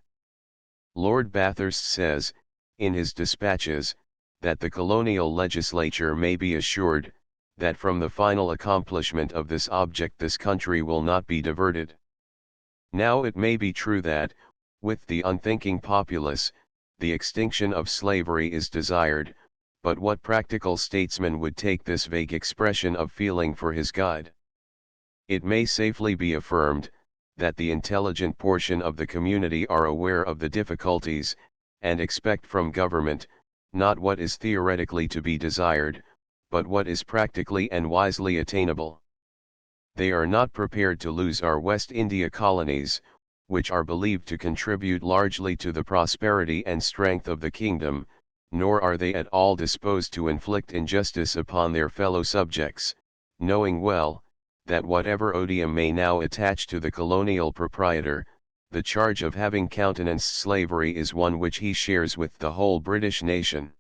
Lord Bathurst says, in his dispatches, that the colonial legislature may be assured, that from the final accomplishment of this object this country will not be diverted. Now it may be true that, with the unthinking populace, the extinction of slavery is desired, but what practical statesman would take this vague expression of feeling for his guide? It may safely be affirmed, that the intelligent portion of the community are aware of the difficulties, and expect from government, not what is theoretically to be desired, but what is practically and wisely attainable. They are not prepared to lose our West India colonies, which are believed to contribute largely to the prosperity and strength of the kingdom, nor are they at all disposed to inflict injustice upon their fellow subjects, knowing well, that whatever odium may now attach to the colonial proprietor, the charge of having countenanced slavery is one which he shares with the whole British nation.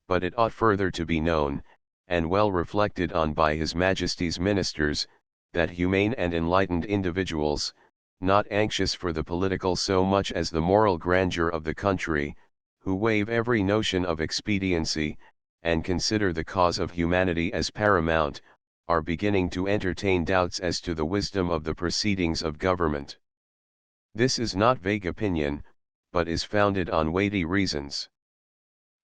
But it ought further to be known, and well reflected on by His Majesty's ministers, that humane and enlightened individuals, not anxious for the political so much as the moral grandeur of the country, who waive every notion of expediency, and consider the cause of humanity as paramount, are beginning to entertain doubts as to the wisdom of the proceedings of government. This is not vague opinion, but is founded on weighty reasons.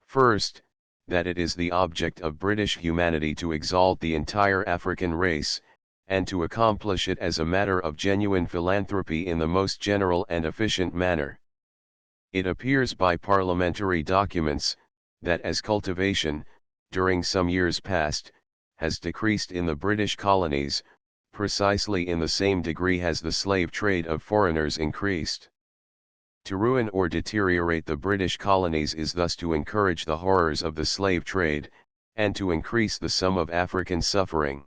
First, that it is the object of British humanity to exalt the entire African race, and to accomplish it as a matter of genuine philanthropy in the most general and efficient manner. It appears by parliamentary documents, that as cultivation, during some years past, has decreased in the British colonies, precisely in the same degree has the slave trade of foreigners increased. To ruin or deteriorate the British colonies is thus to encourage the horrors of the slave trade, and to increase the sum of African suffering.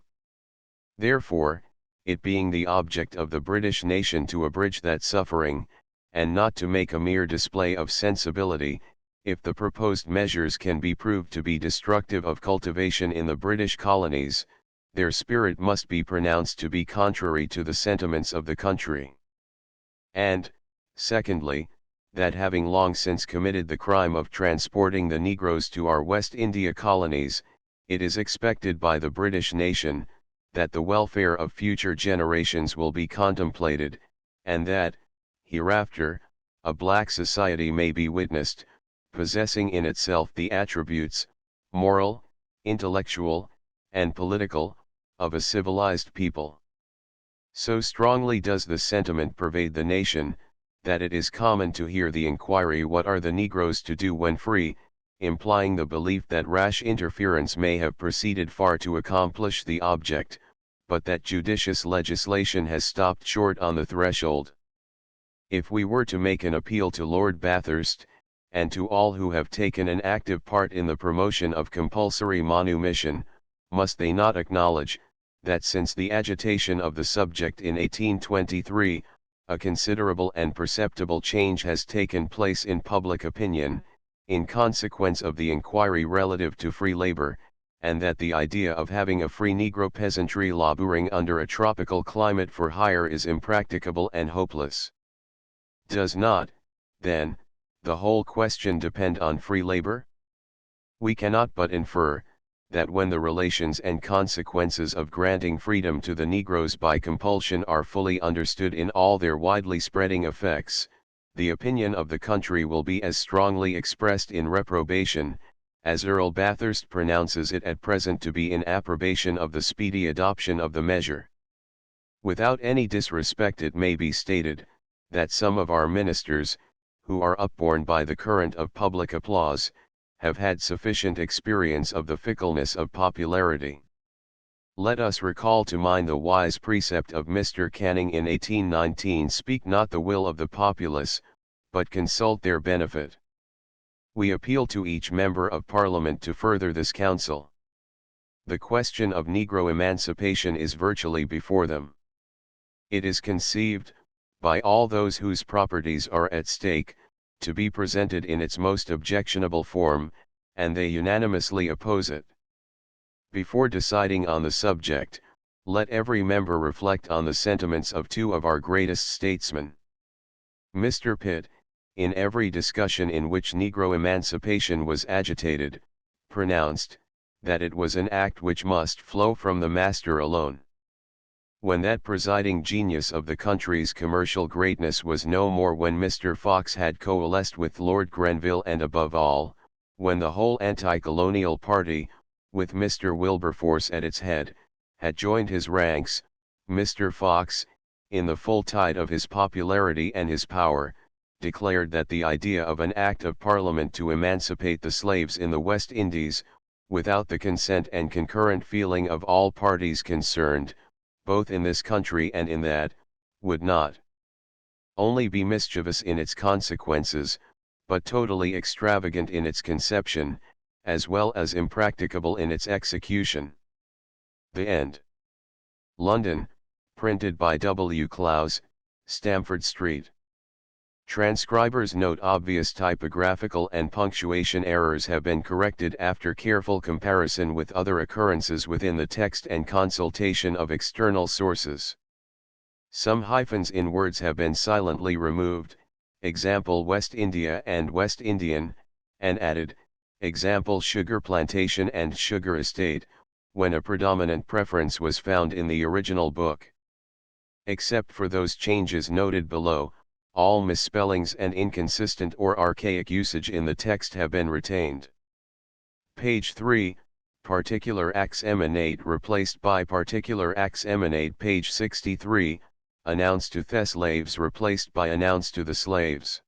Therefore, it being the object of the British nation to abridge that suffering, and not to make a mere display of sensibility, if the proposed measures can be proved to be destructive of cultivation in the British colonies, their spirit must be pronounced to be contrary to the sentiments of the country. And, secondly, that having long since committed the crime of transporting the Negroes to our West India colonies, it is expected by the British nation, that the welfare of future generations will be contemplated, and that, hereafter, a black society may be witnessed, possessing in itself the attributes, moral, intellectual, and political, of a civilized people. So strongly does this sentiment pervade the nation, that it is common to hear the inquiry what are the Negroes to do when free, implying the belief that rash interference may have proceeded far to accomplish the object, but that judicious legislation has stopped short on the threshold. If we were to make an appeal to Lord Bathurst, and to all who have taken an active part in the promotion of compulsory manumission, must they not acknowledge, that since the agitation of the subject in 1823, a considerable and perceptible change has taken place in public opinion, in consequence of the inquiry relative to free labor, and that the idea of having a free Negro peasantry laboring under a tropical climate for hire is impracticable and hopeless? Does not, then, the whole question depend on free labor? We cannot but infer, that when the relations and consequences of granting freedom to the Negroes by compulsion are fully understood in all their widely spreading effects, the opinion of the country will be as strongly expressed in reprobation, as Earl Bathurst pronounces it at present to be in approbation of the speedy adoption of the measure. Without any disrespect it may be stated, that some of our ministers, who are upborne by the current of public applause, have had sufficient experience of the fickleness of popularity. Let us recall to mind the wise precept of Mr. Canning in 1819: speak not the will of the populace, but consult their benefit. We appeal to each member of Parliament to further this counsel. The question of Negro emancipation is virtually before them. It is conceived, by all those whose properties are at stake, to be presented in its most objectionable form, and they unanimously oppose it. Before deciding on the subject, let every member reflect on the sentiments of two of our greatest statesmen. Mr. Pitt, in every discussion in which Negro emancipation was agitated, pronounced, that it was an act which must flow from the master alone. When that presiding genius of the country's commercial greatness was no more, when Mr. Fox had coalesced with Lord Grenville, and above all, when the whole anti-colonial party, with Mr. Wilberforce at its head, had joined his ranks, Mr. Fox, in the full tide of his popularity and his power, declared that the idea of an Act of Parliament to emancipate the slaves in the West Indies, without the consent and concurrent feeling of all parties concerned, both in this country and in that, would not only be mischievous in its consequences, but totally extravagant in its conception, as well as impracticable in its execution. The End. London, printed by W. Clowes, Stamford Street. Transcribers note obvious typographical and punctuation errors have been corrected after careful comparison with other occurrences within the text and consultation of external sources. Some hyphens in words have been silently removed, example West India and West Indian, and added, example sugar plantation and sugar estate, when a predominant preference was found in the original book. Except for those changes noted below, all misspellings and inconsistent or archaic usage in the text have been retained. Page 3, particular acts emanate replaced by particular acts emanate. Page 63, announced to the slaves replaced by announced to the slaves.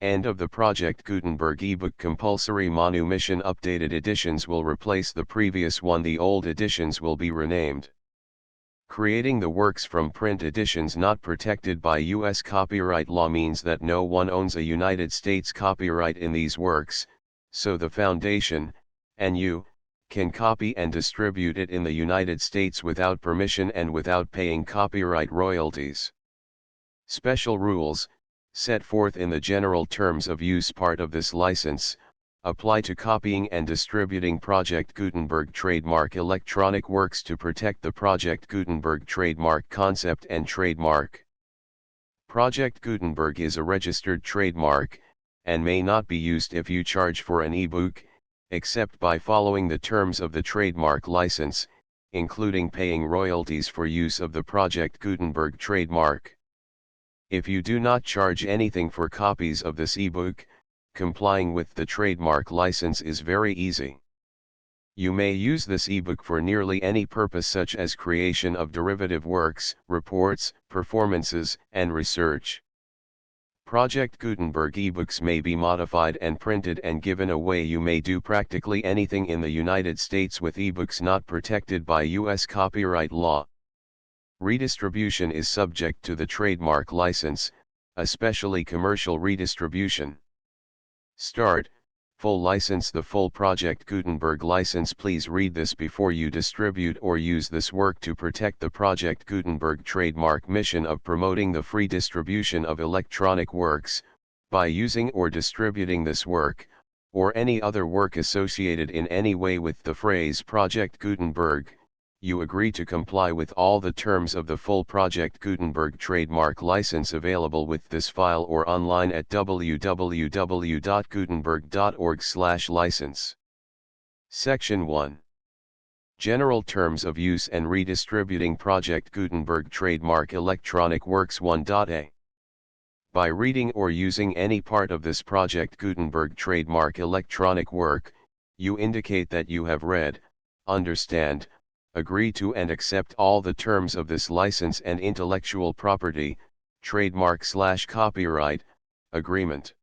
End of the Project Gutenberg ebook compulsory manumission. Updated editions will replace the previous one. The old editions will be renamed. Creating the works from print editions not protected by U.S. copyright law means that no one owns a United States copyright in these works, so the Foundation, and you, can copy and distribute it in the United States without permission and without paying copyright royalties. Special rules, set forth in the general terms of use part of this license, apply to copying and distributing Project Gutenberg trademark electronic works to protect the Project Gutenberg trademark concept and trademark. Project Gutenberg is a registered trademark, and may not be used if you charge for an ebook, except by following the terms of the trademark license, including paying royalties for use of the Project Gutenberg trademark. If you do not charge anything for copies of this ebook, complying with the trademark license is very easy. You may use this ebook for nearly any purpose such as creation of derivative works, reports, performances, and research. Project Gutenberg ebooks may be modified and printed and given away. You may do practically anything in the United States with ebooks not protected by U.S. copyright law. Redistribution is subject to the trademark license, especially commercial redistribution. Start, full license. The full Project Gutenberg license. Please read this before you distribute or use this work to protect the Project Gutenberg trademark mission of promoting the free distribution of electronic works, by using or distributing this work, or any other work associated in any way with the phrase Project Gutenberg. You agree to comply with all the terms of the full Project Gutenberg trademark license available with this file or online at www.gutenberg.org/license. Section 1. General Terms of Use and Redistributing Project Gutenberg Trademark Electronic Works 1.a. By reading or using any part of this Project Gutenberg trademark electronic work, you indicate that you have read, understand, agree to and accept all the terms of this license and intellectual property, trademark/copyright, agreement.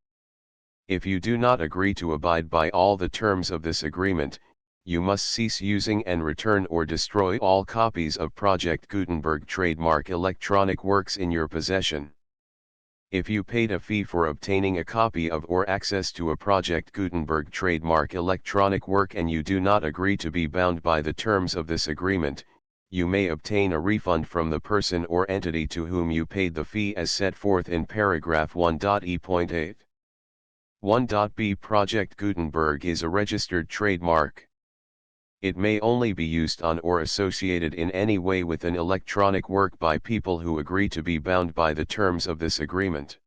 If you do not agree to abide by all the terms of this agreement, you must cease using and return or destroy all copies of Project Gutenberg trademark electronic works in your possession. If you paid a fee for obtaining a copy of or access to a Project Gutenberg trademark electronic work and you do not agree to be bound by the terms of this agreement, you may obtain a refund from the person or entity to whom you paid the fee as set forth in paragraph 1.e.8. 1.b. Project Gutenberg is a registered trademark. It may only be used on or associated in any way with an electronic work by people who agree to be bound by the terms of this agreement.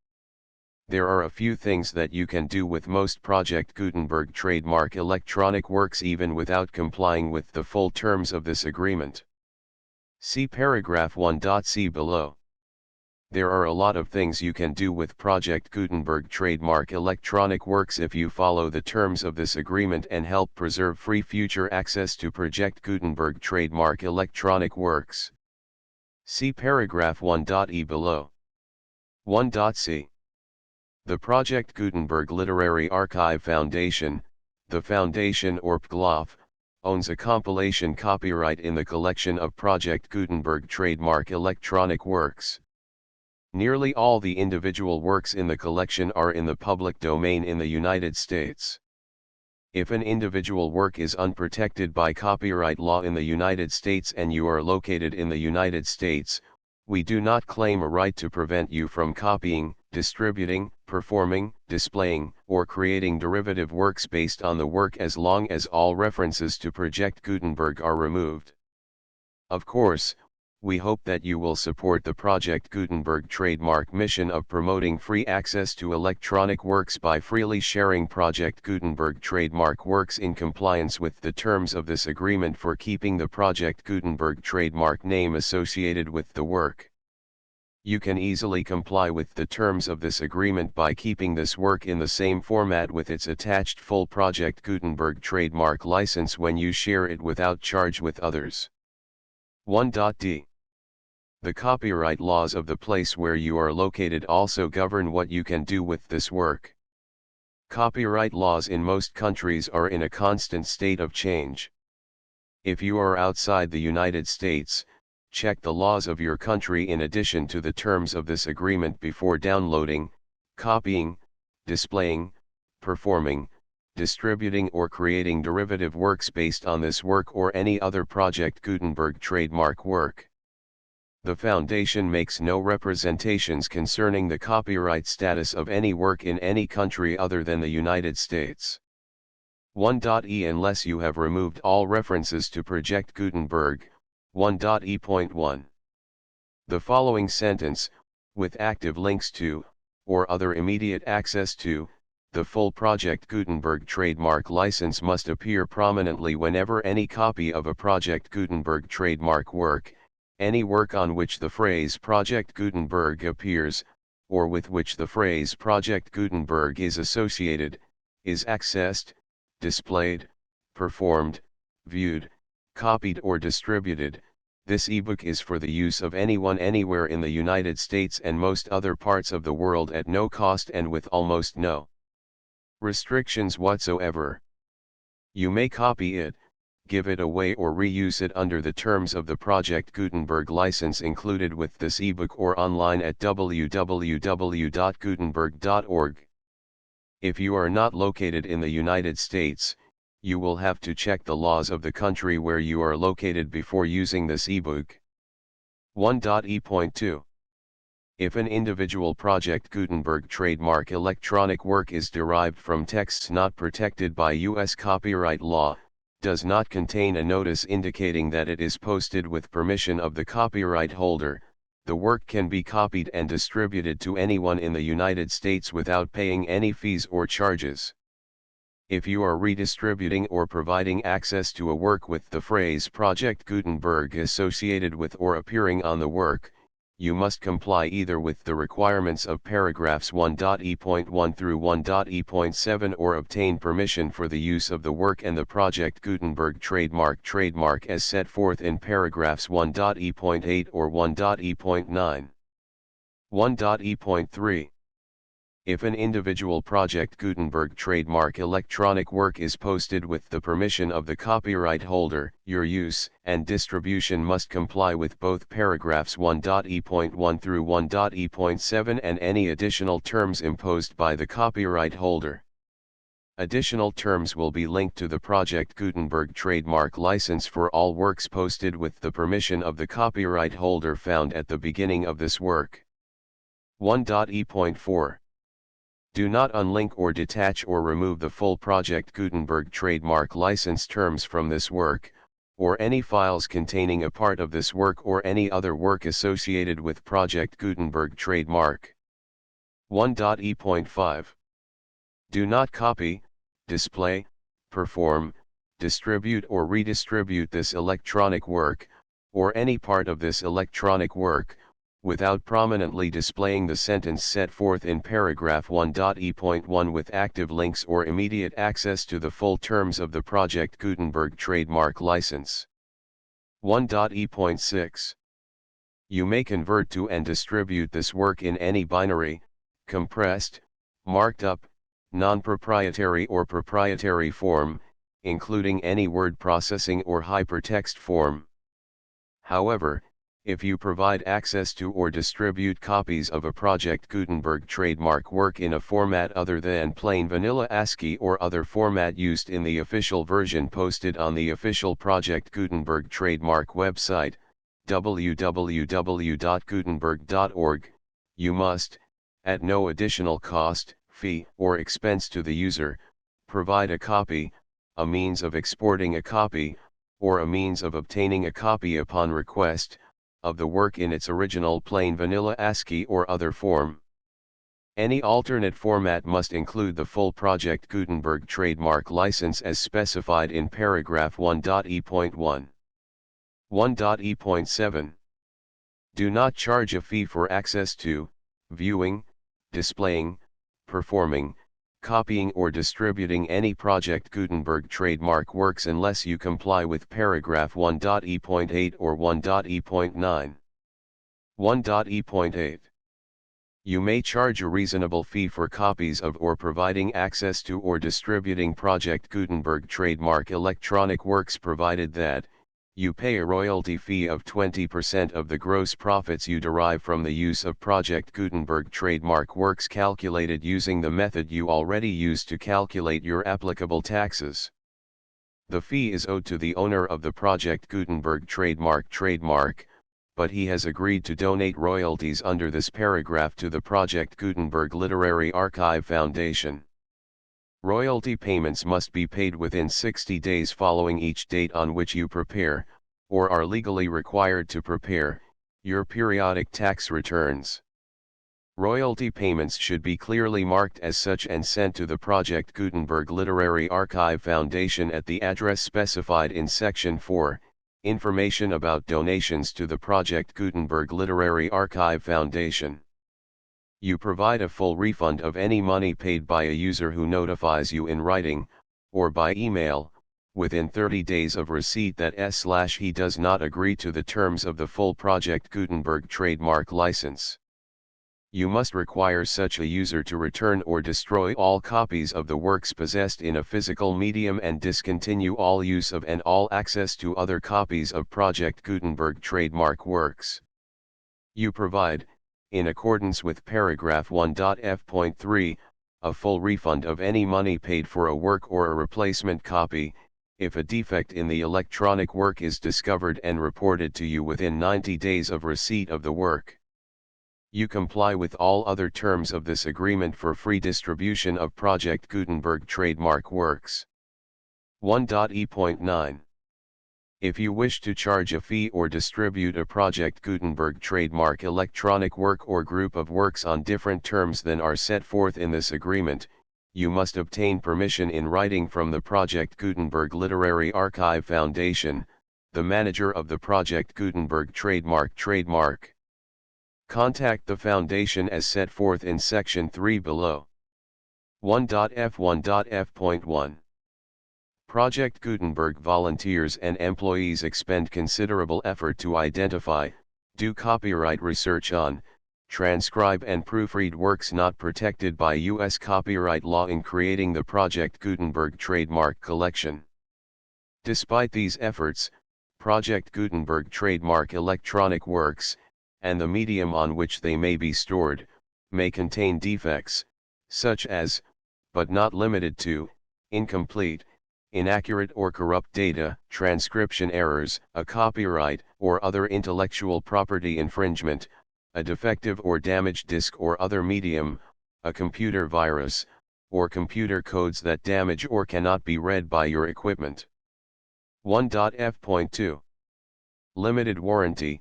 There are a few things that you can do with most Project Gutenberg trademark electronic works even without complying with the full terms of this agreement. See paragraph 1.c below. There are a lot of things you can do with Project Gutenberg trademark electronic works if you follow the terms of this agreement and help preserve free future access to Project Gutenberg trademark electronic works. See paragraph 1.e below. 1.c. The Project Gutenberg Literary Archive Foundation, the Foundation or PGLOF, owns a compilation copyright in the collection of Project Gutenberg trademark electronic works. Nearly all the individual works in the collection are in the public domain in the United States. If an individual work is unprotected by copyright law in the United States and you are located in the United States, we do not claim a right to prevent you from copying, distributing, performing, displaying, or creating derivative works based on the work as long as all references to Project Gutenberg are removed. Of course, we hope that you will support the Project Gutenberg trademark mission of promoting free access to electronic works by freely sharing Project Gutenberg trademark works in compliance with the terms of this agreement for keeping the Project Gutenberg trademark name associated with the work. You can easily comply with the terms of this agreement by keeping this work in the same format with its attached full Project Gutenberg trademark license when you share it without charge with others. 1.d. The copyright laws of the place where you are located also govern what you can do with this work. Copyright laws in most countries are in a constant state of change. If you are outside the United States, check the laws of your country in addition to the terms of this agreement before downloading, copying, displaying, performing, distributing or creating derivative works based on this work or any other Project Gutenberg trademark work. The Foundation makes no representations concerning the copyright status of any work in any country other than the United States. 1.e Unless you have removed all references to Project Gutenberg, 1.e.1. The following sentence, with active links to, or other immediate access to, the full Project Gutenberg trademark license must appear prominently whenever any copy of a Project Gutenberg trademark work, any work on which the phrase Project Gutenberg appears, or with which the phrase Project Gutenberg is associated, is accessed, displayed, performed, viewed, copied or distributed. This ebook is for the use of anyone anywhere in the United States and most other parts of the world at no cost and with almost no restrictions whatsoever. You may copy it, give it away or reuse it under the terms of the Project Gutenberg license included with this ebook or online at www.gutenberg.org. If you are not located in the United States, you will have to check the laws of the country where you are located before using this ebook. 1.e.2. If an individual Project Gutenberg trademark electronic work is derived from texts not protected by U.S. copyright law, does not contain a notice indicating that it is posted with permission of the copyright holder, the work can be copied and distributed to anyone in the United States without paying any fees or charges. If you are redistributing or providing access to a work with the phrase Project Gutenberg associated with or appearing on the work, you must comply either with the requirements of paragraphs 1.e.1 through 1.e.7 or obtain permission for the use of the work and the Project Gutenberg trademark as set forth in paragraphs 1.e.8 or 1.e.9. 1.e.3. If an individual Project Gutenberg trademark electronic work is posted with the permission of the copyright holder, your use and distribution must comply with both paragraphs 1.e.1 through 1.e.7 and any additional terms imposed by the copyright holder. Additional terms will be linked to the Project Gutenberg trademark license for all works posted with the permission of the copyright holder found at the beginning of this work. 1.e.4. Do not unlink or detach or remove the full Project Gutenberg trademark license terms from this work, or any files containing a part of this work or any other work associated with Project Gutenberg trademark. 1.e.5. Do not copy, display, perform, distribute or redistribute this electronic work, or any part of this electronic work, without prominently displaying the sentence set forth in paragraph 1.e.1 with active links or immediate access to the full terms of the Project Gutenberg trademark license. 1.e.6. You may convert to and distribute this work in any binary, compressed, marked up, non-proprietary or proprietary form, including any word processing or hypertext form. However, If you provide access to or distribute copies of a Project Gutenberg trademark work in a format other than plain vanilla ASCII or other format used in the official version posted on the official Project Gutenberg trademark website, www.gutenberg.org, you must, at no additional cost, fee, or expense to the user, provide a copy, a means of exporting a copy, or a means of obtaining a copy upon request, of the work in its original plain vanilla ASCII or other form. Any alternate format must include the full Project Gutenberg trademark license as specified in paragraph 1.e.1. 1.e.7. Do not charge a fee for access to, viewing, displaying, performing, copying or distributing any Project Gutenberg trademark works unless you comply with paragraph 1.e.8 or 1.e.9. 1.e.8. You may charge a reasonable fee for copies of or providing access to or distributing Project Gutenberg trademark electronic works provided that, you pay a royalty fee of 20% of the gross profits you derive from the use of Project Gutenberg trademark works calculated using the method you already use to calculate your applicable taxes. The fee is owed to the owner of the Project Gutenberg trademark, but he has agreed to donate royalties under this paragraph to the Project Gutenberg Literary Archive Foundation. Royalty payments must be paid within 60 days following each date on which you prepare, or are legally required to prepare, your periodic tax returns. Royalty payments should be clearly marked as such and sent to the Project Gutenberg Literary Archive Foundation at the address specified in Section 4, Information about donations to the Project Gutenberg Literary Archive Foundation. You provide a full refund of any money paid by a user who notifies you in writing, or by email, within 30 days of receipt that he does not agree to the terms of the full Project Gutenberg trademark license. You must require such a user to return or destroy all copies of the works possessed in a physical medium and discontinue all use of and all access to other copies of Project Gutenberg trademark works. You provide, in accordance with paragraph 1.f.3, a full refund of any money paid for a work or a replacement copy, if a defect in the electronic work is discovered and reported to you within 90 days of receipt of the work. You comply with all other terms of this agreement for free distribution of Project Gutenberg trademark works. 1.e.9. If you wish to charge a fee or distribute a Project Gutenberg trademark electronic work or group of works on different terms than are set forth in this agreement, you must obtain permission in writing from the Project Gutenberg Literary Archive Foundation, the manager of the Project Gutenberg trademark. Contact the Foundation as set forth in Section 3 below. 1.f.1.f.1. Project Gutenberg volunteers and employees expend considerable effort to identify, do copyright research on, transcribe and proofread works not protected by U.S. copyright law in creating the Project Gutenberg trademark collection. Despite these efforts, Project Gutenberg trademark electronic works, and the medium on which they may be stored, may contain defects, such as, but not limited to, incomplete, inaccurate or corrupt data, transcription errors, a copyright or other intellectual property infringement, a defective or damaged disk or other medium, a computer virus, or computer codes that damage or cannot be read by your equipment. 1.f.2. Limited warranty,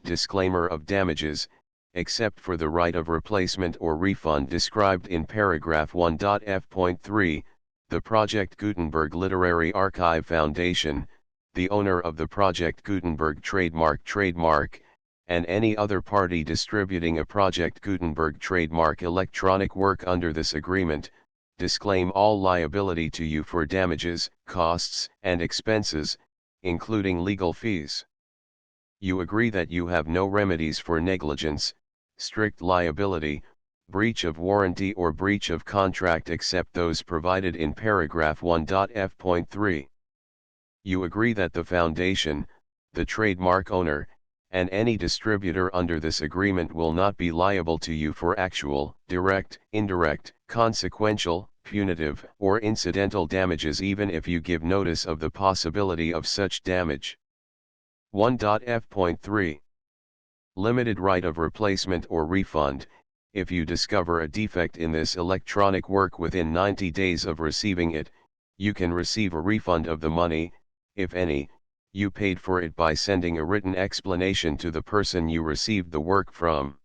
disclaimer of damages, except for the right of replacement or refund described in paragraph 1.f.3, the Project Gutenberg Literary Archive Foundation, the owner of the Project Gutenberg trademark, and any other party distributing a Project Gutenberg trademark electronic work under this agreement, disclaim all liability to you for damages, costs, and expenses, including legal fees. You agree that you have no remedies for negligence, strict liability, breach of warranty or breach of contract except those provided in paragraph 1.f.3. You agree that the Foundation, the trademark owner, and any distributor under this agreement will not be liable to you for actual, direct, indirect, consequential, punitive, or incidental damages even if you give notice of the possibility of such damage. 1.f.3 Limited right of replacement or refund. If you discover a defect in this electronic work within 90 days of receiving it, you can receive a refund of the money, if any, you paid for it by sending a written explanation to the person you received the work from.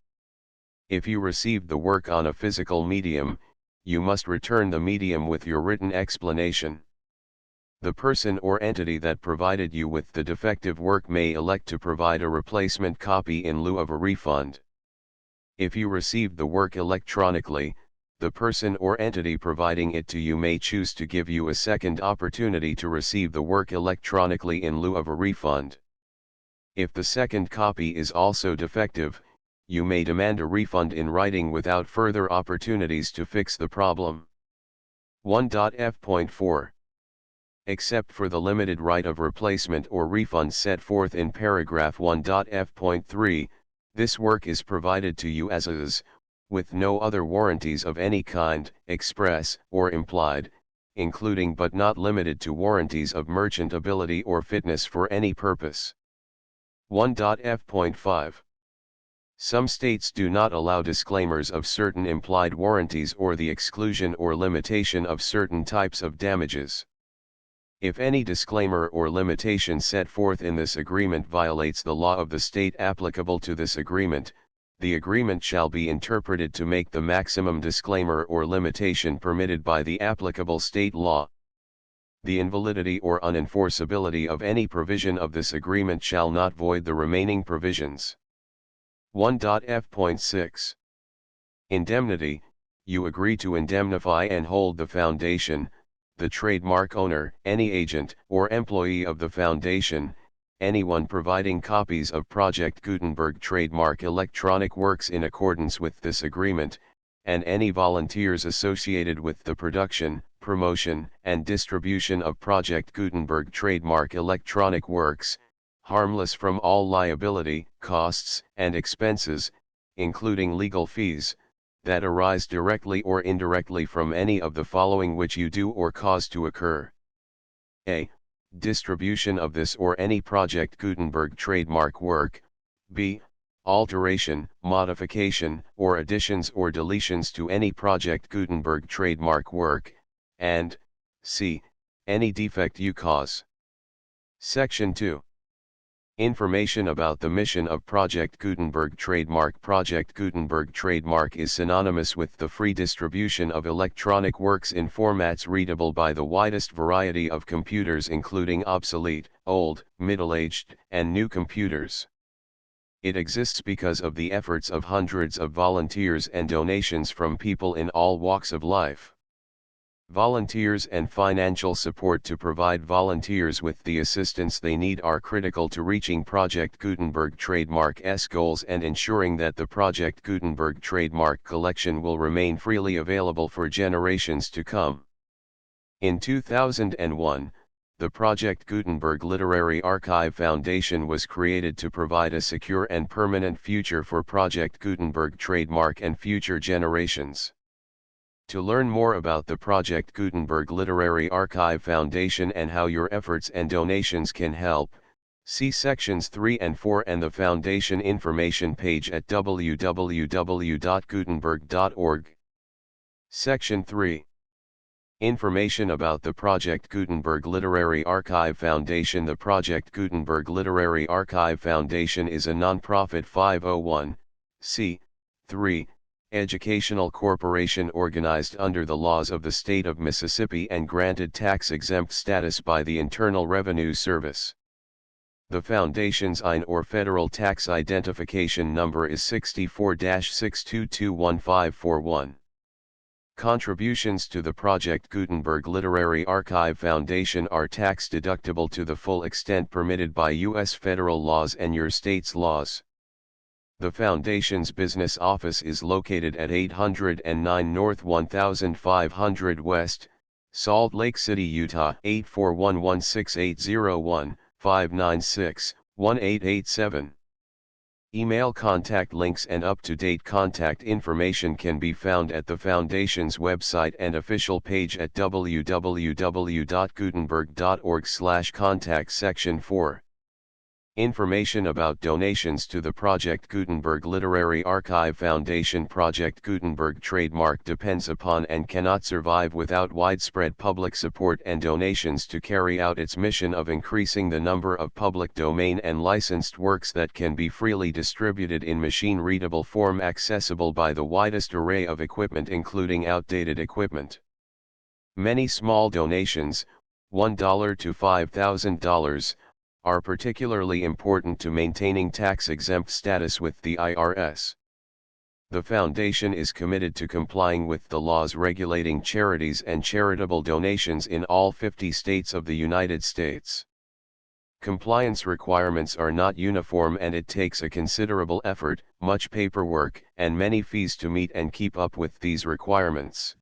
If you received the work on a physical medium, you must return the medium with your written explanation. The person or entity that provided you with the defective work may elect to provide a replacement copy in lieu of a refund. If you received the work electronically, the person or entity providing it to you may choose to give you a second opportunity to receive the work electronically in lieu of a refund. If the second copy is also defective, you may demand a refund in writing without further opportunities to fix the problem. 1.f.4 Except for the limited right of replacement or refund set forth in paragraph 1.f.3, this work is provided to you as is, with no other warranties of any kind, express or implied, including but not limited to warranties of merchantability or fitness for any purpose. 1.f.5 Some states do not allow disclaimers of certain implied warranties or the exclusion or limitation of certain types of damages. If any disclaimer or limitation set forth in this agreement violates the law of the state applicable to this agreement, the agreement shall be interpreted to make the maximum disclaimer or limitation permitted by the applicable state law. The invalidity or unenforceability of any provision of this agreement shall not void the remaining provisions. 1.f.6 Indemnity. You agree to indemnify and hold the foundation, the trademark owner, any agent or employee of the foundation, anyone providing copies of Project Gutenberg trademark electronic works in accordance with this agreement, and any volunteers associated with the production, promotion, and distribution of Project Gutenberg trademark electronic works, harmless from all liability, costs, and expenses, including legal fees, that arise directly or indirectly from any of the following which you do or cause to occur. A. Distribution of this or any Project Gutenberg trademark work. B. Alteration, modification, or additions or deletions to any Project Gutenberg trademark work, and C. Any defect you cause. Section 2. Information about the mission of Project Gutenberg trademark. Project Gutenberg trademark is synonymous with the free distribution of electronic works in formats readable by the widest variety of computers, including obsolete, old, middle-aged, and new computers. It exists because of the efforts of hundreds of volunteers and donations from people in all walks of life. Volunteers and financial support to provide volunteers with the assistance they need are critical to reaching Project Gutenberg trademark's goals and ensuring that the Project Gutenberg trademark collection will remain freely available for generations to come. In 2001, the Project Gutenberg Literary Archive Foundation was created to provide a secure and permanent future for Project Gutenberg trademark and future generations. To learn more about the Project Gutenberg Literary Archive Foundation and how your efforts and donations can help, see sections 3 and 4 and the Foundation information page at www.gutenberg.org. Section 3. Information about the Project Gutenberg Literary Archive Foundation. The Project Gutenberg Literary Archive Foundation is a non-profit 501(c)(3) educational corporation organized under the laws of the state of Mississippi and granted tax-exempt status by the Internal Revenue Service. The Foundation's IN or Federal Tax Identification Number is 64-6221541. Contributions to the Project Gutenberg Literary Archive Foundation are tax-deductible to the full extent permitted by U.S. federal laws and your state's laws. The Foundation's business office is located at 809 North 1500 West, Salt Lake City, Utah 84116801596-1887. Email contact links and up-to-date contact information can be found at the Foundation's website and official page at www.gutenberg.org/contact section 4. Information about donations to the Project Gutenberg Literary Archive Foundation. Project Gutenberg trademark depends upon and cannot survive without widespread public support and donations to carry out its mission of increasing the number of public domain and licensed works that can be freely distributed in machine-readable form accessible by the widest array of equipment including outdated equipment. Many small donations, $1 to $5,000, are particularly important to maintaining tax-exempt status with the IRS. The Foundation is committed to complying with the laws regulating charities and charitable donations in all 50 states of the United States. Compliance requirements are not uniform and it takes a considerable effort, much paperwork, and many fees to meet and keep up with these requirements.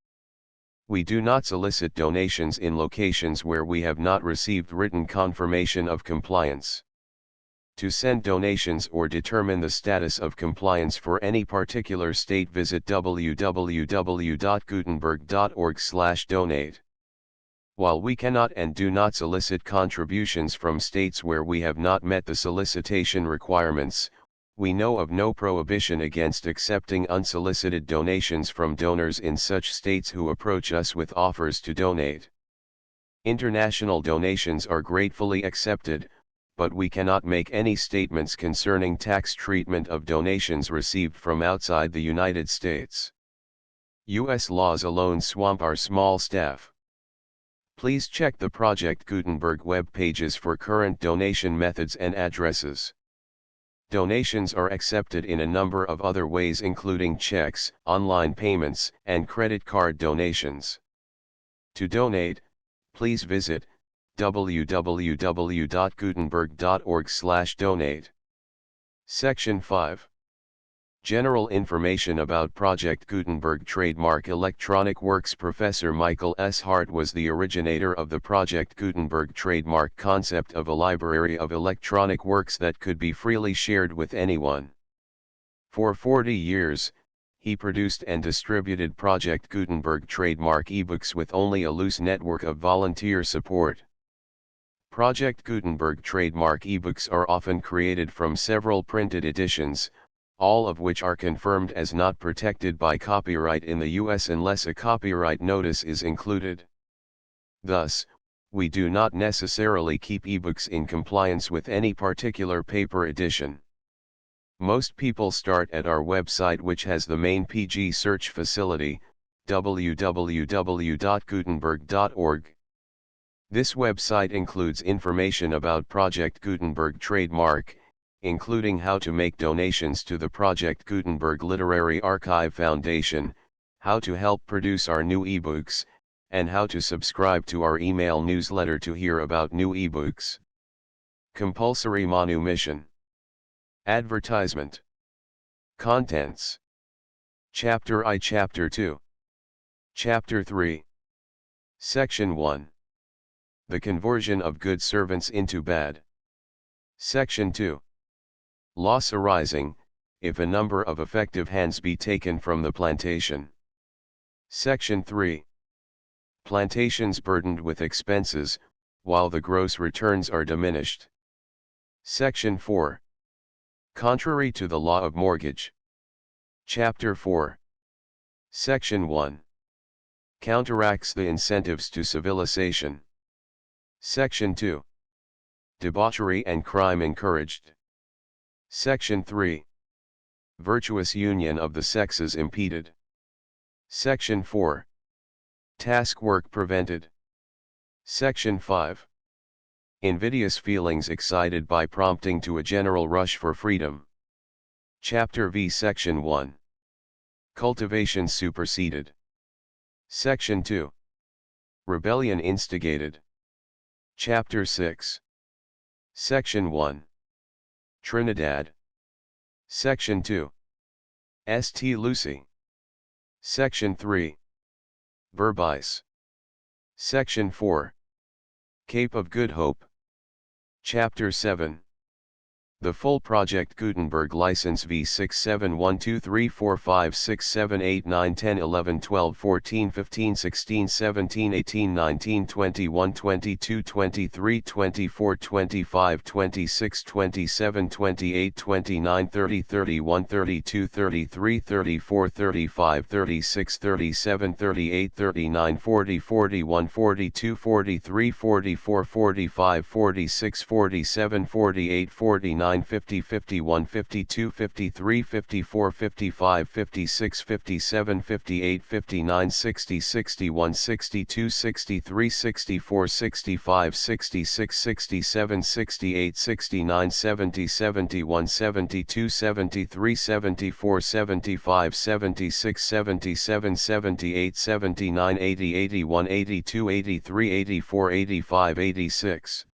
We do not solicit donations in locations where we have not received written confirmation of compliance. To send donations or determine the status of compliance for any particular state, visit www.gutenberg.org/donate. While we cannot and do not solicit contributions from states where we have not met the solicitation requirements, we know of no prohibition against accepting unsolicited donations from donors in such states who approach us with offers to donate. International donations are gratefully accepted, but we cannot make any statements concerning tax treatment of donations received from outside the United States. U.S. laws alone swamp our small staff. Please check the Project Gutenberg web pages for current donation methods and addresses. Donations are accepted in a number of other ways including checks, online payments, and credit card donations. To donate, please visit www.gutenberg.org/donate. Section 5. General information about Project Gutenberg trademark electronic works. Professor Michael S. Hart was the originator of the Project Gutenberg trademark concept of a library of electronic works that could be freely shared with anyone. For 40 years, he produced and distributed Project Gutenberg trademark ebooks with only a loose network of volunteer support. Project Gutenberg trademark ebooks are often created from several printed editions, all of which are confirmed as not protected by copyright in the U.S. unless a copyright notice is included. Thus, we do not necessarily keep ebooks in compliance with any particular paper edition. Most people start at our website, which has the main PG search facility, www.gutenberg.org. This website includes information about Project Gutenberg trademark, including how to make donations to the Project Gutenberg Literary Archive Foundation, how to help produce our new ebooks, and how to subscribe to our email newsletter to hear about new ebooks. Compulsory manumission. Advertisement. Contents. Chapter I. Chapter 2. Chapter 3. Section 1. The conversion of good servants into bad. Section 2. Loss arising, if a number of effective hands be taken from the plantation. Section 3. Plantations burdened with expenses, while the gross returns are diminished. Section 4. Contrary to the law of mortgage. Chapter 4. Section 1. Counteracts the incentives to civilization. Section 2. Debauchery and crime encouraged. Section 3. Virtuous union of the sexes impeded. Section 4. Task work prevented. Section 5. Invidious feelings excited by prompting to a general rush for freedom. Chapter V. Section 1. Cultivation superseded. Section 2. Rebellion instigated. Chapter 6. Section 1. Trinidad. Section 2. St. Lucie. Section 3. Berbice. Section 4. Cape of Good Hope. Chapter 7. The full Project Gutenberg license V67123456789101112131415 16 17 18 19 20 21 22 23 24 25 26 27 28 29 30 31 32 34 35 36 37 38 39 40 41 42 43 45 56 51 52 53 54 55 56 57 58 59 60 61 62 63 64 65 66 67 68 69 70 71 72 73 74 75 76 77 78 78 79 80 81 82 83 84 85 86 85 86 86 87 88 85 86